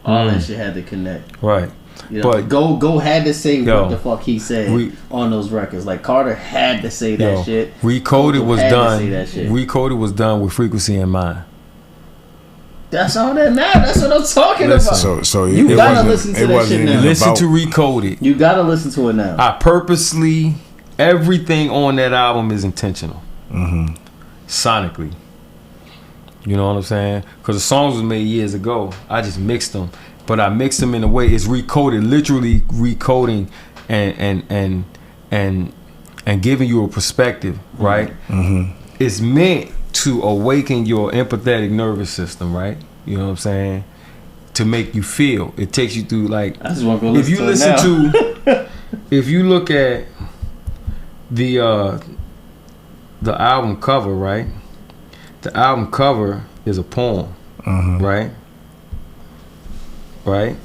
All that shit had to connect. Right. You know, But- go had to say Yo, what the fuck he said we- on those records. Like Carter had to say that Yo, shit. Recoded Kojo was had to done. say that shit. Recoded was done with frequency in mind. That's all that matters. That's what I'm talking Listen, about. So You it gotta wasn't- listen to it that wasn't shit now. even Listen about- to Recoded. You gotta listen to it now. I purposely, everything on that album is intentional. Sonically. You know what I'm saying? Because the songs was made years ago. I just mixed them. But I mixed them in a way it's recoded, literally recoding and giving you a perspective, right? It's meant to awaken your empathetic nervous system, right? You know what I'm saying? To make you feel. It takes you through like I just want to go if you listen listen to it now. to if you look at the album cover, right? The album cover is a poem, right? Right?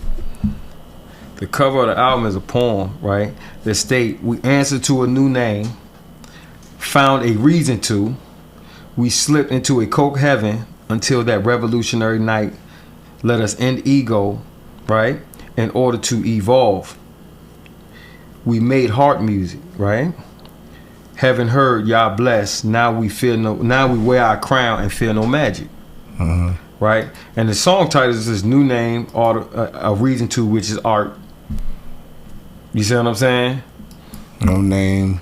The cover of the album is a poem, right? That state, we answer to a new name, found a reason to, we slipped into a coke heaven until that revolutionary night let us end ego, right? In order to evolve. we made heart music, right? Heaven heard, Yah bless. Now we wear our crown and fear no magic, right? And the song title is this new name, a reason to, which is art. You see what I'm saying? No name.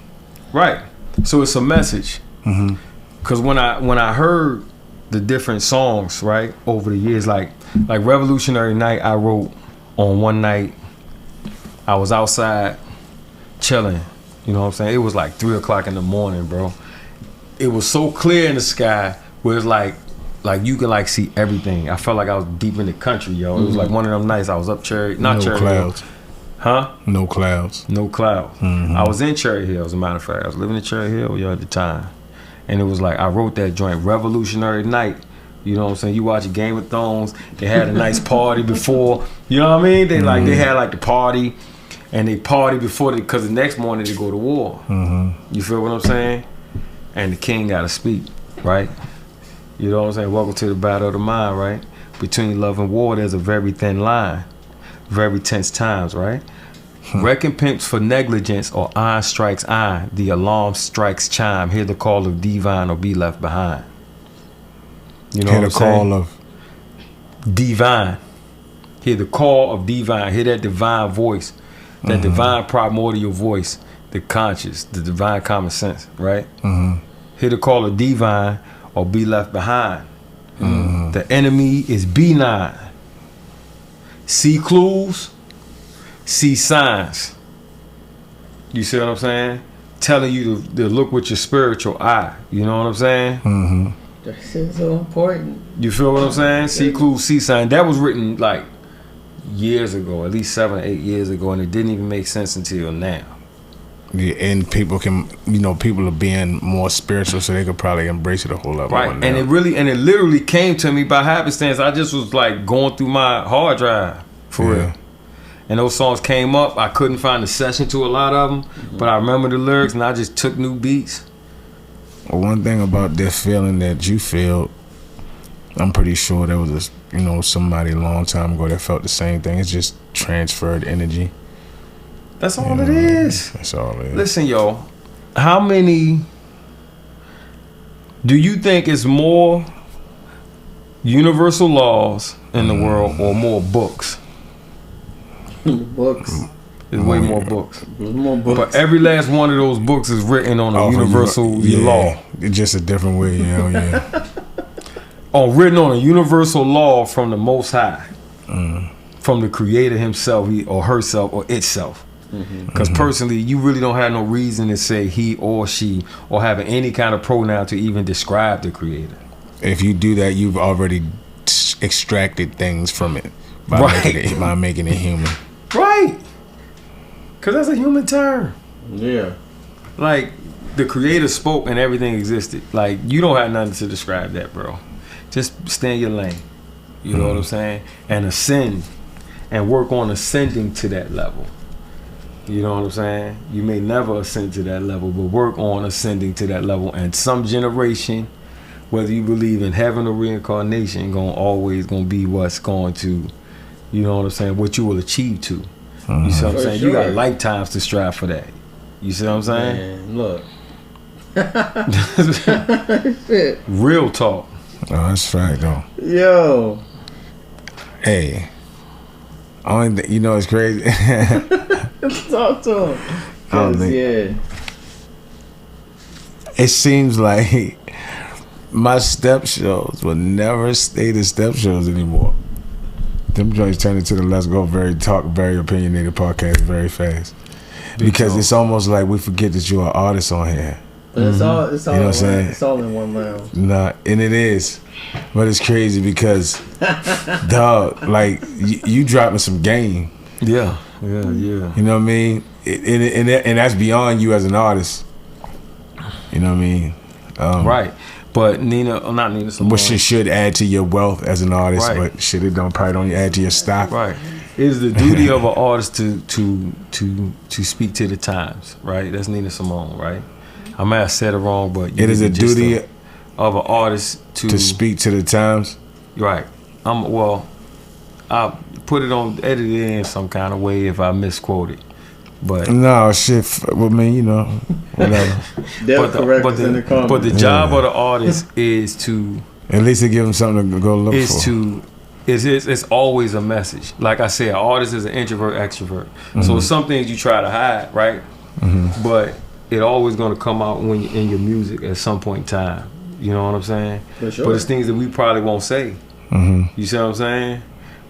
Right. So it's a message. Because when I heard the different songs, right, over the years, like Revolutionary Night, I wrote on one night. I was outside chilling. You know what I'm saying? It was like 3 o'clock in the morning, bro. It was so clear in the sky where it's like you can like see everything. I felt like I was deep in the country, yo. It was like one of them nights I was up Cherry, not Cherry clouds. Hill. Huh? No clouds. No clouds. I was in Cherry Hill, as a matter of fact. I was living in Cherry Hill, yo, at the time. And it was like, I wrote that joint, Revolutionary Night. You know what I'm saying? You watch a Game of Thrones, they had a nice party before. You know what I mean? They they had like the party, and they party before, because the next morning they go to war. You feel what I'm saying? And the king got to speak, right? You know what I'm saying? Welcome to the battle of the mind, right? Between love and war, there's a very thin line. Very tense times, right? Recompense for negligence, or iron strikes iron. The alarm strikes chime. Hear the call of divine, or be left behind. You know Hear what I'm the saying? call of divine. Hear the call of divine. Hear that divine voice, that divine primordial voice, the conscious, the divine common sense, right? Hear the call of divine, or be left behind. The enemy is benign. See clues, see signs. You see what I'm saying? Telling you to look with your spiritual eye. You know what I'm saying? That shit's so important. You feel what I'm saying? See clues, see signs. That was written like years ago, at least 7 or 8 years ago, and it didn't even make sense until now. Yeah, and people can, people are being more spiritual, so they could probably embrace it a whole lot more. Right, and it literally came to me by happenstance. I just was like going through my hard drive for real, and those songs came up. I couldn't find a session to a lot of them, but I remember the lyrics, and I just took new beats. Well, one thing about that feeling that you feel, I'm pretty sure there was somebody a long time ago that felt the same thing. It's just transferred energy. That's all it is. That's all it is. Listen, yo, how many do you think is more universal laws in the world, or more books? Books. There's way more books. There's more books. But every last one of those books is written on a universal law. It's just a different way, Written on a universal law from the Most High, from the Creator Himself, or herself, or itself. Because personally, you really don't have no reason to say he or she, or having any kind of pronoun to even describe the Creator. If you do that, you've already extracted things from it by making it human. Right. Because that's a human term. Yeah. Like, the Creator spoke and everything existed. Like, you don't have nothing to describe that, bro. Just stay in your lane. You know what I'm saying? And ascend, and work on ascending to that level. You know what I'm saying? You may never ascend to that level, but work on ascending to that level. And some generation, whether you believe in heaven or reincarnation, always gonna be what's going to, you know what I'm saying, what you will achieve to. You see what I'm saying? Sure. You got lifetimes to strive for that. You see what I'm saying? Man, look. Real talk. Oh, that's fact though. Yo. Hey. It's crazy. Talk to him. It seems like my step shows will never stay the step shows anymore. Them joints turn into the Let's Go Very Opinionated podcast very fast. Because it's almost like we forget that you're an artist on here. But it's all you know what I'm saying? It's all in one round. Nah, and it is. But it's crazy because, dog, like, you dropping some game. Yeah. You know what I mean? And that's beyond you as an artist. You know what I mean? Right. But not Nina Simone. Which should add to your wealth as an artist, but shit, it probably don't add to your stock. Right. It is the duty of an artist to speak to the times, right? That's Nina Simone, right? I may have said it wrong, but it is a duty of an artist to speak to the times. Right. I'll put it on, edit it in some kind of way if I misquote it. But no shit. Well, I mean, you know, whatever. But the job of the artist is to at least to give them something to go look for. It's always a message. Like I said, an artist is an introvert, extrovert. So some things you try to hide, right? But it always gonna come out when you're in your music at some point in time. You know what I'm saying? For sure. But it's things that we probably won't say. You see what I'm saying?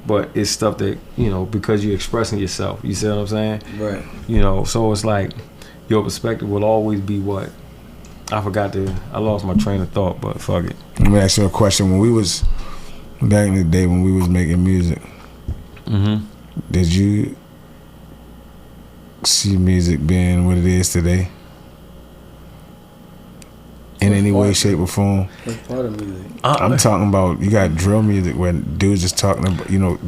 But it's stuff that, you know, because you're expressing yourself. You see what I'm saying? Right. You know, so it's like your perspective will always be what? I lost my train of thought, but fuck it. Let me ask you a question. When we was back in the day when we was making music, did you see music being what it is today? In any way, shape, or form? What part of music? I'm talking about, you got drill music where dudes just talking about, you know,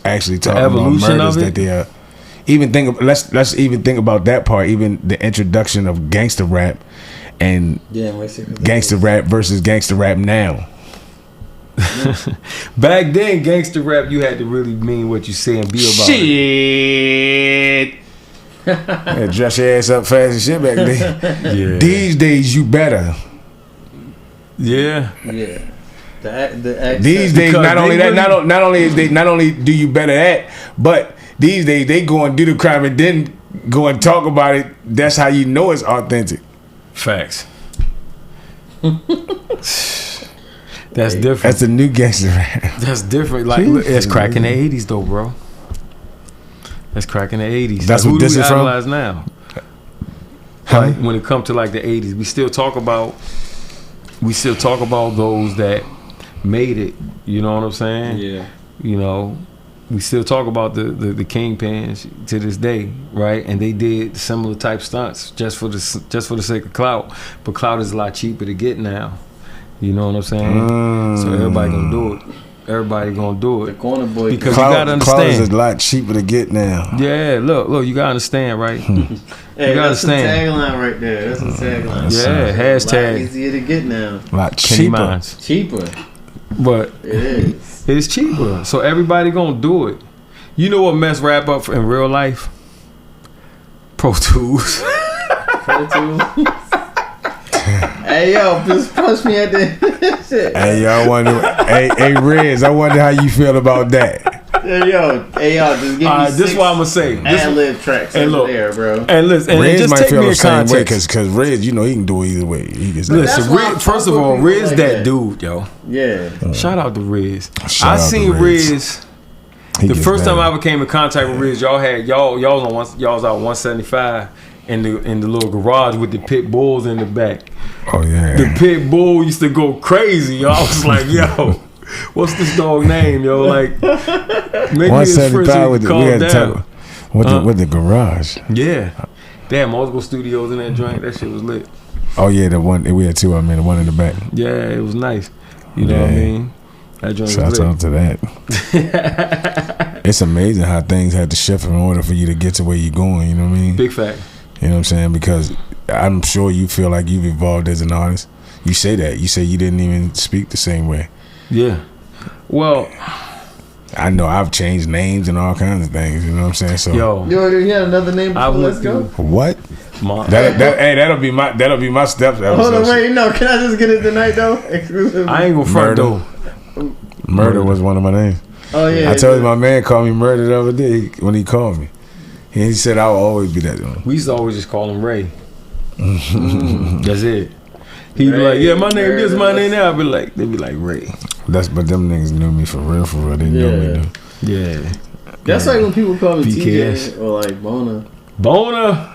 actually talking about murders that they are. Let's even think about that part. Even the introduction of gangster rap and gangster rap versus gangster rap now. Back then, gangster rap, you had to really mean what you say and be about it. Shit. Yeah, dress your ass up fast and shit back then. Yeah. These days, you better. Yeah. Yeah. The These days, not only do you better at, but these days they go and do the crime and then go and talk about it. That's how you know it's authentic. Facts. That's different. That's a new gangster rap. That's different. Like, it's crack in the 80s though, bro. That's crack in the 80s. That's like, what this is from? Who do we idolize now? Like, when it comes to like the 80s, we still talk about those that made it. You know what I'm saying? Yeah. You know, we still talk about the kingpins to this day, right? And they did similar type stunts just for the sake of clout. But clout is a lot cheaper to get now. You know what I'm saying? So everybody gonna do it. Everybody gonna do it. The corner boy. Because you gotta understand. Clout is a lot cheaper to get now. Yeah, look, you gotta understand, right? Hey, you gotta that's understand. the tagline right there. That's the tagline. Yeah, hashtag. A lot easier to get now. A lot K cheaper. Mynez. Cheaper. But It is. it's cheaper. So everybody gonna do it. You know what mess rap up in real life? Pro Tools. Pro Tools. Hey yo, just punch me at the shit. Hey y'all wonder. hey Riz, I wonder how you feel about that. Hey yo, just give me this is what I'm gonna say. Adlib tracks and look, there, bro. And listen, and Riz just might take feel me the in same way context. because Riz, you know, he can do it either way. He can Listen, That's why I Riz, first fuck of all, with Riz people like that that. dude, yo. Yeah. Shout out to Riz. Shout I out seen to Riz. Riz. He The gets first time better. I ever came in contact with Riz, y'all was out 175 in the little garage with the pit bulls in the back. Oh yeah. The pit bull used to go crazy. Yo. I was like, yo, what's this dog name, yo? Like, maybe his friends 175 with would the, we calm had to down. talk with the garage. Yeah, they had multiple studios in that joint. That shit was lit. Oh yeah, the one we had two. I mean, the one in the back. Yeah, it was nice. You know what I mean? That joint Shout was out lit. to that. It's amazing how things had to shift in order for you to get to where you're going. You know what I mean? Big fact. You know what I'm saying? Because I'm sure you feel like you've evolved as an artist. You say that. You say you didn't even speak the same way. Yeah. Well, I know I've changed names and all kinds of things. You know what I'm saying? So yo, You had another name I before went Let's Go? through what? my. That'll be my steps. Hold on, wait, no. Can I just get it tonight, though? Exclusively. I ain't gonna front Murder. though. Murder was one of my names. Oh, yeah. I told you my man called me Murder the other day when he called me. He said I'll always be that one. We used to always just call him Ray. That's it. He'd be like, yeah, my name this, my name that. They'd be like Ray. But them niggas knew me for real. They knew me though. Yeah. That's like when people call me BKS. TJ or like Bona. Bona.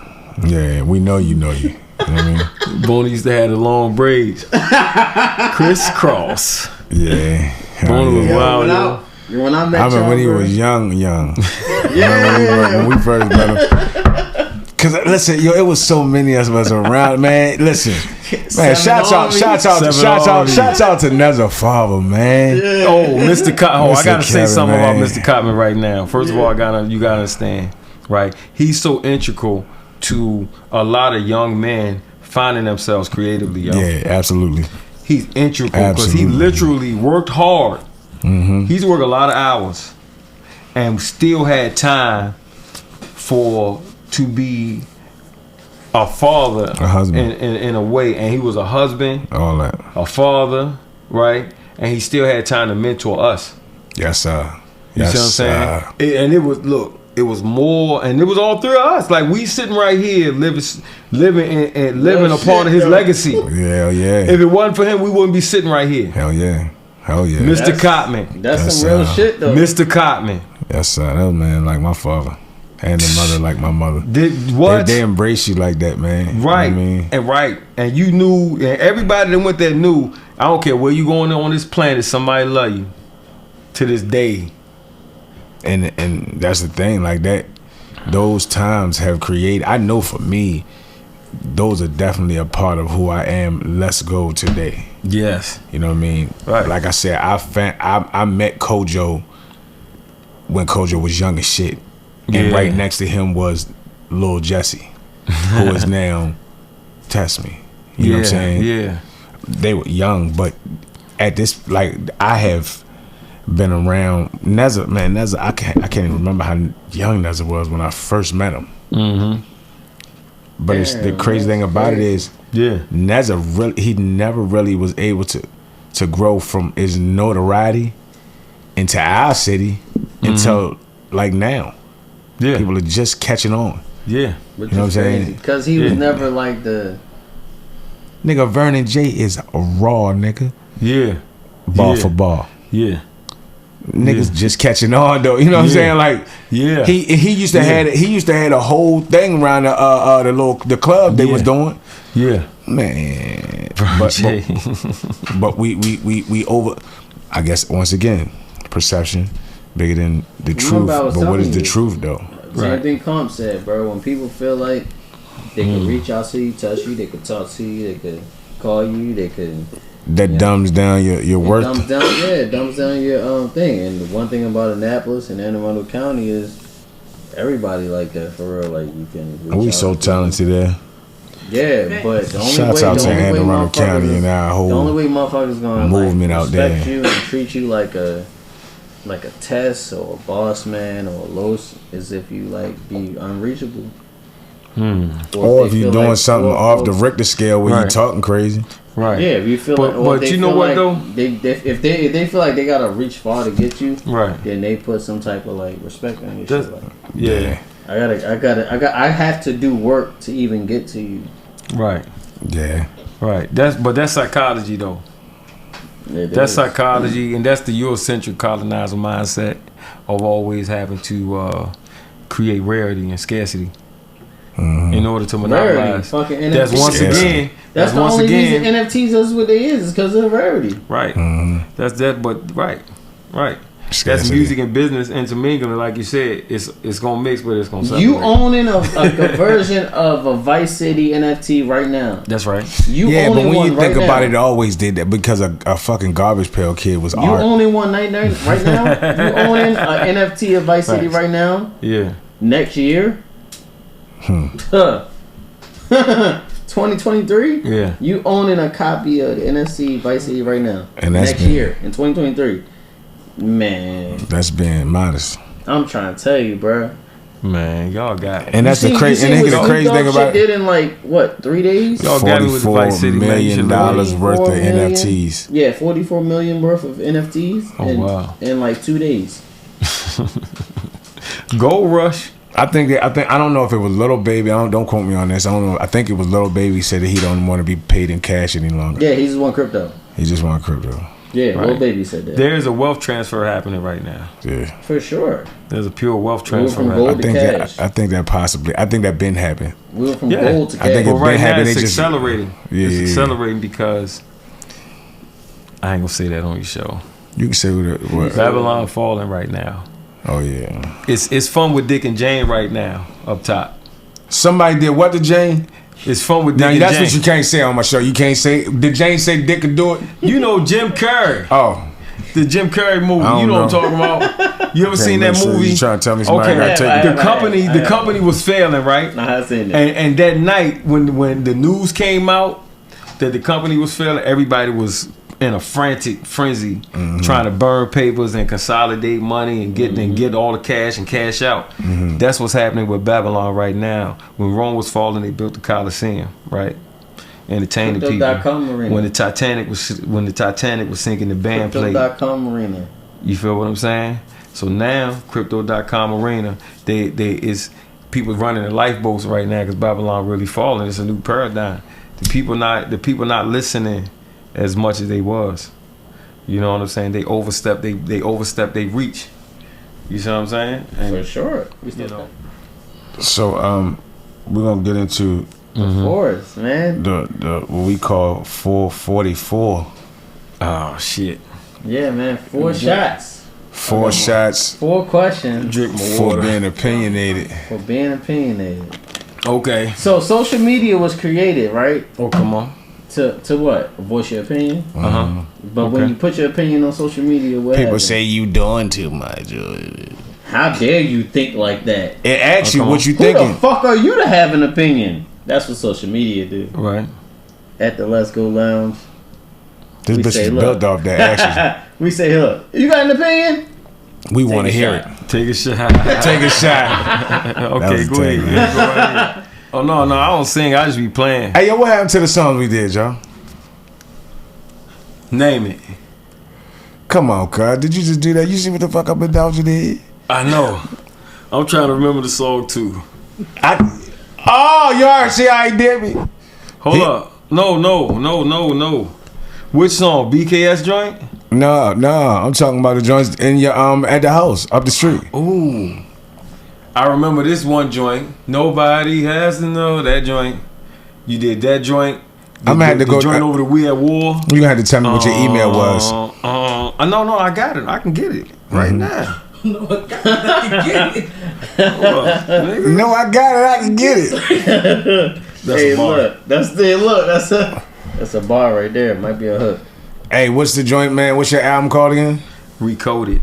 Yeah, we know you know you. You know what I mean? Bona used to have the long braids. Crisscross. Yeah. Bona was yeah. wild, when yo. when I met I remember when he y'all, was young. Yeah. when we first met him. Cause listen, yo, it was so many of us around, man. Listen, man, shouts out to Nezza Father, man. Yeah. Oh, Mr. Cotton. I Mr. gotta say Kevin, something man. about Mr. Cotton right now. First of all, you gotta understand, right? He's so integral to a lot of young men finding themselves creatively, yo. Yeah, absolutely. He's integral because he Absolutely. literally worked hard. He's worked a lot of hours and still had time for to be a father, a husband in a way, and he was a husband, all that, a father, right? And he still had time to mentor us. yes sir. You see what I'm saying? And it was, look, it was more, and it was all three of us. Like, we sitting right here living a part of his legacy. Yeah, yeah. If it wasn't for him, we wouldn't be sitting right here. Hell yeah. Mr. Cotman. That's some real shit though. Mr. Cotman. Yes sir. That man like my father. And the mother like my mother. They embrace you like that, man. Right. You know what I mean? And you knew, and everybody that went there knew, I don't care where you going on this planet, somebody love you. To this day. And that's the thing, like that, those times have created, I know for me, those are definitely a part of who I am. Let's go today. Yes. You know what I mean? Right. Like I said, I met Kojo when Kojo was young as shit. And right next to him was Lil Jesse, who is now Test Me. You know what I'm saying? Yeah. They were young, but at this, like, I have been around Neza, man. Neza, I can't even remember how young Neza was when I first met him. Mm-hmm. But it's the crazy thing about it is, Neza really, he never really was able to grow from his notoriety into our city until like now. Yeah, people are just catching on. Yeah, you know what I'm saying? Because he was never like the nigga. Vernon J is a raw nigga. Yeah, ball for ball. Yeah. Niggas just catching on though, you know what I'm saying? Like, he used to have a whole thing around the club they was doing. Yeah, man. But we over. I guess once again, perception bigger than the truth. But what is the truth though? Same thing Comp said, bro. When people feel like they can reach out to you, touch you, they could talk to you, they could call you, they could. That dumbs down your worth. Dumbs down your thing. And the one thing about Annapolis and Anne Arundel County is everybody like that for real. Like you can. We so talented there. Yeah, but the only shouts out to Anne Arundel County and our whole. The only way motherfuckers gonna movement out there respect you and treat you like a Tess or a boss man or a Los is if you like be unreachable. Or if you're doing something off the Richter scale where you're talking crazy. Right. Yeah, if you feel but you know what though? If they feel like they gotta reach far to get you, right? Then they put some type of like respect on your shit. Like, yeah. I have to do work to even get to you. Right. Yeah. Right. That's psychology though. That's psychology, and that's the Eurocentric colonizer mindset of always having to create rarity and scarcity in order to monopolize. That's once again. That's the only reason NFTs is what they is because of the rarity. Right. That's that. But right. Scarcity. That's music and business intermingling, like you said. It's gonna mix, but it's gonna separate. You owning a conversion of a Vice City NFT right now. That's right. But when you think about it always did that because a fucking Garbage Pail Kid was art. You owning one right now? You owning an NFT of Vice City right now? Yeah. Next year? 2023? Yeah. You owning a copy of the NFC Vice City right now. And that's next year in 2023. Man. That's being modest. I'm trying to tell you, bro. Man, y'all got it. And that's the crazy thing about it. Did in like what 3 days? Y'all got me with the Vice City, $44 million worth of NFTs. Yeah, 44 million worth of NFTs. Oh wow! In like 2 days. Gold Rush. I don't know if it was Little Baby. Don't quote me on this. I don't know. I think it was Little Baby said that he don't want to be paid in cash any longer. Yeah, he just want crypto. He just want crypto. Yeah, right. Little Baby said that. There's a wealth transfer happening right now. Yeah, for sure. There's a pure wealth transfer. From gold to cash. I think that been happening. We went from gold to cash. I think right now it's accelerating. Yeah, it's accelerating because I ain't gonna say that on your show. You can say what? Babylon falling right now. Oh yeah. It's fun with Dick and Jane right now up top. Somebody did what to Jane? It's fun with Dick and Jane. That's what you can't say on my show. You can't say. Did Jane say Dick could do it? You know Jim Carrey. Oh. The Jim Carrey movie. You know what I'm talking about? You ever seen that movie? You trying to tell me somebody got to take it? The company was failing, right? I've seen that. And that night when the news came out that the company was failing, everybody was in a frantic frenzy, trying to burn papers and consolidate money and get all the cash and cash out. That's what's happening with Babylon right now. When Rome was falling, they built the Colosseum, right? Entertaining people. When the Titanic was sinking, the band played. Crypto.com arena. You feel what I'm saying? So now, Crypto.com arena, they is people running the lifeboats right now because Babylon really falling. It's a new paradigm. The people not listening as much as they was. You know what I'm saying? They overstep they reach. You see what I'm saying? And, for sure. You know. So we're gonna get into Force, man. The what we call 444. Oh shit. Yeah, man. 4 shots. 4 shots. 4 questions. Drink more for water. being opinionated. For being opinionated. Okay. So social media was created, right? Oh, come on. To what? Voice your opinion. But when Okay. you put your opinion on social media, what People happens? say you doing too much. How dare you think like that? It asks you come what on. you Who thinking. the fuck are you to have an opinion? That's what social media do. Right. At the Let's Go Lounge, This we bitch say, is look. built off that action. we say, look, you got an opinion? We want to a hear shot. it. Take a shot. Take a shot. Okay, was go ahead. terrible. Yeah, go right ahead. Oh no, I don't sing. I just be playing. Hey, yo, what happened to the songs we did, y'all? Name it. Come on, cuz. Did you just do that? You see what the fuck up and down you did? I know. I'm trying to remember the song too. Oh, you already see how he did me? Hold up. No. Which song? BKS joint? No. I'm talking about the joints in your at the house up the street. Ooh. I remember this one joint. Nobody has to know that joint. You did that joint. I'm gonna have to the go. joint over the We at War. You gonna have to tell me what your email was. No, I got it. I can get it right now. No, I can get it. Hold up, nigga. No, I got it. I can get it. That's Hey, a bar. look, that's a bar right there. Might be a hook. Hey, what's the joint, man? What's your album called again? Recoded.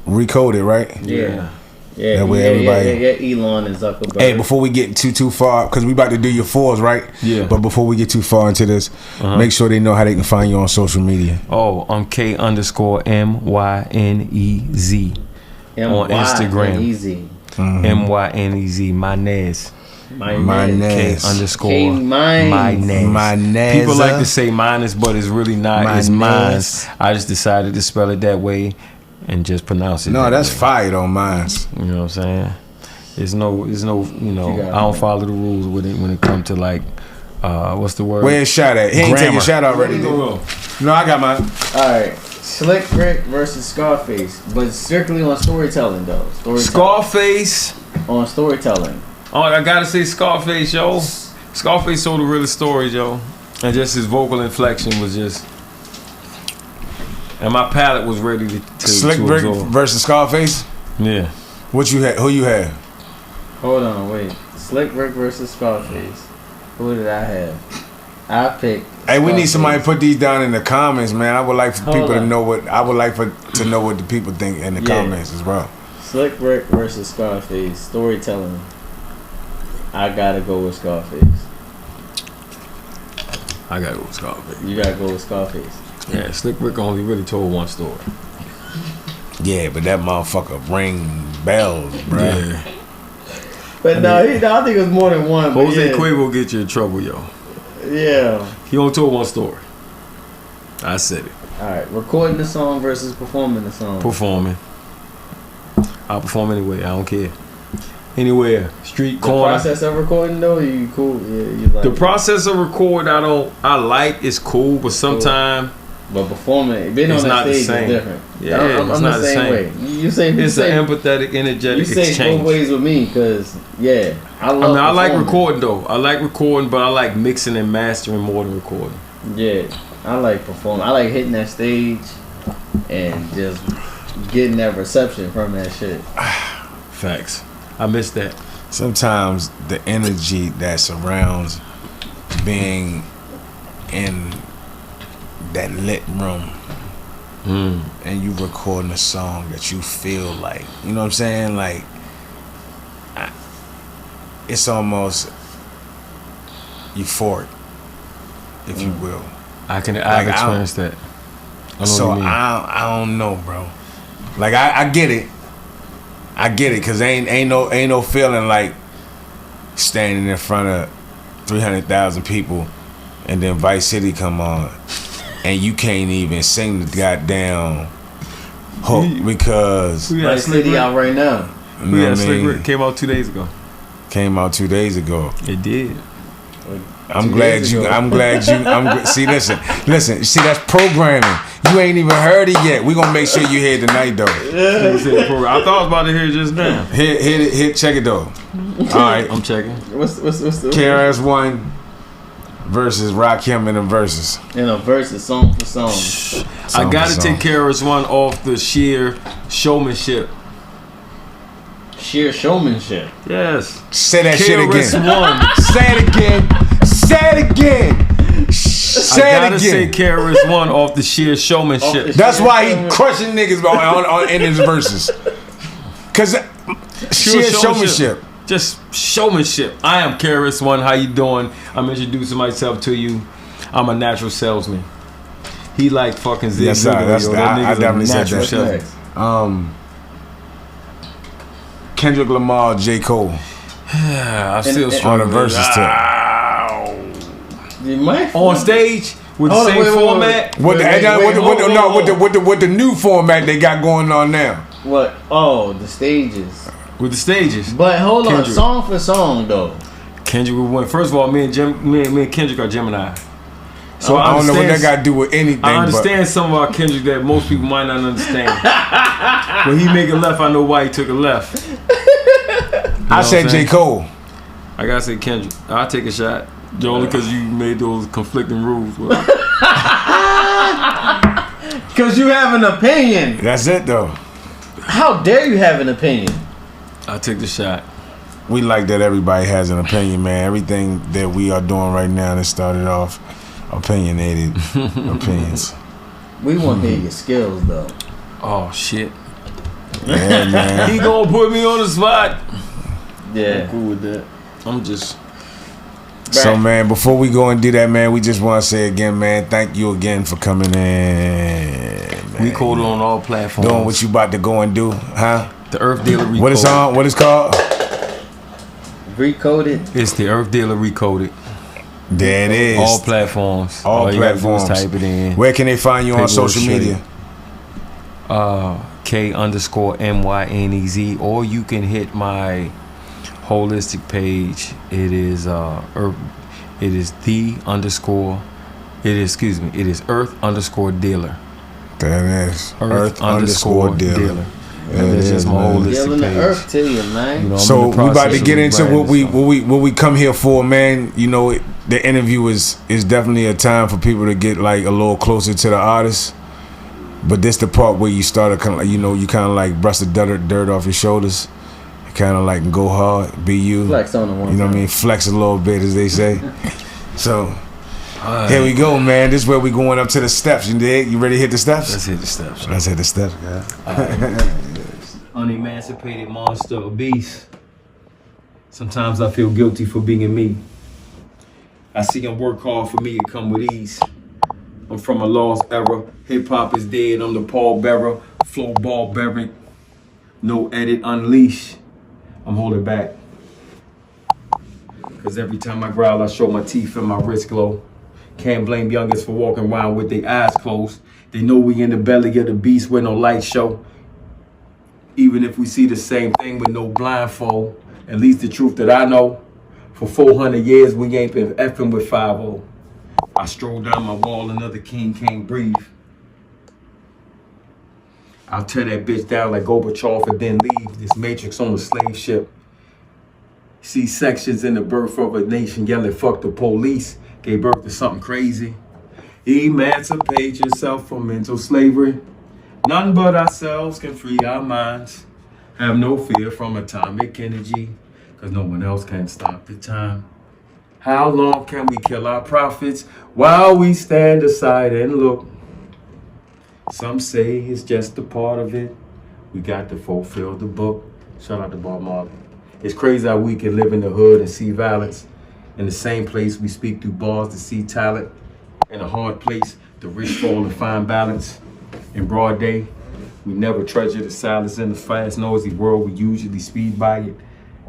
Recoded, right? Yeah. That way everybody- Yeah, Elon and Zuckerberg. Hey, before we get too far, because we about to do your 4s, right? Yeah. But before we get too far into this, make sure they know how they can find you on social media. Oh, I'm K_MYNEZ on Instagram. Easy. MYNEZ, Mynez. Mynez. K K Mynez. Mynez. People like to say Mynez, but it's really not. It's Mynez. Mynez. I just decided to spell it that way and just pronounce it. No, that that's way. fire though, mine. You know what I'm saying? There's no, I don't follow the rules with it when it comes to like, what's the word? Where's shot at? He ain't taking Grammar. shot already. No. No, I got mine. Alright. Slick Rick versus Scarface. But strictly on storytelling though. Scarface. On storytelling. Oh, I gotta say Scarface, yo. Scarface told the realest stories, yo. And just his vocal inflection was just... And my palate was ready to Slick to Rick absorb. versus Scarface. Yeah. What you had? Who you had? Hold on, wait. Slick Rick versus Scarface. Who did I have? I picked. Hey, we need Scarface. somebody to put these down in the comments, man. I would like for Hold people to on. know what to know what the people think in the Yeah. comments as well. Slick Rick versus Scarface. Storytelling. I gotta go with Scarface. I gotta go with Scarface. You gotta go with Scarface. Yeah, Slick Rick only really told one story. Yeah, but that motherfucker ring bells, bro. Yeah. But no, I think it was more than one. But Jose yeah. Cuervo get you in trouble, yo. Yeah. He only told one story. I said it. Alright, recording the song versus performing the song. Performing. I'll perform anyway. I don't care. Anywhere. Street The corner. process of recording though, you cool? Yeah, you like The it. process of record, I like. It's cool, but sometimes But performing, being It's on not that the stage same. is different. Yeah, I'm it's the not the same same. way. You say it's an empathetic, energetic you say both exchange. ways with me because I I love. mean, I like performing. recording though. I like recording, but I like mixing and mastering more than recording. Yeah, I like performing. I like hitting that stage and just getting that reception from that shit. Facts. I miss that. Sometimes the energy that surrounds being in that lit room and you recording a song that you feel like, you know what I'm saying? Like, it's almost euphoric, if you will. I can I don't- experience that. So I don't know, bro. Like I get it. I get it, cause ain't no feeling like standing in front of 300,000 people and then Vice City come on and you can't even sing the goddamn hook because Vice City out right now. You know what I mean? Rick came out 2 days ago. Came out 2 days ago. It did. I'm glad you. See, listen. See, that's programming. You ain't even heard it yet. We gonna make sure you hear it tonight, though. I thought I was about to hear it just now. Hit. Check it though. All right, I'm checking. What's the KRS-One versus Rakim in the verses. in a versus song for song? I gotta take KRS-One off the sheer showmanship. Sheer showmanship. Yes. Say that shit again. KRS-One. Say it again. Say it again. Say I it gotta say again. KRS-One off the sheer showmanship. That's why he crushing niggas on in his verses. Cause sheer showmanship. Just showmanship. I am KRS-One. How you doing? I'm introducing myself to you. I'm a natural salesman. He like fucking Zig Yes, sir. Ziglar, yo. That I nigga's a definitely said natural that. salesman. Kendrick Lamar, J. Cole I still on struggle the with verses it. tip. You might On stage with the Hold on, same wait, wait, wait. format. With the new format they got going on now. What? Oh, the stages. With the stages. But hold on, Kendrick. song for song though. Kendrick would win. First of all, me and Kendrick are Gemini. So I don't know what that got to do with anything. I understand some of our Kendrick that most people might not understand. When he make a left, I know why he took a left. I said J. Cole. I gotta say Kendrick. I'll take a shot. Only because you made those conflicting rules. Cause you have an opinion. That's it though. How dare you have an opinion? I'll take the shot. We like that everybody has an opinion, man. Everything that we are doing right now that started off opinionated opinions. We want to hear your skills though. Oh shit. Yeah, man. He gonna put me on the spot. Yeah. I'm cool with that. I'm just. So, man, before we go and do that, man, we just want to say again, man, thank you again for coming in. Man. We coded on all platforms. Doing what you about to go and do, huh? The Earth Dealer Recoded. What is on? What is called? Recoded. It's the Earth Dealer Recoded. There it is. All platforms. All you gotta do is platforms. type it in. Where can they find you on Paperwork social straight. media? K_MYNEZ, or you can hit my holistic page. It is Earth_Dealer. That is Earth_Dealer. Yeah, And that's just my holistic Dealing the page. earth to you, man. You know, I'm So in the we about process to of get into rebranding, what we come here for, man. You know, the interview is definitely a time for people to get like a little closer to the artist. But this the part where you start to kind of like, you know, you kind of like brush the dirt off your shoulders, kind of like go hard, be you. Flex on the one. You know what I mean? Flex a little bit, as they say. So here we go, man. This is where we going up to the steps. You dig? You ready to hit the steps? Let's hit the steps. Let's hit the steps, guys. Unemancipated monster or beast. Sometimes I feel guilty for being me. I see him work hard for me to come with ease. I'm from a lost era. Hip hop is dead. I'm the Paul Bearer. Flow ball bearing. No edit unleash. I'm holding back. Cause every time I growl, I show my teeth and my wrist glow. Can't blame youngins for walking around with their eyes closed. They know we in the belly of the beast where no light show. Even if we see the same thing with no blindfold, at least the truth that I know, for 400 years we ain't been effing with 5-0. I stroll down my wall, another king can't breathe. I'll tear that bitch down like Gorbachev and then leave this matrix on a slave ship. See sections in the birth of a nation yelling fuck the police, gave birth to something crazy. Emancipate yourself from mental slavery. None but ourselves can free our minds. Have no fear from atomic energy, cause no one else can stop the time. How long can we kill our prophets while we stand aside and look? Some say it's just a part of it. We got to fulfill the book. Shout out to Bob Marley. It's crazy how we can live in the hood and see violence. In the same place we speak through bars to see talent. In a hard place The rich fall to find balance in broad day. We never treasure the silence in the fast, noisy world. We usually speed by it.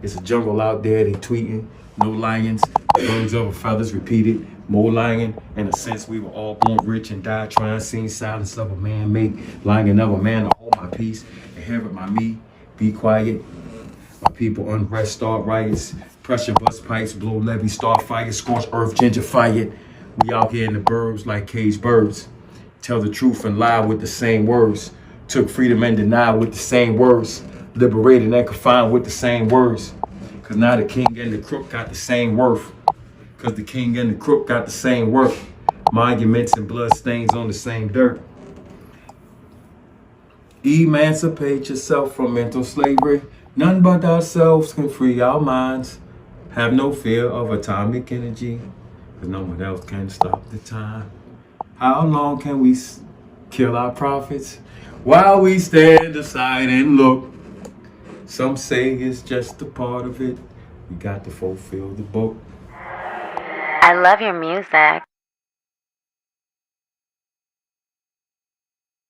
It's a jungle out there, they tweeting. No lions, birds of a feathers repeated. More lying. In a sense, we were all born rich and died trying to sing silence of a man make. Lying of a man to hold my peace. Inherit my me, be quiet. My people unrest, start riots. Pressure bust pipes, blow levees, start fires, scorch earth, gentrify it. We out here in the burbs like caged birds. Tell the truth and lie with the same words. Took freedom and denied with the same words. Liberated and confined with the same words. Cause now the king and the crook got the same worth. Cause the king and the crook got the same worth. Monuments and blood stains on the same dirt. Emancipate yourself from mental slavery. None but ourselves can free our minds. Have no fear of atomic energy. Cause no one else can stop the time. How long can we kill our prophets while we stand aside and look? Some say it's just a part of it. We got to fulfill the book. I love your music.